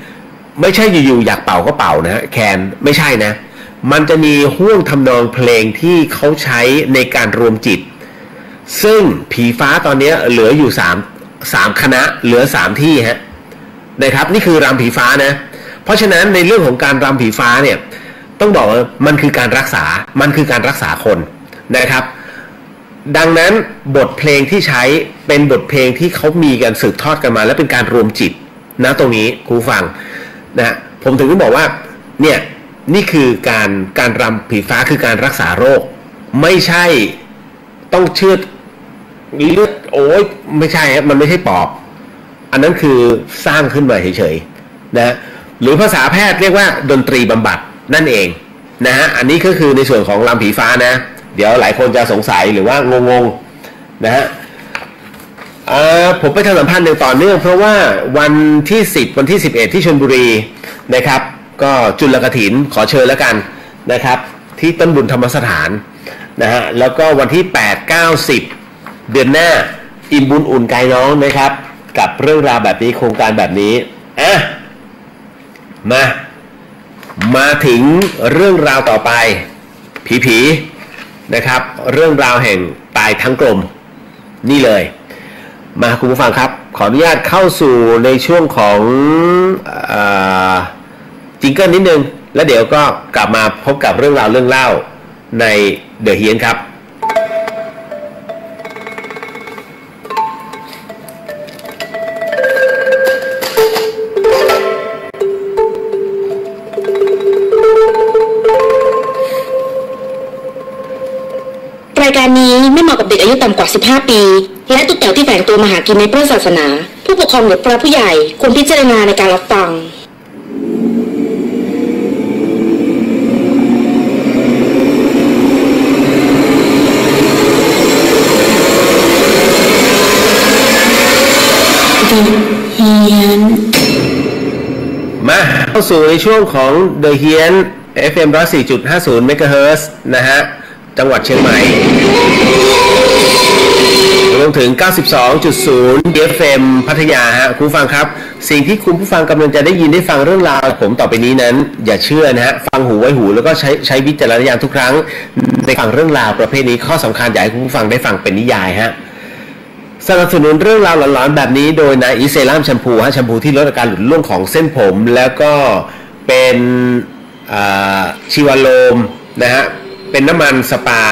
D: ไม่ใช่อยู่ๆอยากเป่าก็เป่านะแคนไม่ใช่นะมันจะมีห่วงทำนองเพลงที่เขาใช้ในการรวมจิตซึ่งผีฟ้าตอนนี้เหลืออยู่3คณะเหลือ3ที่ฮะนะครับนี่คือรำผีฟ้านะเพราะฉะนั้นในเรื่องของการรำผีฟ้าเนี่ยต้องบอกว่ามันคือการรักษาคนนะครับดังนั้นบทเพลงที่ใช้เป็นบทเพลงที่เขามีกันสืบทอดกันมาและเป็นการรวมจิตนะตรงนี้ครูฟังนะผมถึงได้บอกว่าเนี่ยนี่คือการรำผีฟ้าคือการรักษาโรคไม่ใช่ต้องเชือดเลือดโอ้ยไม่ใช่ครับมันไม่ใช่ปอบอันนั้นคือสร้างขึ้นมาเฉยๆนะหรือภาษาแพทย์เรียกว่าดนตรีบำบัดนั่นเองนะฮะอันนี้ก็คือในส่วนของรำผีฟ้านะเดี๋ยวหลายคนจะสงสัยหรือว่างงๆนะฮะผมไปทำสัมพันธ์อย่างต่อเนื่องเพราะว่าวันที่10วันที่11ที่ชลบุรีนะครับก็จุลกฐินขอเชิญแล้วกันนะครับที่ต้นบุญธรรมสถานนะฮะแล้วก็วันที่8 9 10เดือนหน้าอิ่มบุญอุ่นกายน้องนะครับกับเรื่องราวแบบนี้โครงการแบบนี้มาถึงเรื่องราวต่อไปผีนะครับเรื่องราวแห่งตายทั้งกลมนี่เลยมาคุณผู้ฟังครับขออนุญาตเข้าสู่ในช่วงของจิงเกิลนิดนึงแล้วเดี๋ยวก็กลับมาพบกับเรื่องราวเรื่องเล่าในเดอะเฮียนครับ
C: รายการนี้ไม่เหมาะกับเด็กอายุต่ำกว่า 15 ปี และตุ๊กแต๋วที่แฝงตัวมาหากินในพุทธศาสนาผู้ปกครองหรือพระผู้ใหญ่ควรพิจารณาในการรับฟัง
D: มาเข้าสู่ในช่วงของ The เฮียน FM 104.50 MHz นะฮะจังหวัดเชียงใหม่รวมถึง 92.0 FM พัทยาฮะคุณผู้ฟังครับสิ่งที่คุณผู้ฟังกำลังจะได้ยินได้ฟังเรื่องราวผมต่อไปนี้นั้นอย่าเชื่อนะฮะฟังหูไว้หูแล้วก็ใช้วิจารณญาณทุกครั้งในฟังเรื่องราวประเภทนี้ข้อสำคัญอยากให้คุณผู้ฟังได้ฟังเป็นนิยายฮะสนับสนุนเรื่องราวหลอนๆแบบนี้โดยนาอีเซรั่มแชมพูฮะแชมพูที่ลดอาการหลุดร่วงของเส้นผมแล้วก็เป็นชีวาโลมนะฮะเป็นน้ำมันสปา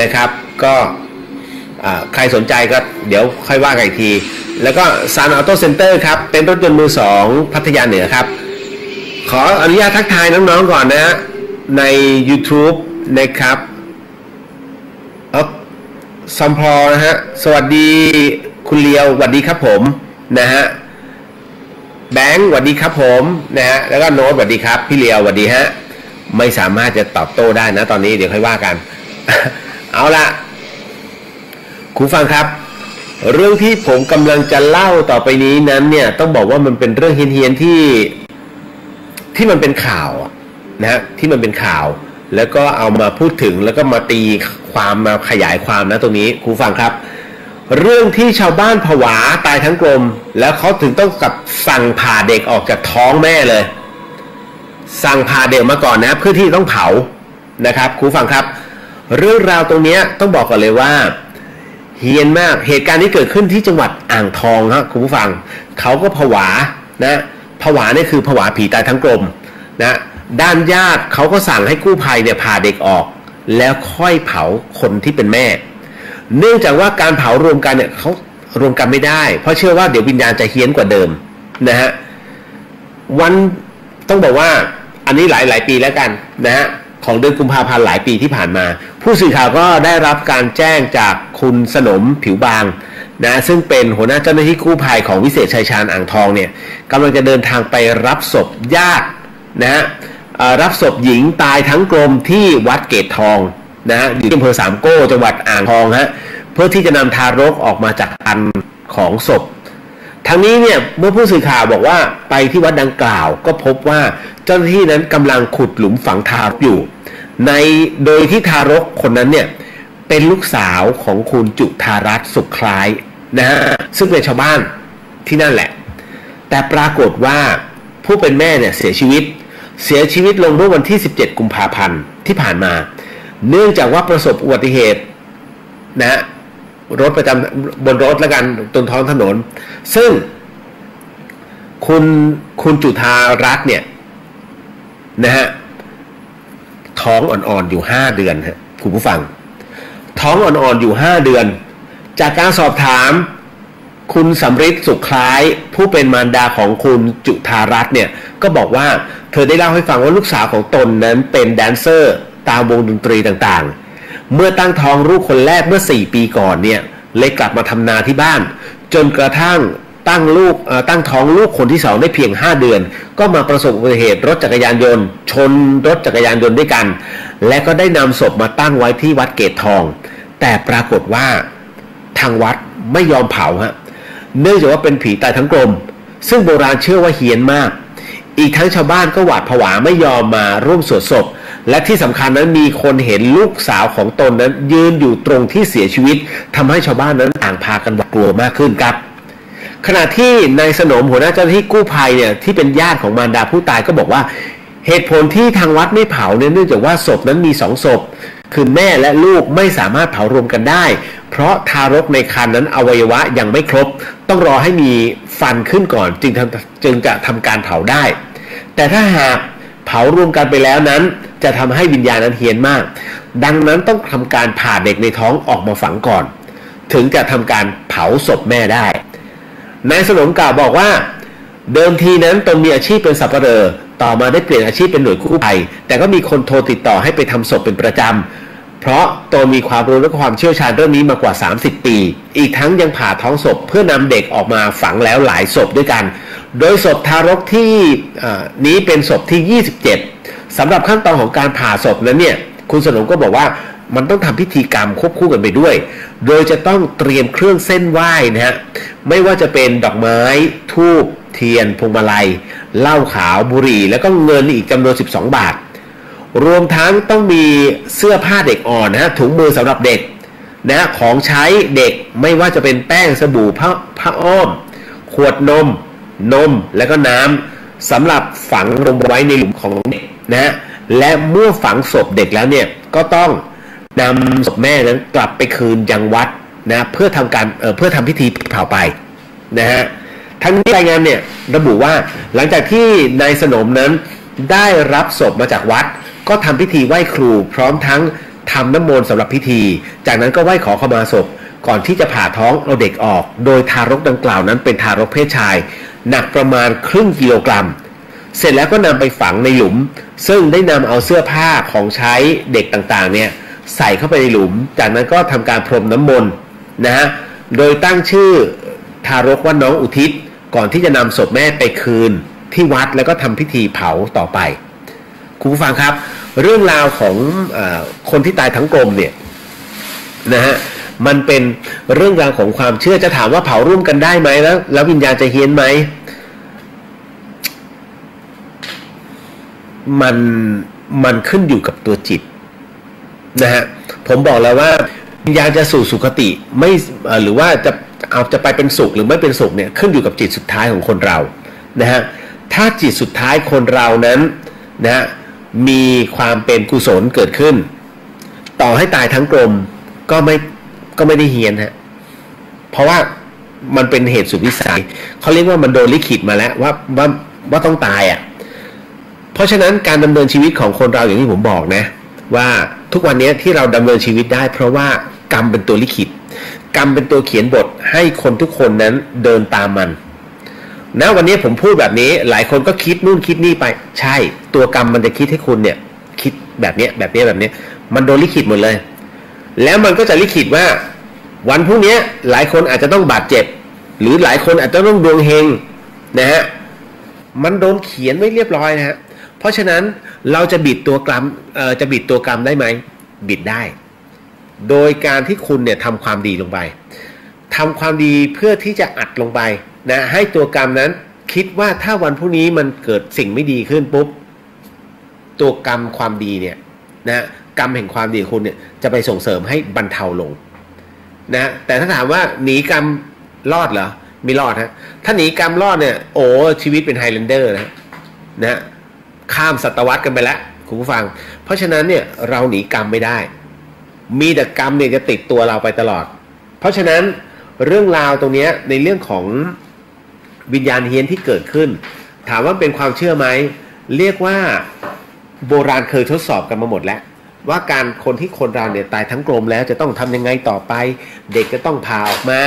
D: นะครับก็ใครสนใจก็เดี๋ยวค่อยว่ากันอีกทีแล้วก็ซานออโต้เซ็นเตอร์ครับเป็นรถยนต์มือ2พัทยาเหนือครับขออนุญาตทักทายน้องๆก่อนนะฮะใน YouTube นะครับซัมพอนะฮะสวัสดีคุณเลียวสวัสดีครับผมนะฮะแบงค์สวัสดีครับผมนะฮะแล้วก็โน้ตสวัสดีครับพี่เลียวสวัสดีฮะไม่สามารถจะตอบโต้ได้นะตอนนี้เดี๋ยวค่อยว่ากัน เอาละคุณฟังครับเรื่องที่ผมกำลังจะเล่าต่อไปนี้นั้นเนี่ยต้องบอกว่ามันเป็นเรื่องเฮี้ยนๆที่มันเป็นข่าวนะฮะที่มันเป็นข่าวแล้วก็เอามาพูดถึงแล้วก็มาตีความมาขยายความนะตรงนี้คุณฟังครับเรื่องที่ชาวบ้านผวาตายทั้งกลมแล้วเขาถึงต้องกับสั่งผ่าเด็กออกจากท้องแม่เลยสั่งผ่าเด็กมาก่อนนะเพื่อที่ต้องเผานะครับคุณฟังครับเรื่องราวตรงนี้ต้องบอกก่อนเลยว่า เฮี้ยนมากเหตุการณ์นี้เกิดขึ้นที่จังหวัดอ่างทองครับคุณผู้ฟังเขาก็ผวานะผวานี่คือผวาผีตายทั้งกลมนะด้านญาติเขาก็สั่งให้กู้ภัยเนี่ยพาเด็กออกแล้วค่อยเผาคนที่เป็นแม่เนื่องจากว่าการเผารวมกันเนี่ยเขารวมกันไม่ได้เพราะเชื่อว่าเดี๋ยววิญญาณจะเฮี้ยนกว่าเดิมนะฮะวันต้องบอกว่าอันนี้หลายปีแล้วกันนะฮะของเดือนกุมภาพันธ์หลายปีที่ผ่านมาผู้สื่อข่าวก็ได้รับการแจ้งจากคุณสนมผิวบางนะซึ่งเป็นหัวหน้าเจ้าหน้าที่กู้ภัยของวิเศษชัยชาญอ่างทองเนี่ยกำลังจะเดินทางไปรับศพญาตินะฮะรับศพหญิงตายทั้งกลมที่วัดเกตทองนะฮะอยู่ที่อำเภอสามโก้จังหวัดอ่างทองฮะเพื่อที่จะนำทารกออกมาจากอันของศพทั้งนี้เนี่ยเมื่อผู้สื่อข่าวบอกว่าไปที่วัดดังกล่าวก็พบว่าเจ้าหน้าที่นั้นกำลังขุดหลุมฝังทารกอยู่โดยที่ทารกคนนั้นเนี่ยเป็นลูกสาวของคุณจุธารัตน์สุขคล้ายนะฮะซึ่งเป็นชาวบ้านที่นั่นแหละแต่ปรากฏว่าผู้เป็นแม่เนี่ยเสียชีวิตลงเมื่อวันที่17กุมภาพันธ์ที่ผ่านมาเนื่องจากว่าประสบอุบัติเหตุนะรถประจำบนรถแล้วกันบนท้องถนนซึ่งคุณจุธารัตน์เนี่ยนะฮะท้องอ่อนๆอยู่5เดือนฮะคุณผู้ฟังท้องอ่อนๆอยู่5เดือนจากการสอบถามคุณสำริดสุขคล้ายผู้เป็นมารดาของคุณจุธารัตน์เนี่ยก็บอกว่าเธอได้เล่าให้ฟังว่าลูกสาวของตนนั้นเป็นแดนเซอร์ตามวงดนตรีต่างๆเมื่อตั้งท้องลูกคนแรกเมื่อ4ปีก่อนเนี่ยเลยกลับมาทำนาที่บ้านจนกระทั่งตั้งท้องลูกคนที่2ได้เพียง5เดือนก็มาประสบอุบัติเหตุรถจักรยานยนต์ชนรถจักรยานยนต์ด้วยกันและก็ได้นำศพมาตั้งไว้ที่วัดเกตทองแต่ปรากฏว่าทางวัดไม่ยอมเผาฮะเนื่องจากว่าเป็นผีตายทั้งกลมซึ่งโบราณเชื่อว่าเฮี้ยนมากอีกทั้งชาวบ้านก็หวาดผวาไม่ยอมมาร่วมสวดศพและที่สำคัญนั้นมีคนเห็นลูกสาวของตนนั้นยืนอยู่ตรงที่เสียชีวิตทำให้ชาวบ้านนั้นต่างพากันหวาดกลัวมากขึ้นครับขณะที่นายสนมหัวหน้าเจ้าหน้าที่กู้ภัยเนี่ยที่เป็นญาติของมารดาผู้ตายก็บอกว่าเหตุผลที่ทางวัดไม่เผาเนี่ยเนื่องจากว่าศพนั้นมี2ศพคือแม่และลูกไม่สามารถเผารวมกันได้เพราะทารกในครรภ์นั้นอวัยวะยังไม่ครบต้องรอให้มีฟันขึ้นก่อนจึงจะทำการเผาได้แต่ถ้าหากเผารวมกันไปแล้วนั้นจะทำให้วิญญาณนั้นเฮี้ยนมากดังนั้นต้องทำการผ่าเด็กในท้องออกมาฝังก่อนถึงจะทำการเผาศพแม่ได้นายสนมกล่าวบอกว่าเดิมทีนั้นตนมีอาชีพเป็นสับปะเหร่อต่อมาได้เปลี่ยนอาชีพเป็นหน่วยกู้ภัยแต่ก็มีคนโทรติดต่อให้ไปทำศพเป็นประจำเพราะตนมีความรู้และความเชี่ยวชาญเรื่องนี้มากว่า30ปีอีกทั้งยังผ่าท้องศพเพื่อนำเด็กออกมาฝังแล้วหลายศพด้วยกันโดยศพทารกที่นี้เป็นศพที่27สำหรับขั้นตอนของการผ่าศพนั้นเนี่ยคุณสนมก็บอกว่ามันต้องทำพิธีกรรมควบคู่กันไปด้วยโดยจะต้องเตรียมเครื่องเส้นไหว้นะฮะไม่ว่าจะเป็นดอกไม้ธูปเทียนพวงมาลัยเหล้าขาวบุหรี่แล้วก็เงินอีกจำนวน12บาทรวมทั้งต้องมีเสื้อผ้าเด็กอ่อนนะฮะถุงมือสำหรับเด็กนะของใช้เด็กไม่ว่าจะเป็นแป้งสบู่ผ้าอ้อมขวดนมแล้วก็น้ำสำหรับฝังลงไว้ในหลุมของเด็กนะฮะและเมื่อฝังศพเด็กแล้วเนี่ยก็ต้องนำศพแม่นั้นกลับไปคืนยังวัดนะเพื่อทำพิธีเผาไปนะฮะทั้งนี้รายงานเนี่ยระบุว่าหลังจากที่นายสนมนั้นได้รับศพมาจากวัดก็ทำพิธีไหว้ครูพร้อมทั้งทำน้ำมนต์สำหรับพิธีจากนั้นก็ไหว้ขอขมาศพก่อนที่จะผ่าท้องเอาเด็กออกโดยทารกดังกล่าวนั้นเป็นทารกเพศชายหนักประมาณครึ่งกิโลกรัมเสร็จแล้วก็นำไปฝังในหลุมซึ่งได้นำเอาเสื้อผ้าของใช้เด็กต่างๆเนี่ยใส่เข้าไปในหลุมจากนั้นก็ทำการพรมน้ำมนต์นะฮะโดยตั้งชื่อทารกว่าน้องอุทิศก่อนที่จะนำศพแม่ไปคืนที่วัดแล้วก็ทำพิธีเผาต่อไปคุณผู้ฟังครับเรื่องราวของคนที่ตายทั้งกลมเนี่ยนะฮะมันเป็นเรื่องราวของความเชื่อจะถามว่าเผาร่วมกันได้ไหมแล้ววิญญาณจะเฮี้ยนไหมมันขึ้นอยู่กับตัวจิตนะฮะผมบอกแล้วว่าวิญญาณจะสู่สุคติไม่หรือว่าจะไปเป็นสุขหรือไม่เป็นสุขเนี่ยขึ้นอยู่กับจิตสุดท้ายของคนเรานะฮะถ้าจิตสุดท้ายคนเรานั้นนะมีความเป็นกุศลเกิดขึ้นต่อให้ตายทั้งกลมก็ไม่ได้เฮี้ยนฮะ ราะว่ามันเป็นเหตุสุดวิสัยเขาเรียกว่ามันโดนลิขิตมาแล้วว่าต้องตายอ่ะเพราะฉะนั้นการดำเนินชีวิตของคนเราอย่างที่ผมบอกนะว่าทุกวันนี้ที่เราดำเนินชีวิตได้เพราะว่ากรรมเป็นตัวลิขิตกรรมเป็นตัวเขียนบทให้คนทุกคนนั้นเดินตามมันนะวันนี้ผมพูดแบบนี้หลายคนก็คิดนู่นคิดนี่ไปใช่ตัวกรรมมันจะคิดให้คุณเนี่ยคิดแบบนี้มันโดนลิขิตหมดเลยแล้วมันก็จะลิขิตว่าวันพรุ่งนี้หลายคนอาจจะต้องบาดเจ็บหรือหลายคนอาจจะต้องดวงเฮงนะฮะมันโดนเขียนไว้เรียบร้อยนะฮะเพราะฉะนั้นเราจะบิดตัวกรรมได้ไหมบิดได้โดยการที่คุณเนี่ยทำความดีลงไปทำความดีเพื่อที่จะอัดลงไปนะให้ตัวกรรมนั้นคิดว่าถ้าวันพรุ่งนี้มันเกิดสิ่งไม่ดีขึ้นปุ๊บตัวกรรมความดีเนี่ยนะกรรมแห่งความดีคุณเนี่ยจะไปส่งเสริมให้บรรเทาลงนะแต่ถ้าถามว่าหนีกรรมรอดเหรอไม่รอดฮะถ้าหนีกรรมรอดเนี่ยโอ้ชีวิตเป็นไฮแลนเดอร์นะข้ามศตวรรษกันไปแล้วคุณผู้ฟังเพราะฉะนั้นเนี่ยเราหนีกรรมไม่ได้มีแต่กรรมเนี่ยจะติดตัวเราไปตลอดเพราะฉะนั้นเรื่องราวตรงนี้ในเรื่องของวิญญาณเฮี้ยนที่เกิดขึ้นถามว่าเป็นความเชื่อไหมเรียกว่าโบราณเคยทดสอบกันมาหมดแล้วว่าการคนเราเนี่ยตายทั้งกลมแล้วจะต้องทำยังไงต่อไปเด็กจะต้องผ่าออกมา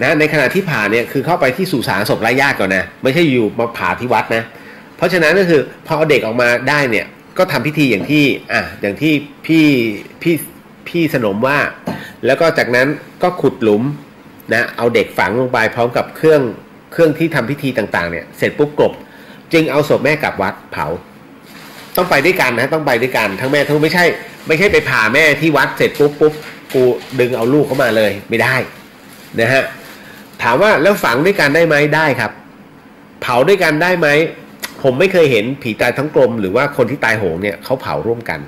D: นะในขณะที่ผ่าเนี่ยคือเข้าไปที่สุสานศพไร้ญาติก่อนนะไม่ใช่อยู่มาผ่าที่วัดนะเพราะฉะนั้นก็คือพอเอาเด็กออกมาได้เนี่ยก็ทำพิธีอย่างที่พี่สนมว่าแล้วก็จากนั้นก็ขุดหลุมนะเอาเด็กฝังลงไปพร้อมกับเครื่องที่ทำพิธีต่างๆเนี่ยเสร็จปุ๊บกลบจึงเอาศพแม่กลับวัดเผาต้องไปด้วยกันนะต้องไปด้วยกันทั้งแม่ทั้งไม่ใช่ไปผ่าแม่ที่วัดเสร็จปุ๊บกูดึงเอาลูกเข้ามาเลยไม่ได้นะฮะถามว่าแล้วฝังด้วยกันได้ไหมได้ครับเผาด้วยกันได้ไหมผมไม่เคยเห็นผีตายทั้งกลมหรือว่าคนที่ตายโหงเนี่ยเขาเผาร่วมกัน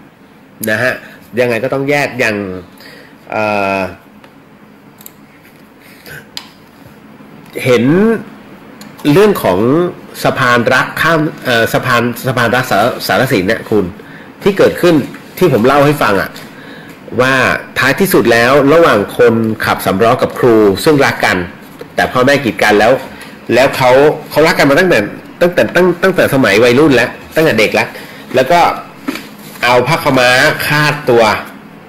D: นะฮะยังไงก็ต้องแยกอย่างเห็นเรื่องของสะพานรักข้ามสะพานรักสารสินเนี่ยคุณที่เกิดขึ้นที่ผมเล่าให้ฟังอะว่าท้ายที่สุดแล้วระหว่างคนขับสำล้อกับครูซึ่งรักกันแต่พ่อแม่กีดกันแล้วเขารักกันมาตั้งแต่สมัยวัยรุ่นแล้วตั้งแต่เด็กแล้วก็เอาผ้าขาวม้าคาดตัว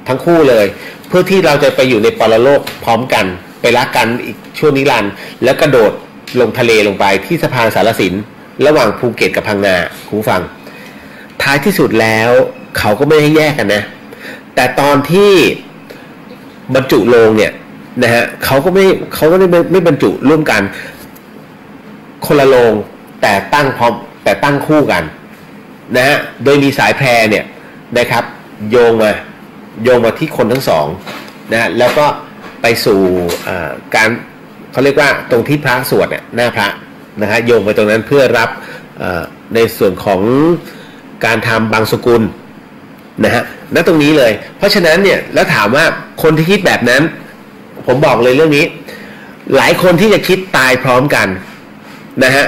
D: ทั้งคู่เลยเพื่อที่เราจะไปอยู่ในปรโลกพร้อมกันไปรักกันอีกช่วงนิรันดร์แล้วกระโดดลงทะเลลงไปที่สะพานสารสินระหว่างภูเก็ตกับพังงาคุณฟังท้ายที่สุดแล้วเขาก็ไม่ให้แยกกันนะแต่ตอนที่บรรจุโลงเนี่ยนะฮะเขาก็ไม่บรรจุร่วมกันคนละโลงแต่ตั้งคู่กันนะฮะโดยมีสายแพรเนี่ยนะครับโยงมาที่คนทั้งสองนะแล้วก็ไปสู่การเขาเรียกว่าตรงที่พระสวดเนี่ยหน้าพระนะฮะโยงไปตรงนั้นเพื่อรับในส่วนของการทำบางสกุลนะฮะณตรงนี้เลยเพราะฉะนั้นเนี่ยแล้วถามว่าคนที่คิดแบบนั้นผมบอกเลยเรื่องนี้หลายคนที่จะคิดตายพร้อมกันนะฮะ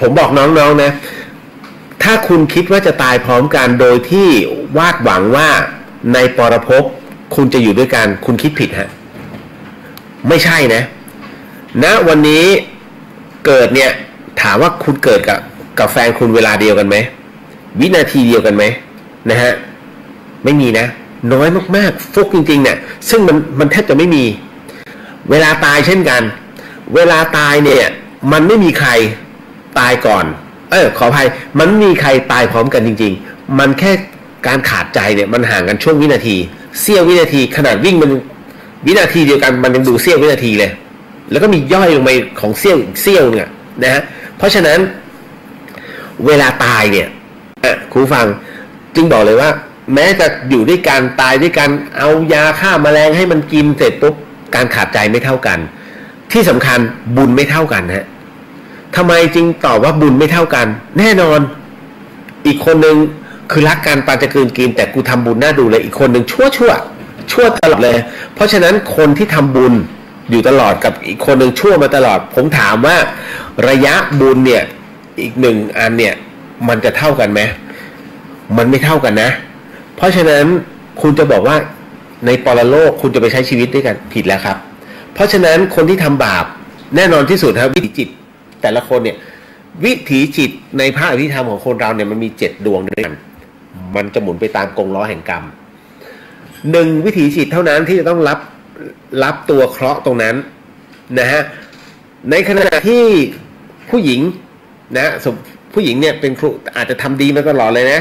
D: ผมบอกน้องๆนะถ้าคุณคิดว่าจะตายพร้อมกันโดยที่วาดหวังว่าในปรภพคุณจะอยู่ด้วยกันคุณคิดผิดฮะไม่ใช่นะณวันนี้เกิดเนี่ยถามว่าคุณเกิดกับแฟนคุณเวลาเดียวกันไหมวินาทีเดียวกันไหมนะฮะไม่มีนะน้อยมากๆฟุกจริงๆเนี่ยซึ่งมันแทบจะไม่มีเวลาตายเช่นกันเวลาตายเนี่ยมันไม่มีใครตายก่อนขออภัยมันไม่มีใครตายพร้อมกันจริงๆมันแค่การขาดใจเนี่ยมันห่างกันช่วงวินาทีเสี้ยววินาทีขนาดวิ่งมันวินาทีเดียวกันมันยังดูเสี้ยววินาทีเลยแล้วก็มีย่อยลงไปของเสี้ยวเนี่ยนะฮะเพราะฉะนั้นเวลาตายเนี่ยครูฟังจึงบอกเลยว่าแม้จะอยู่ด้วยกันตายด้วยกันเอายาฆ่าแมลงให้มันกินเสร็จปุ๊บการขาดใจไม่เท่ากันที่สำคัญบุญไม่เท่ากันฮะทำไมจึงตอบว่าบุญไม่เท่ากันแน่นอนอีกคนนึงคือรักกันปานจะกลืนกินแต่กูทำบุญน่าดูเลยอีกคนนึงชั่วตลอดเลยเพราะฉะนั้นคนที่ทำบุญอยู่ตลอดกับอีกคนนึงชั่วมาตลอดผมถามว่าระยะบุญเนี่ยอีกหนึ่งอันเนี่ยมันจะเท่ากันไหมมันไม่เท่ากันนะเพราะฉะนั้นคุณจะบอกว่าในปรโลกคุณจะไปใช้ชีวิตด้วยกันผิดแล้วครับ เพราะฉะนั้นคนที่ทำบาปแน่นอนที่สุดครับวิถีจิตแต่ละคนเนี่ยวิถีจิตในพระอภิธรรมของคนเราเนี่ยมันมี7 ดวงด้วยกันมันจะหมุนไปตามกงล้อแห่งกรรม1 วิถีจิตเท่านั้นที่จะต้องรับตัวเคราะห์ตรงนั้นนะฮะในขณะที่ผู้หญิงนะผู้หญิงเนี่ยเป็นครูอาจจะทำดีมาตลอดเลยนะ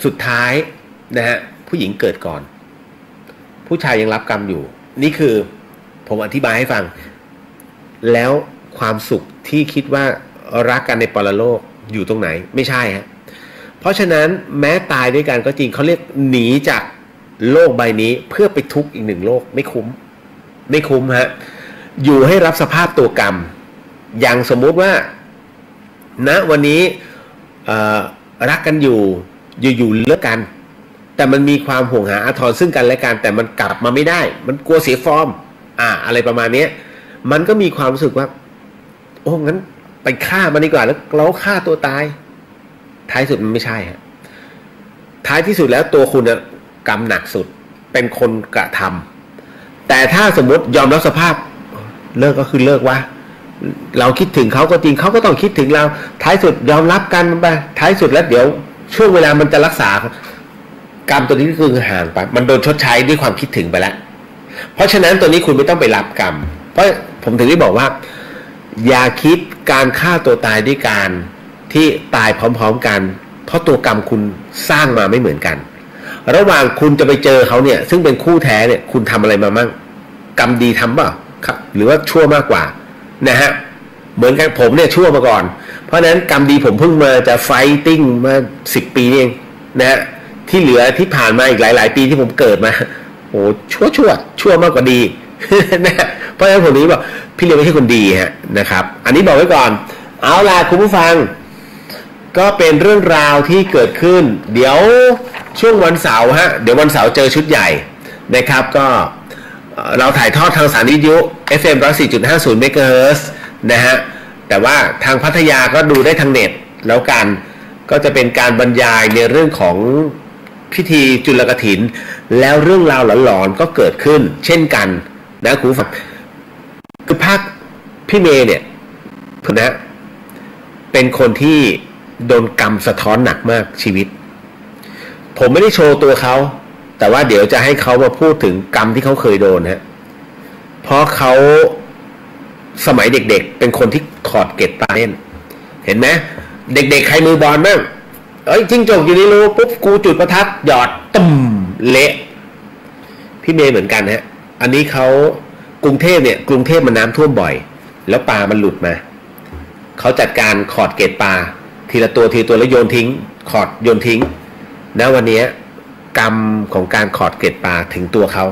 D: สุดท้ายนะฮะผู้หญิงเกิดก่อนผู้ชายยังรับกรรมอยู่นี่คือผมอธิบายให้ฟังแล้วความสุขที่คิดว่ารักกันในปรโลกอยู่ตรงไหนไม่ใช่ฮะเพราะฉะนั้นแม้ตายด้วยกันก็จริงเขาเรียกหนีจากโลกใบนี้เพื่อไปทุกข์อีก1 โลกไม่คุ้มฮะอยู่ให้รับสภาพตัวกรรมอย่างสมมุติว่าณวันนี้รักกันอยู่เลิกกันแต่มันมีความห่วงหาอาทรซึ่งกันและกันแต่มันกลับมาไม่ได้มันกลัวเสียฟอร์มอะไรประมาณนี้มันก็มีความรู้สึกว่าโอ้งั้นไปฆ่ามันดีกว่าแล้วเราฆ่าตัวตายท้ายสุดมันไม่ใช่ฮะท้ายที่สุดแล้วตัวคุณกรรมหนักสุดเป็นคนกระทำแต่ถ้าสมมติยอมรับสภาพเลิกก็คือเลิกวะเราคิดถึงเขาก็จริงเขาก็ต้องคิดถึงเราท้ายสุดยอมรับกันไปท้ายสุดแล้วเดี๋ยวช่วงเวลามันจะรักษากรรมตัวนี้คือห่างไปมันโดนชดใช้ด้วยความคิดถึงไปแล้วเพราะฉะนั้นตัวนี้คุณไม่ต้องไปรับกรรมเพราะผมถึงได้บอกว่าอย่าคิดการฆ่าตัวตายด้วยการที่ตายพร้อมๆกันเพราะตัวกรรมคุณสร้างมาไม่เหมือนกันระหว่างคุณจะไปเจอเขาเนี่ยซึ่งเป็นคู่แท้เนี่ยคุณทำอะไรมามั่งกรรมดีทำเปล่าครับหรือว่าชั่วมากกว่านะฮะเหมือนกันผมเนี่ยชั่วมาก่อนเพราะฉะนั้นกรรมดีผมเพิ่งมาจะไฟติ้งมา10 ปีเองนะฮะที่เหลือที่ผ่านมาอีกหลายๆปีที่ผมเกิดมาโอ้ชั่วมากกว่าดีนะเพราะฉะนั้นผมนี้บอกพี่เลี้ยงไม่ใช่คนดีฮะนะครับอันนี้บอกไว้ก่อนเอาล่ะคุณผู้ฟังก็เป็นเรื่องราวที่เกิดขึ้นเดี๋ยวช่วงวันเสาร์ฮะเดี๋ยววันเสาร์เจอชุดใหญ่นะครับก็เราถ่ายทอดทางสถานีวิทยุ FM 104.50 เมกะเฮิรตซ์นะฮะแต่ว่าทางพัทยาก็ดูได้ทางเน็ตแล้วกันก็จะเป็นการบรรยายในเรื่องของพิธีจุลกฐินแล้วเรื่องราวหลอนๆก็เกิดขึ้นเช่นกันนะคุณผู้ฟังคือภาคพี่เมย์เนี่ยนะเป็นคนที่โดนกรรมสะท้อนหนักมากชีวิตผมไม่ได้โชว์ตัวเขาแต่ว่าเดี๋ยวจะให้เขามาพูดถึงกรรมที่เขาเคยโดนฮะเพราะเขาสมัยเด็กๆเป็นคนที่ถอดเกล็ดปลาเล่นเห็นไหมเด็กๆใครมือบอลบ้างจิ้งจกอยู่ในรูปุ๊บกูจุดประทัดหยอดตุ่มเละพี่เมย์เหมือนกันฮะอันนี้เขากรุงเทพมันน้ำท่วมบ่อยแล้วปลามันหลุดมาเขาจัดการขอดเกล็ดปลาทีละตัวแล้วโยนทิ้งขอดโยนทิ้งนะวันนี้กรรมของการขอดเกล็ดปลาถึงตัวเขา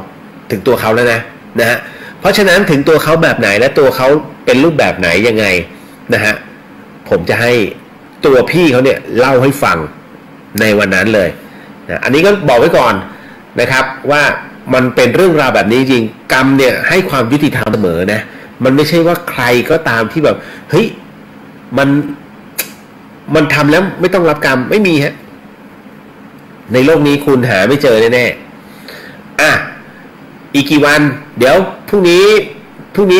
D: แล้วนะฮะเพราะฉะนั้นถึงตัวเขาแบบไหนและตัวเขาเป็นรูปแบบไหนยังไงนะฮะผมจะให้ตัวพี่เขาเนี่ยเล่าให้ฟังในวันนั้นเลยนะอันนี้ก็บอกไว้ก่อนนะครับว่ามันเป็นเรื่องราวแบบนี้จริงกรรมเนี่ยให้ความยุติธรรมเสมอนะมันไม่ใช่ว่าใครก็ตามที่แบบเฮ้ยมันทำแล้วไม่ต้องรับกรรมไม่มีฮะในโลกนี้คุณหาไม่เจอแน่ๆอีกกี่วันเดี๋ยวพรุ่งนี้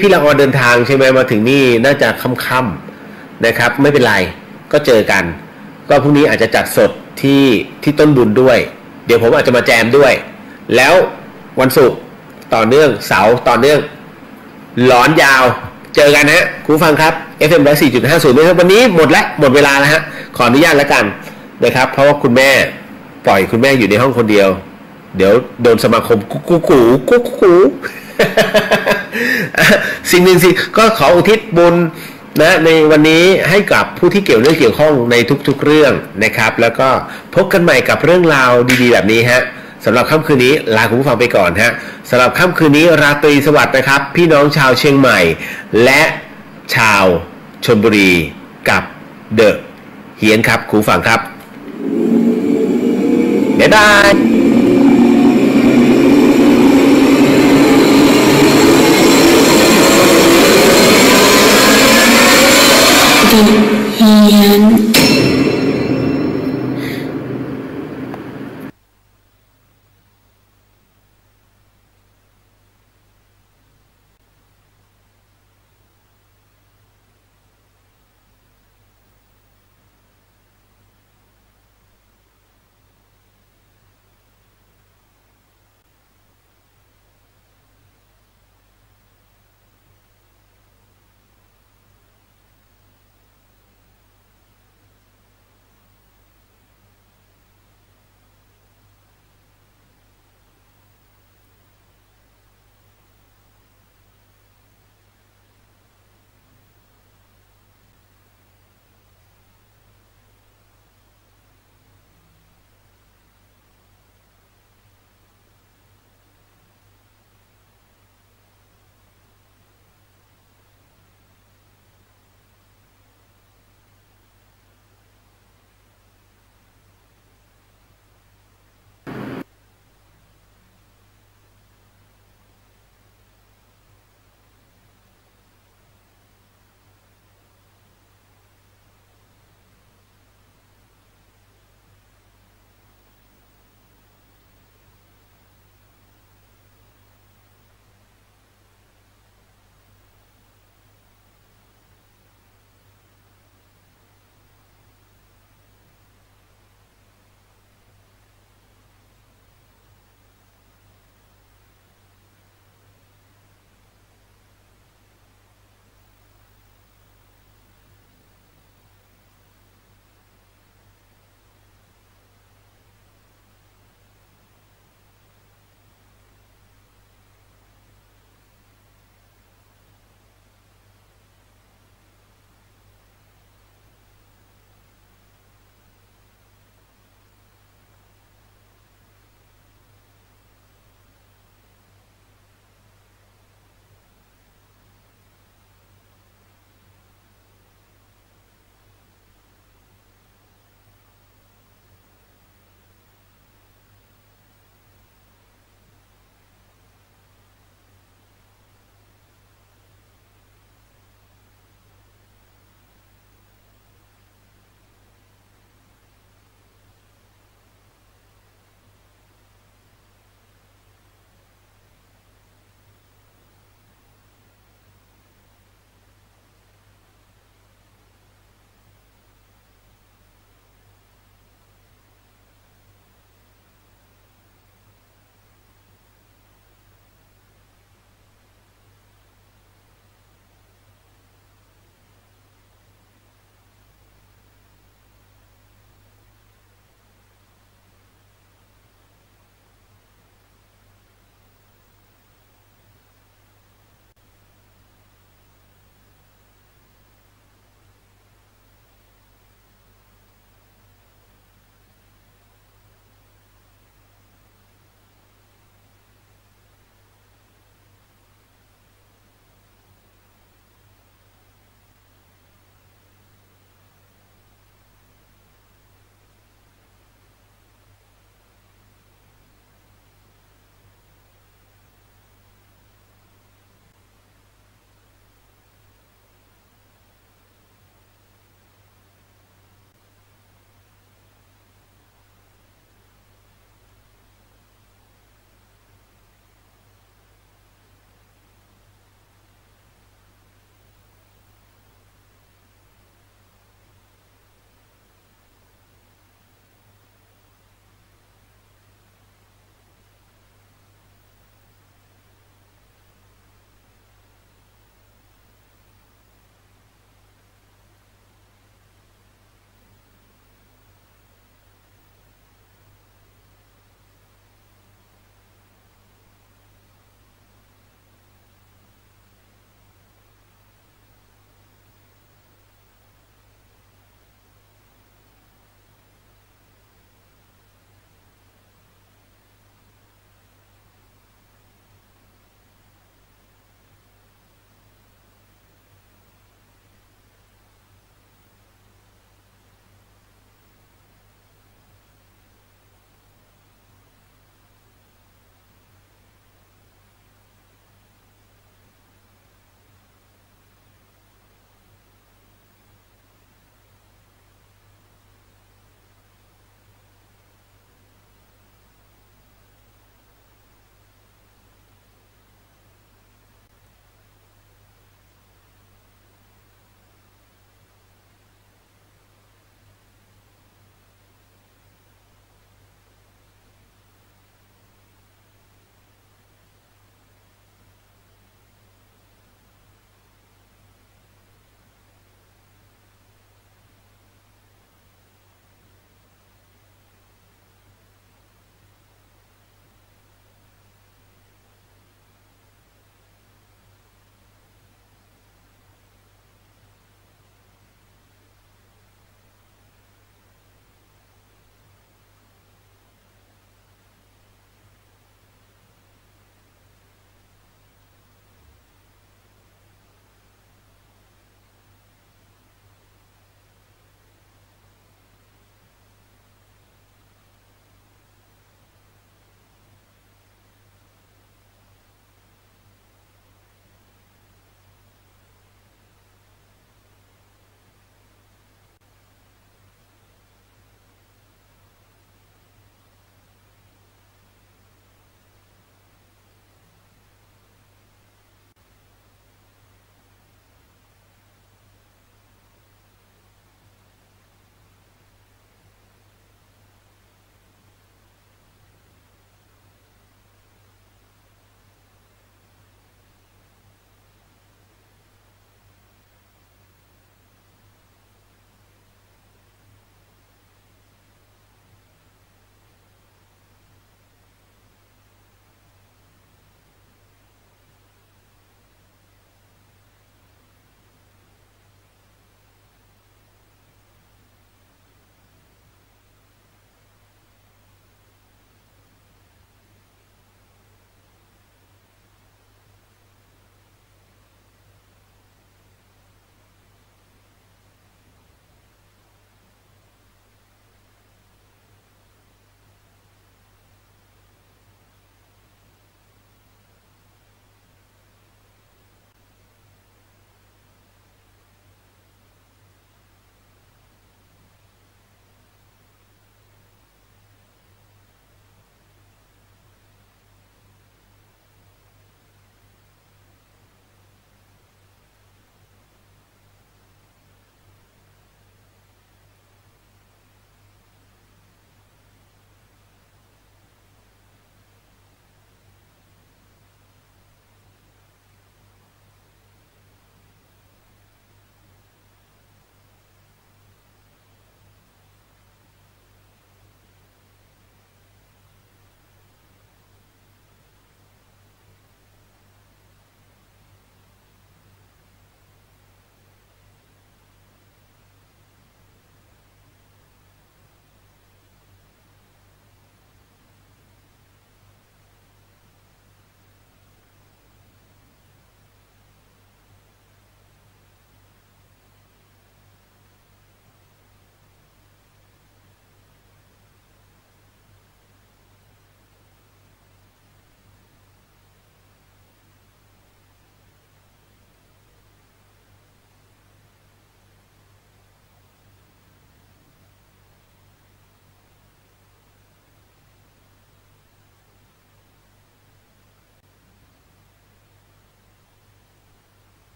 D: พี่ละออเดินทางใช่ไหมมาถึงนี่น่าจะค่ำๆนะครับไม่เป็นไรก็เจอกันก็พรุ่งนี้อาจจะจัดสดที่ต้นบุญด้วยเดี๋ยวผมอาจจะมาแจมด้วยแล้ววันศุกร์ต่อเนื่องเสาร์ต่อเนื่องหลอนยาวเจอกันฮะคุณฟังครับ FM 104.50นะครับวันนี้หมดเวลาแล้วฮะขออนุญาตแล้วกันนะครับเพราะว่าคุณแม่ปล่อยคุณแม่อยู่ในห้องคนเดียวเดี๋ยวโดนสมาคมกุ๊กูสิ่งหนึ่งสิก็ขออุทิศบุญนะในวันนี้ให้กับผู้ที่เกี่ยวข้องในทุกๆเรื่องนะครับแล้วก็พบกันใหม่กับเรื่องราวดีๆแบบนี้ฮะสำหรับค่ำคืนนี้ลาคุณผู้ฟังไปก่อนฮะสำหรับค่ำคืนนี้ราตรีสวัสดิ์นะครับพี่น้องชาวเชียงใหม่และชาวชลบุรีกับเดอะเฮียนครับคุณผู้ฟังครับบ๊ายบาย
E: เฮียน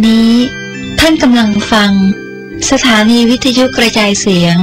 E: นี้ท่านกำลังฟังสถานีวิทยุกระจายเสียง